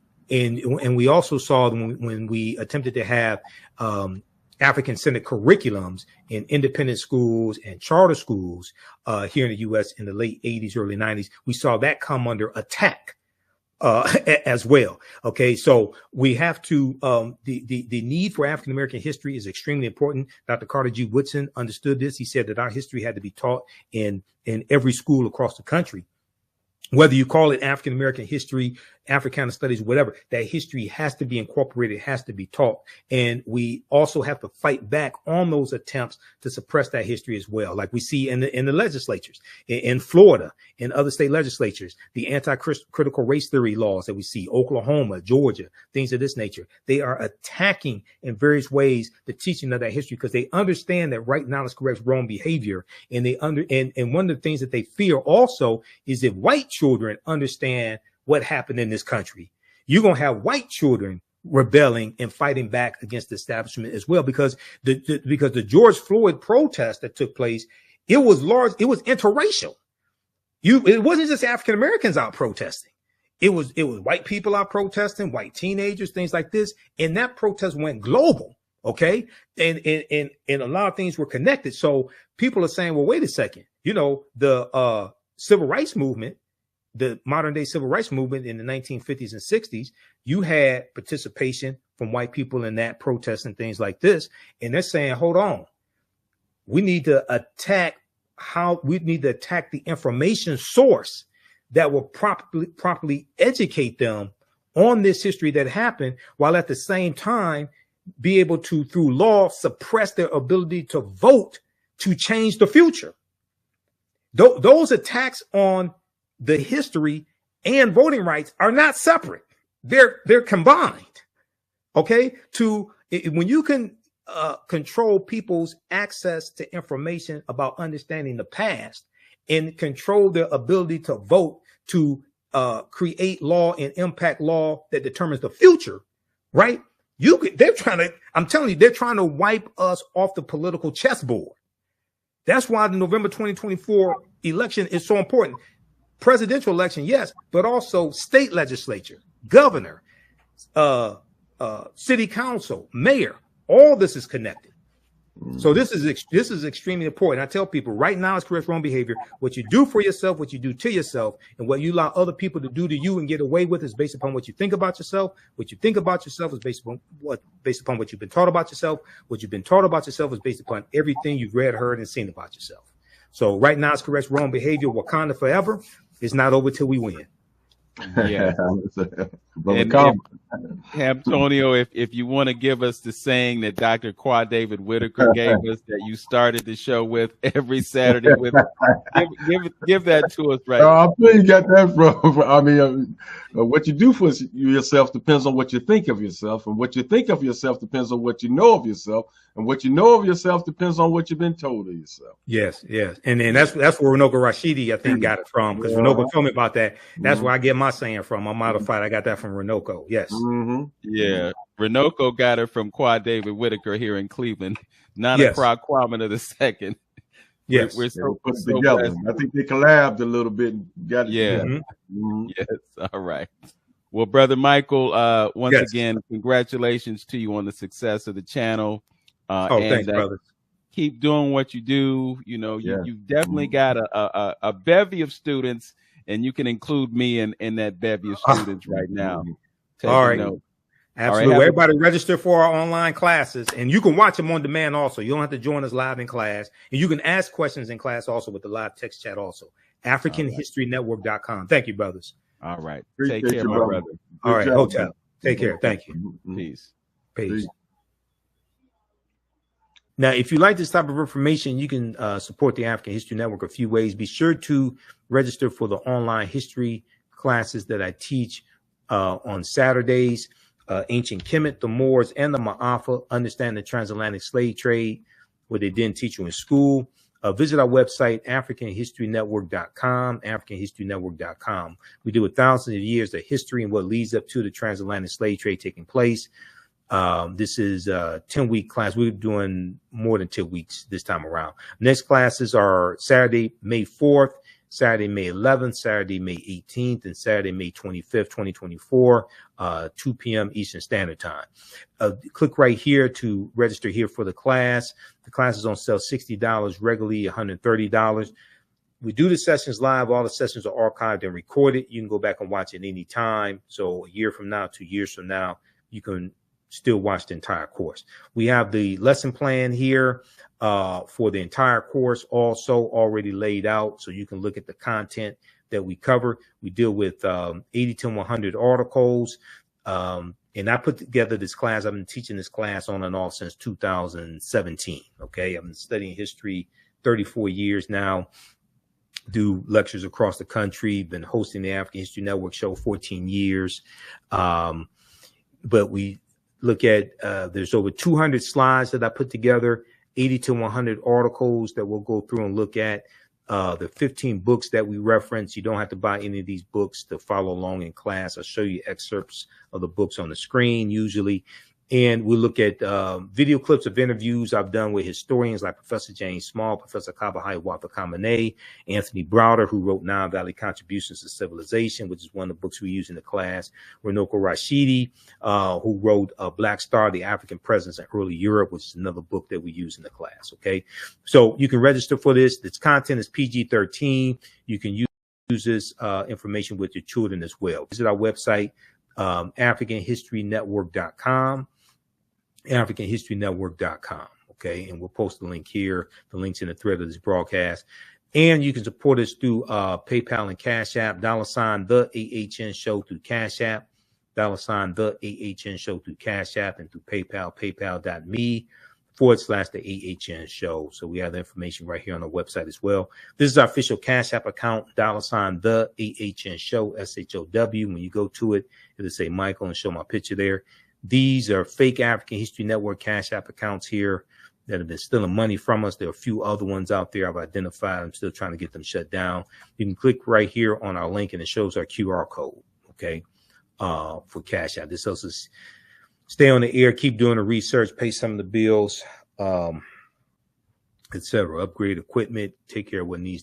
we also saw when we attempted to have African-centered curriculums in independent schools and charter schools here in the U.S. in the late 80s, early 90s, we saw that come under attack as well. Okay, so we have to, the need for African-American history is extremely important. Dr. Carter G. Woodson understood this. He said that our history had to be taught in every school across the country. Whether you call it African-American history, Africana studies, whatever, that history has to be incorporated, has to be taught. And we also have to fight back on those attempts to suppress that history as well. Like we see in the legislatures, in Florida, in other state legislatures, the anti-critical race theory laws that we see, Oklahoma, Georgia, things of this nature, they are attacking in various ways the teaching of that history because they understand that right knowledge corrects wrong behavior. And and one of the things that they fear also is if white children understand what happened in this country, you're going to have white children rebelling and fighting back against the establishment as well, because the George Floyd protest that took place, it was interracial. It wasn't just African Americans out protesting. It was white people out protesting, white teenagers, things like this. And that protest went global. Okay. And a lot of things were connected. So people are saying, well, wait a second, the civil rights movement, the modern day civil rights movement in the 1950s and 60s, you had participation from white people in that protest and things like this. And they're saying, hold on, we need to attack the information source that will properly educate them on this history that happened, while at the same time be able to, through law, suppress their ability to vote to change the future. Those attacks on the history and voting rights are not separate. They're combined. Okay. When you can control people's access to information about understanding the past and control their ability to vote to create law and impact law that determines the future, right? I'm telling you, they're trying to wipe us off the political chessboard. That's why the November 2024 election is so important. Presidential election, yes, but also state legislature, governor, city council, mayor, all this is connected. So this is extremely important. I tell people right now it's correct wrong behavior. What you do for yourself, what you do to yourself, and what you allow other people to do to you and get away with is based upon what you think about yourself. What you think about yourself is based upon what you've been taught about yourself. What you've been taught about yourself is based upon everything you've read, heard, and seen about yourself. So right now it's correct wrong behavior. Wakanda forever. It's not over till we win. Yeah. Antonio, if you want to give us the saying that Dr. Qua David Whitaker gave us that you started the show with every Saturday with, give that to us right now. I'm sure you got that from. I mean, what you do for yourself depends on what you think of yourself, and what you think of yourself depends on what you know of yourself, and what you know of yourself depends on what you've been told of yourself. Yes, and then that's where Runoko Rashidi, I think, got it from, because Runoko told me about that. That's where I get my saying from. I'm modified. I got that from Runoko. Yes. Mm-hmm. Yeah. Runoko got it from Qua David Whitaker here in Cleveland. Not a Kwame of the second. Yes. We're so put together. Blessed. I think they collabed a little bit and got it together. Mm-hmm. Yes. All right. Well, Brother Michael, once again, congratulations to you on the success of the channel. Thanks, brother. Keep doing what you do. You've definitely got a bevy of students, and you can include me in that bevy of students right now. All right. Absolutely. Everybody register for our online classes, and you can watch them on demand also. You don't have to join us live in class, and you can ask questions in class also with the live text chat also. AfricanHistoryNetwork.com. Thank you, brothers. All right. Appreciate Take care, you, my brother. brother. Good All right, job, Hotel. man. Take care. Thank you. Peace. Peace. Now, if you like this type of information, you can support the African History Network a few ways. Be sure to register for the online history classes that I teach on Saturdays. Ancient Kemet, the Moors, and the Ma'afa, Understand the Transatlantic Slave Trade, what they didn't teach you in school. Visit our website, AfricanHistoryNetwork.com, AfricanHistoryNetwork.com. We deal with thousands of years of history and what leads up to the transatlantic slave trade taking place. This is a 10-week class. We're doing more than 10 weeks this time around. Next classes are Saturday, May 4th, Saturday, May 11th, Saturday, May 18th, and Saturday, May 25th, 2024, 2 p.m. Eastern Standard Time. Click right here to register here for the class. The class is on sale $60, regularly $130. We do the sessions live. All the sessions are archived and recorded. You can go back and watch it any time. So a year from now, 2 years from now, you can still watch the entire course. We have the lesson plan here for the entire course also already laid out, so you can look at the content that we cover. We deal with 80 to 100 articles, and I put together this class. I've been teaching this class on and off since 2017. Okay, I've been studying history 34 years now. Do lectures across the country. Been hosting the African History Network show 14 years, but we look at there's over 200 slides that I put together, 80 to 100 articles that we'll go through and look at. The 15 books that we reference. You don't have to buy any of these books to follow along in class. I'll show you excerpts of the books on the screen usually. And we look at video clips of interviews I've done with historians like Professor James Small, Professor Kabahai Watakamane, Anthony Browder, who wrote Nile Valley Contributions to Civilization, which is one of the books we use in the class, Runoko Rashidi, who wrote Black Star, The African Presence in Early Europe, which is another book that we use in the class, okay? So you can register for this. This content is PG-13. You can use this information with your children as well. Visit our website, AfricanHistoryNetwork.com. AfricanHistoryNetwork.com. Okay. And we'll post the link here. The link's in the thread of this broadcast. And you can support us through PayPal and Cash App, $ the AHN show through Cash App, $ the AHN show through Cash App, and through PayPal, paypal.me /the AHN show. So we have the information right here on the website as well. This is our official Cash App account, $ the AHN show, SHOW. When you go to it, it'll say Michael and show my picture there. These are fake African History Network Cash App accounts here that have been stealing money from us. There are a few other ones out there I've identified. I'm still trying to get them shut down. You can click right here on our link and it shows our QR code, okay, for Cash App. This helps us stay on the air, keep doing the research, pay some of the bills, etc. Upgrade equipment, take care of what needs to be